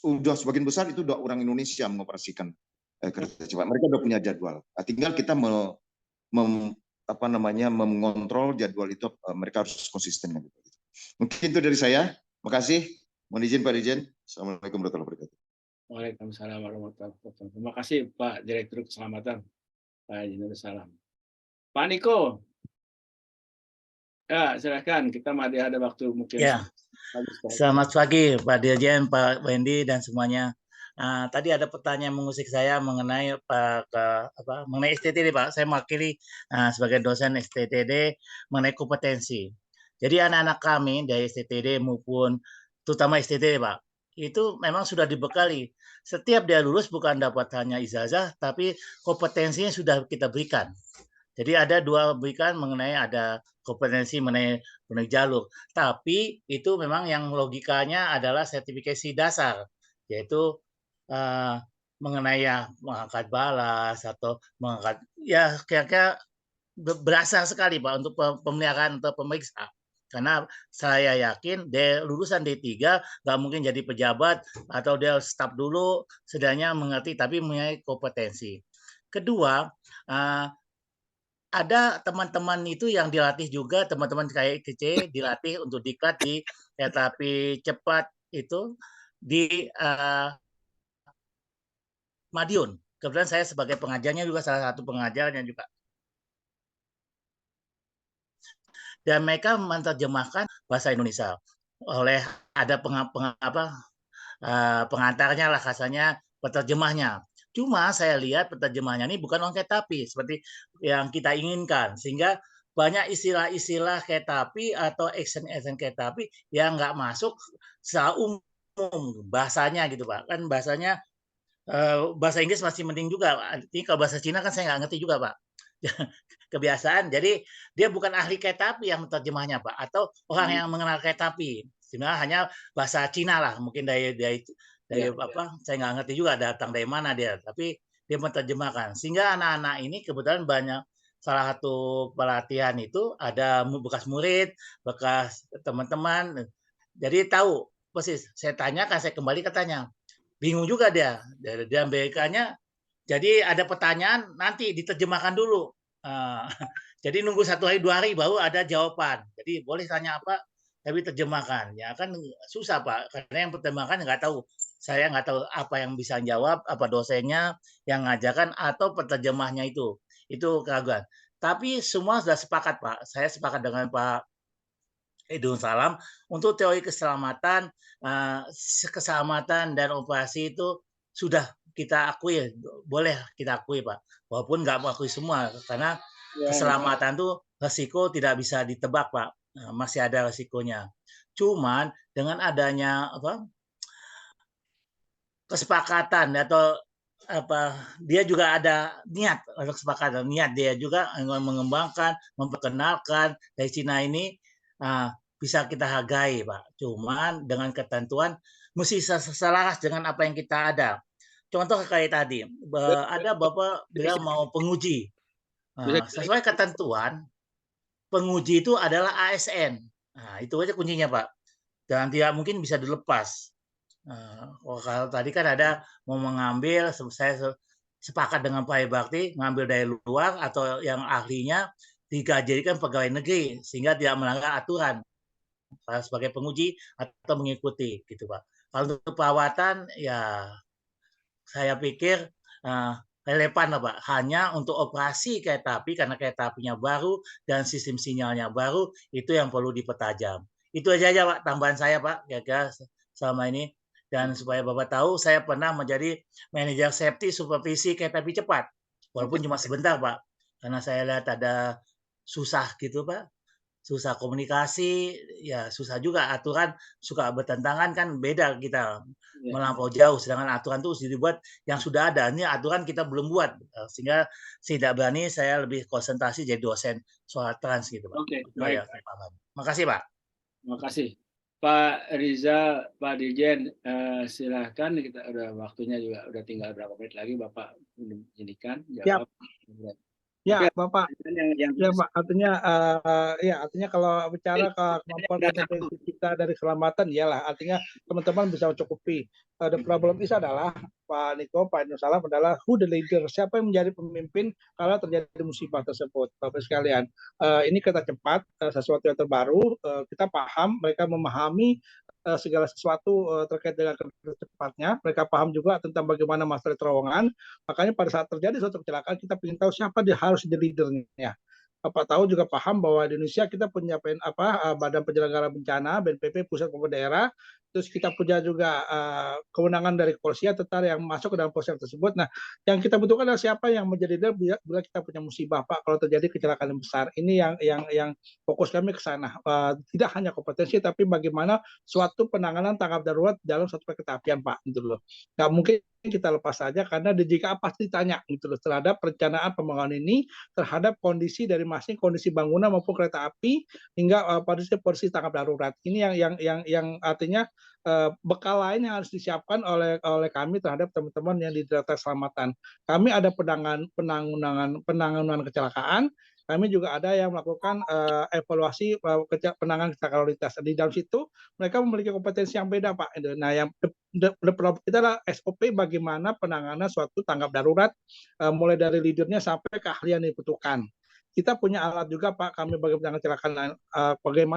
udah sebagian besar itu udah orang Indonesia mengoperasikan kereta cepat. Mereka udah punya jadwal. Tinggal kita mengontrol jadwal itu, mereka harus konsisten. Mungkin itu dari saya. Makasih. Mohon izin Pak Dirjen. Assalamualaikum warahmatullahi wabarakatuh. Waalaikumsalam warahmatullahi wabarakatuh. Terima kasih Pak Direktur Keselamatan, Pak Jinur Salam. Pak Niko. Ya, silakan. Kita masih ada waktu mungkin. Ya. Selamat pagi Pak Dirjen, Pak Wendy dan semuanya. Tadi ada pertanyaan mengusik saya mengenai mengenai STTD, Pak. Saya mewakili sebagai dosen STTD mengenai kompetensi. Jadi anak-anak kami dari STTD maupun terutama STTD, Pak, itu memang sudah dibekali. Setiap dia lulus bukan dapat hanya ijazah, tapi kompetensinya sudah kita berikan. Jadi ada 2 berikan mengenai ada kompetensi mengenai jalur. Tapi itu memang yang logikanya adalah sertifikasi dasar, yaitu mengenai ya mengangkat balas atau mengangkat, ya kira-kira berasa sekali Pak untuk pemeliharaan atau pemeriksa. Karena saya yakin dia lulusan D3 nggak mungkin jadi pejabat atau dia staf dulu, setidaknya mengerti tapi mempunyai kompetensi. Kedua, ada teman-teman itu yang dilatih juga, teman-teman kayak kece dilatih untuk dikat di kereta api cepat itu di Madiun. Kebetulan saya sebagai pengajarnya juga salah satu pengajarnya juga. Dan mereka menerjemahkan bahasa Indonesia oleh ada pengantarnya lah, kasarnya penerjemahnya. Cuma saya lihat penerjemahnya ini bukan orang kereta api seperti yang kita inginkan, sehingga banyak istilah-istilah kereta api atau action kereta api yang nggak masuk secara umum bahasanya gitu Pak. Kan bahasanya bahasa Inggris masih mending juga. Ini kalau bahasa Cina kan saya nggak ngerti juga Pak. Kebiasaan. Jadi dia bukan ahli kereta api yang menerjemahnya Pak, atau orang yang mengenal kereta api. Sebenarnya hanya bahasa Cina lah, mungkin dari saya nggak ngerti juga datang dari mana dia, tapi dia menerjemahkan. Sehingga anak-anak ini kebetulan banyak, salah satu pelatihan itu ada bekas murid, bekas teman-teman. Jadi tahu persis. Saya tanyakan, saya kembali katanya. Bingung juga dia. Dari Amerikanya, jadi ada pertanyaan nanti diterjemahkan dulu. Jadi nunggu 1 hari 2 hari baru ada jawaban. Jadi boleh tanya apa, tapi terjemahkan. Ya kan susah Pak, karena yang terjemahkan nggak tahu. Saya nggak tahu apa yang bisa jawab, apa dosennya yang ngajarkan atau penerjemahnya itu keraguan. Tapi semua sudah sepakat Pak. Saya sepakat dengan Pak Idun Salam untuk teori keselamatan, keselamatan dan operasi itu sudah kita akui, boleh kita akui Pak. Walaupun nggak mengakui semua, karena keselamatan itu resiko tidak bisa ditebak Pak. Masih ada resikonya. Cuman dengan adanya kesepakatan atau dia juga ada niat untuk kesepakatan, niat dia juga mengembangkan, memperkenalkan dari Cina ini bisa kita hargai Pak. Cuman dengan ketentuan mesti selaras dengan apa yang kita ada. Contoh kayak tadi, ada Bapak bilang mau penguji. Sesuai ketentuan, penguji itu adalah ASN. Nah, itu aja kuncinya Pak. Dan tidak mungkin bisa dilepas. Kalau tadi kan ada mau mengambil, saya sepakat dengan Pak Bakti, ngambil dari luar atau yang ahlinya digajikan pegawai negeri sehingga tidak melanggar aturan sebagai penguji atau mengikuti gitu Pak. Kalau untuk perawatan ya saya pikir relevan lah Pak. Hanya untuk operasi kereta api karena kereta apinya baru dan sistem sinyalnya baru itu yang perlu dipertajam. Itu aja Pak tambahan saya Pak kira-kira selama ini. Dan supaya Bapak tahu, saya pernah menjadi manajer safety supervisi kereta api cepat. Walaupun cuma sebentar, Pak. Karena saya lihat ada susah gitu, Pak. Susah komunikasi, ya susah juga. Aturan suka bertentangan, kan beda kita melampau jauh. Sedangkan aturan itu dibuat yang sudah ada. Ini aturan kita belum buat. Sehingga tidak berani, saya lebih konsentrasi jadi dosen soal trans gitu, Pak. Oke, baik. Makasih, Pak. Terima kasih. Pak Rizal, Pak Dirjen, silahkan, kita udah waktunya juga udah tinggal berapa menit lagi, Bapak menjadikan jawab. Ya, Bapak. Ya, Pak. Artinya kalau bicara kemampuan kompetensi kita dari keselamatan, iyalah. Artinya teman-teman bisa mencukupi. The problem is adalah Pak Niko, Pak Nusalam adalah who the leader, siapa yang menjadi pemimpin kalau terjadi musibah tersebut, Bapak sekalian. Ini kereta cepat, sesuatu yang terbaru. Kita paham, mereka memahami segala sesuatu terkait dengan kereta cepatnya. Mereka paham juga tentang bagaimana masalah terowongan. Makanya pada saat terjadi suatu kecelakaan, kita ingin tahu siapa dia harus jadi leadernya. Bapak tahu juga paham bahwa di Indonesia kita punya Badan Penyelenggara Bencana, BNPB, pusat maupun daerah. Terus kita punya juga kewenangan dari kepolisian tentang yang masuk ke dalam proses tersebut. Nah, yang kita butuhkan adalah siapa yang menjadi leader bila kita punya musibah, Pak. Kalau terjadi kecelakaan yang besar, ini yang fokus kami ke sana. Tidak hanya kompetensi, tapi bagaimana suatu penanganan tanggap darurat dalam suatu perkereta-apian, Pak. Gitu loh. Nggak mungkin kita lepas saja karena DJKA pasti ditanya gitu loh terhadap perencanaan pembangunan ini, terhadap kondisi dari masing kondisi bangunan maupun kereta api hingga posisi tanggap darurat. Ini yang artinya bekal lain yang harus disiapkan oleh kami terhadap teman-teman yang di Direktorat Keselamatan. Kami ada penanganan kecelakaan. Kami juga ada yang melakukan evaluasi penanganan kecelakaan lalu lintas. Di dalam situ mereka memiliki kompetensi yang beda, Pak. Nah, yang kita adalah SOP bagaimana penanganan suatu tanggap darurat, mulai dari leadernya sampai keahlian yang dibutuhkan. Kita punya alat juga, Pak. Kami bagaimana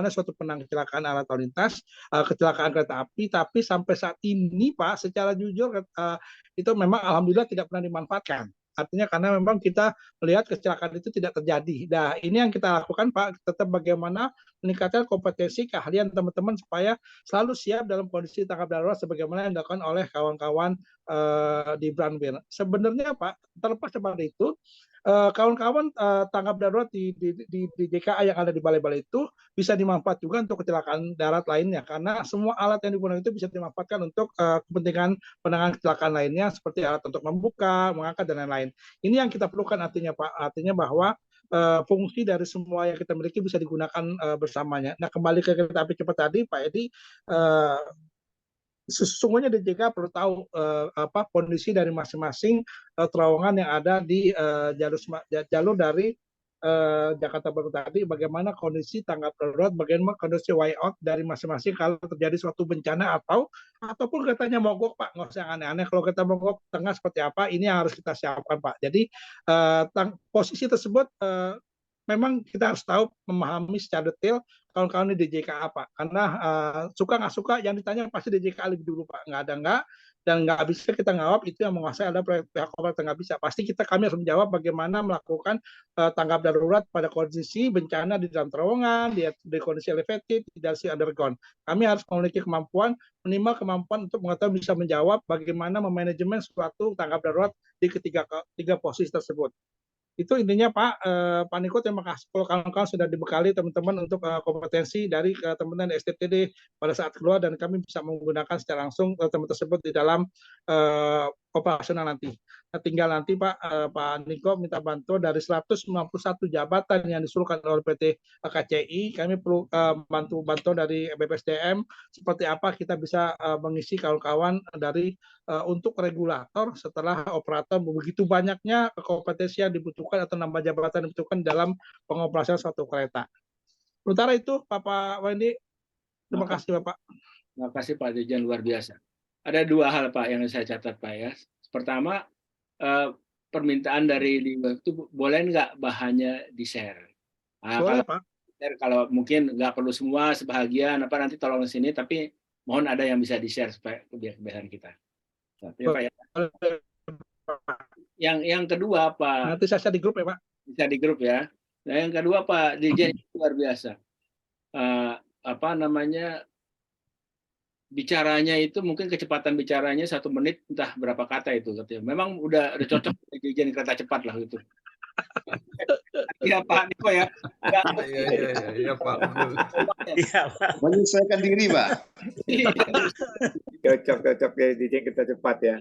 suatu penanganan kecelakaan alat lalu lintas, kecelakaan kereta api. Tapi sampai saat ini, Pak, secara jujur itu memang alhamdulillah tidak pernah dimanfaatkan. Artinya karena memang kita melihat kecelakaan itu tidak terjadi. Nah, ini yang kita lakukan, Pak, tetap bagaimana meningkatkan kompetensi keahlian teman-teman supaya selalu siap dalam kondisi tanggap darurat sebagaimana yang dilakukan oleh kawan-kawan di Branwir. Sebenarnya, Pak, terlepas dari itu, kawan-kawan tanggap darurat di JKA yang ada di balai-balai itu bisa dimanfaat juga untuk kecelakaan darat lainnya karena semua alat yang digunakan itu bisa dimanfaatkan untuk kepentingan penanganan kecelakaan lainnya seperti alat untuk membuka, mengangkat dan lain-lain. Ini yang kita perlukan artinya, Pak. Artinya bahwa fungsi dari semua yang kita miliki bisa digunakan bersamanya. Nah, kembali ke kereta api cepat tadi, Pak Edi, sesungguhnya DJK perlu tahu kondisi dari masing-masing terowongan yang ada di jalur dari Jakarta Baru tadi, bagaimana kondisi tanggap darurat, bagaimana kondisi way out dari masing-masing kalau terjadi suatu bencana ataupun keretanya mogok, Pak. Nggak usah yang aneh-aneh. Kalau kita mogok tengah seperti apa, ini yang harus kita siapkan, Pak. Jadi posisi tersebut memang kita harus tahu memahami secara detail kawan-kawan di DJKA, Pak. Karena suka nggak suka yang ditanya pasti DJKA lebih dulu, Pak. Dan nggak bisa kita ngawap itu yang menguasai ada pihak operator nggak bisa. Pasti kami harus menjawab bagaimana melakukan tanggap darurat pada kondisi bencana di dalam terowongan, di kondisi elevated, di dalam underground. Kami harus memiliki minimal kemampuan untuk mengetahui bisa menjawab bagaimana memanajemen suatu tanggap darurat di tiga posisi tersebut. Itu intinya, Pak Niko, terima kasih kalau kawan-kawan sudah dibekali teman-teman untuk kompetensi dari teman-teman STTD pada saat keluar dan kami bisa menggunakan secara langsung teman tersebut di dalam operasional nanti. Nah, tinggal nanti Pak Niko minta bantuan dari 191 jabatan yang disuruhkan oleh PT KCI, kami perlu bantuan dari BPSDM seperti apa kita bisa mengisi kawan-kawan dari untuk regulator setelah operator begitu banyaknya kompetensi yang dibutuhkan atau nambah jabatan yang dibutuhkan dalam pengoperasian suatu kereta. Sementara itu, Bapak Wendy, terima kasih, Bapak. Terima kasih, Pak Dirjen, luar biasa. ada dua hal Pak yang saya catat Pak ya. Pertama, permintaan dari Limbah itu boleh nggak bahannya di-share? Boleh Pak. Kalau mungkin nggak perlu semua, sebahagian apa nanti tolong di sini, tapi mohon ada yang bisa di-share supaya kebiasaan kita. Ya, Pak, ya. Yang kedua Pak. Nanti saya share di grup ya Pak. Bisa di grup ya. Nah yang kedua Pak Dirjen luar biasa. Apa namanya, bicaranya itu mungkin kecepatan bicaranya 1 menit entah berapa kata itu katanya. Memang udah cocok Dirjen kereta cepat lah itu. Iya Pak Niko ya. Iya Pak. Iya Pak. Menyesuaikan diri Pak. Cocok ya Dirjen kereta cepat ya.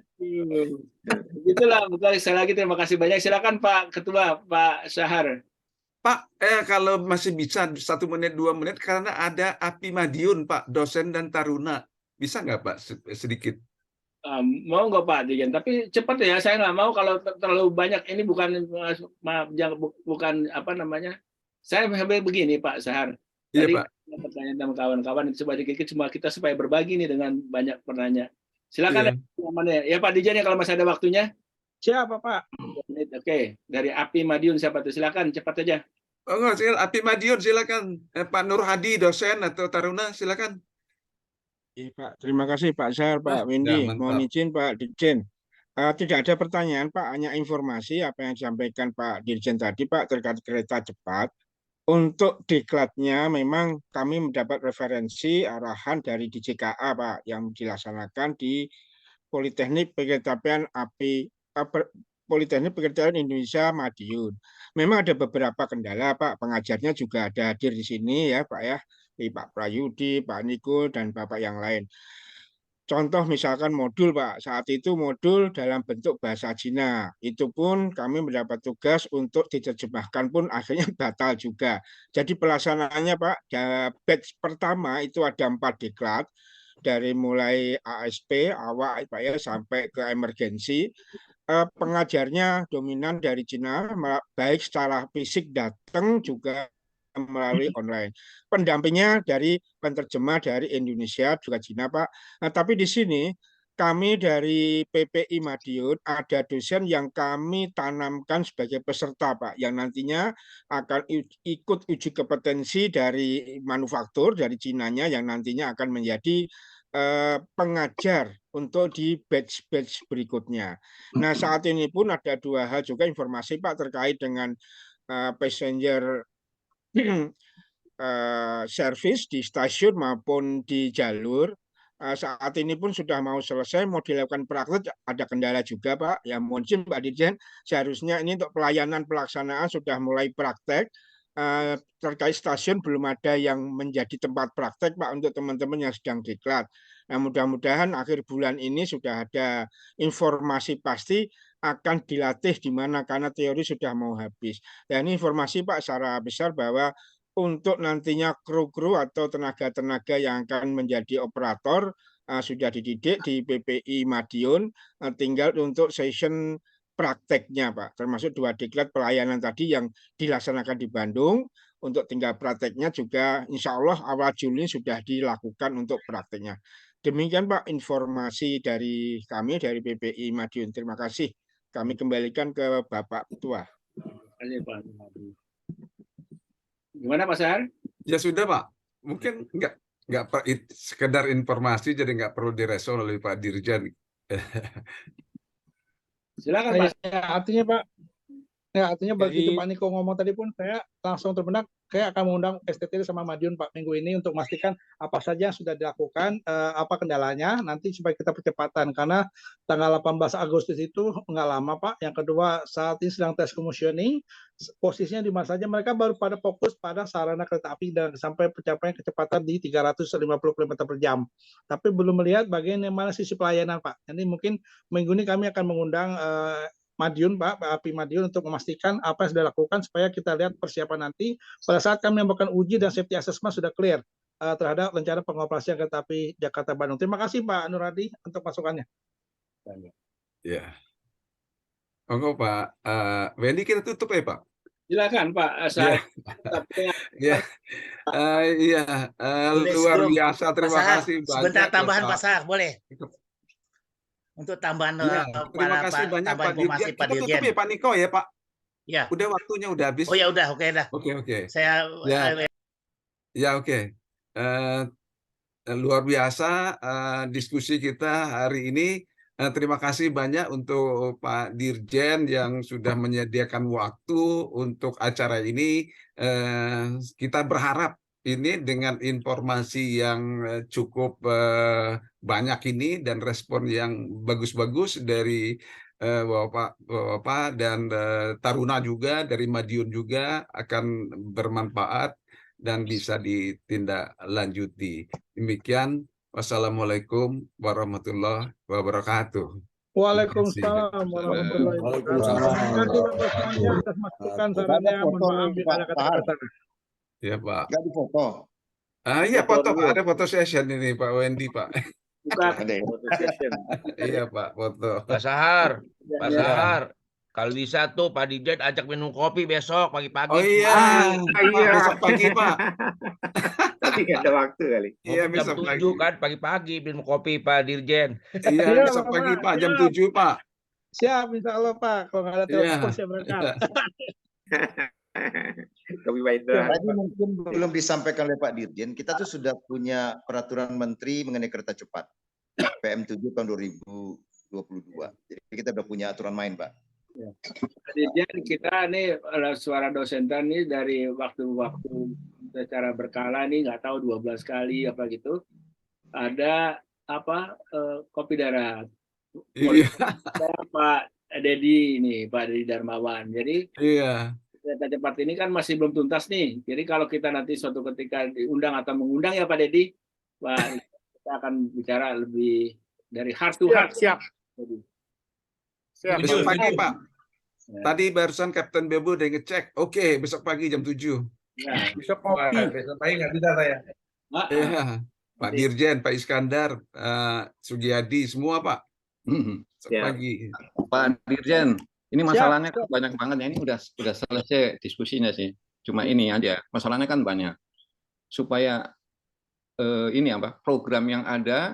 Itulah, bukan sekali lagi terima kasih banyak. Silakan Pak Ketua, Pak Syahar. Pak, kalau masih bisa 1 menit 2 menit karena ada Api Madiun Pak, dosen dan taruna. Bisa nggak Pak sedikit? Mau nggak Pak Dirjen? Tapi cepat ya, saya nggak mau kalau terlalu banyak. Ini bukan apa namanya. Saya begini Pak Syahar. Iya, Tadi Pak. pertanyaan sama kawan-kawan itu coba dikit cuma kita supaya berbagi nih dengan banyak penanya. Silakan ya Pak Dirjen ya kalau masih ada waktunya. Siapa Pak? Oke, dari Api Madiun siapa tuh? Silakan cepat aja. Oh enggak, Api Madiun silakan. Pak Nur Hadi dosen atau taruna silakan. Iya Pak, terima kasih Pak Syahar, Pak Windy. Mohon izin Pak Dirjen. Tidak ada pertanyaan Pak, hanya informasi apa yang disampaikan Pak Dirjen tadi Pak terkait kereta cepat. Untuk diklatnya memang kami mendapat referensi arahan dari DJKA Pak yang dilaksanakan di Politeknik Perkeretapian Politeknik Perkeretapian Indonesia Madiun. Memang ada beberapa kendala Pak, pengajarnya juga ada hadir di sini ya Pak ya, di Pak Prayudi, Pak Niko dan Bapak yang lain. Contoh misalkan modul Pak, saat itu modul dalam bentuk bahasa Cina, itu pun kami mendapat tugas untuk diterjemahkan pun akhirnya batal juga. Jadi pelaksanaannya Pak, batch pertama itu ada 4 diklat, dari mulai ASP, awak Pak ya, sampai ke emergensi. Pengajarnya dominan dari Cina, baik secara fisik datang juga melalui online. Pendampingnya dari penerjemah dari Indonesia juga Cina Pak. Nah, tapi di sini kami dari PPI Madiun ada dosen yang kami tanamkan sebagai peserta Pak, yang nantinya akan ikut uji kompetensi dari manufaktur dari Cinanya yang nantinya akan menjadi pengajar untuk di batch-batch berikutnya. Nah saat ini pun ada 2 hal juga informasi Pak terkait dengan passenger service di stasiun maupun di jalur. Saat ini pun sudah mau selesai, mau dilakukan praktek, ada kendala juga Pak. Ya mohon izin Pak Dirjen, seharusnya ini untuk pelayanan pelaksanaan sudah mulai praktek. Terkait stasiun belum ada yang menjadi tempat praktek Pak untuk teman-teman yang sedang diklat. Nah mudah-mudahan akhir bulan ini sudah ada informasi pasti akan dilatih di mana karena teori sudah mau habis. Dan ini informasi Pak secara besar bahwa untuk nantinya kru-kru atau tenaga-tenaga yang akan menjadi operator sudah dididik di PPI Madiun, tinggal untuk session prakteknya Pak, termasuk 2 diklat pelayanan tadi yang dilaksanakan di Bandung. Untuk tinggal prakteknya juga insya Allah awal Juli sudah dilakukan untuk prakteknya. Demikian Pak informasi dari kami dari PPI Madiun. Terima kasih. Kami kembalikan ke Bapak Ketua. Terima kasih Pak. Gimana Pak Syahar? Ya sudah Pak, mungkin nggak sekedar informasi jadi nggak perlu direspon oleh Pak Dirjen. Silakan Pak. Artinya begitu Pak Niko ngomong tadi pun saya langsung terbenak, saya akan mengundang STT sama Madiun Pak minggu ini untuk memastikan apa saja yang sudah dilakukan, apa kendalanya, nanti supaya kita percepatan karena tanggal 18 Agustus itu nggak lama Pak. Yang kedua saat ini sedang tes commissioning, posisinya di mana saja mereka baru pada fokus pada sarana kereta api dan sampai pencapaian kecepatan di 350 km per jam. Tapi belum melihat bagaimana sisi pelayanan Pak. Jadi mungkin minggu ini kami akan mengundang Madiun Pak, Api Madiun untuk memastikan apa yang sudah dilakukan supaya kita lihat persiapan nanti pada saat kami melakukan uji dan safety assessment sudah clear terhadap rencana pengoperasian kereta api Jakarta Bandung. Terima kasih Pak Nur Hadi untuk masukannya. Ya. Monggo Pak Wendy kita tutup ya Pak. Silakan Pak. Luar biasa. Terima kasih banyak. Sebentar tambahan Pak Syahar, boleh? untuk tambahan Ya, terima kasih banyak tambahan Pak informasi Dirjen. Pak Kita tutup Dirjen. ya Pak Niko ya Pak. Ya. Udah waktunya udah habis. Oh ya udah, oke dah. Oke. Saya Ya oke. Luar biasa diskusi kita hari ini. Terima kasih banyak untuk Pak Dirjen yang sudah menyediakan waktu untuk acara ini. Kita berharap ini dengan informasi yang cukup banyak ini dan respon yang bagus-bagus dari Bapak dan Taruna juga, dari Madiun juga akan bermanfaat dan bisa ditindaklanjuti. Demikian, wassalamualaikum warahmatullahi wabarakatuh. Waalaikumsalam warahmatullahi wabarakatuh. Terima kasih Bapak semuanya atas masukan sarannya. Mohon maaf jika ada kata-kata. Ya Pak. Nggak difoto. Iya foto Pak. Ada foto session ini Pak Wendy Pak. Bukan foto session. Iya Pak, foto. Pak Sahar, Pak Ya. Sahar. Kalau bisa tuh Pak Dirjen ajak minum kopi besok pagi-pagi. Oh iya, Pak, besok pagi Pak. Tapi nggak ada waktu kali. Iya, Jam besok 7 pagi. kan pagi-pagi minum kopi Pak Dirjen. Iya, besok pagi Pak, jam 7 Pak. Siap, insya Allah Pak. Kalau nggak ada telepon, saya berangkat. Kopi Binder. Tadi mungkin belum disampaikan oleh Pak Dirjen, kita tuh sudah punya peraturan menteri mengenai kereta cepat. PM7 tahun 2022. Jadi kita udah punya aturan main, Pak. Ya. Dirjen, kita nih suara dosentan nih dari waktu-waktu secara berkala nih nggak tahu 12 kali apa gitu ada apa kopi darat. Iya. Pak Dedi ini, Pak Dedi Darmawan. Jadi Iya. kereta cepat ini kan masih belum tuntas nih. Jadi kalau kita nanti suatu ketika diundang atau mengundang ya Pak Dedi, Pak, kita akan bicara lebih dari heart to heart. Siap. Besok pagi Pak. Tadi barusan Kapten Bebu udah ngecek. Oke, besok pagi jam 7. Ya. Besok pagi nggak bisa saya. Iya. Pak Dirjen, Pak Iskandar, Sugiyadi, semua Pak. Besok pagi. Pak Dirjen, ini masalahnya kan banyak banget ya. Ini udah selesai diskusinya sih. Cuma ini aja. Masalahnya kan banyak. Supaya ini apa program yang ada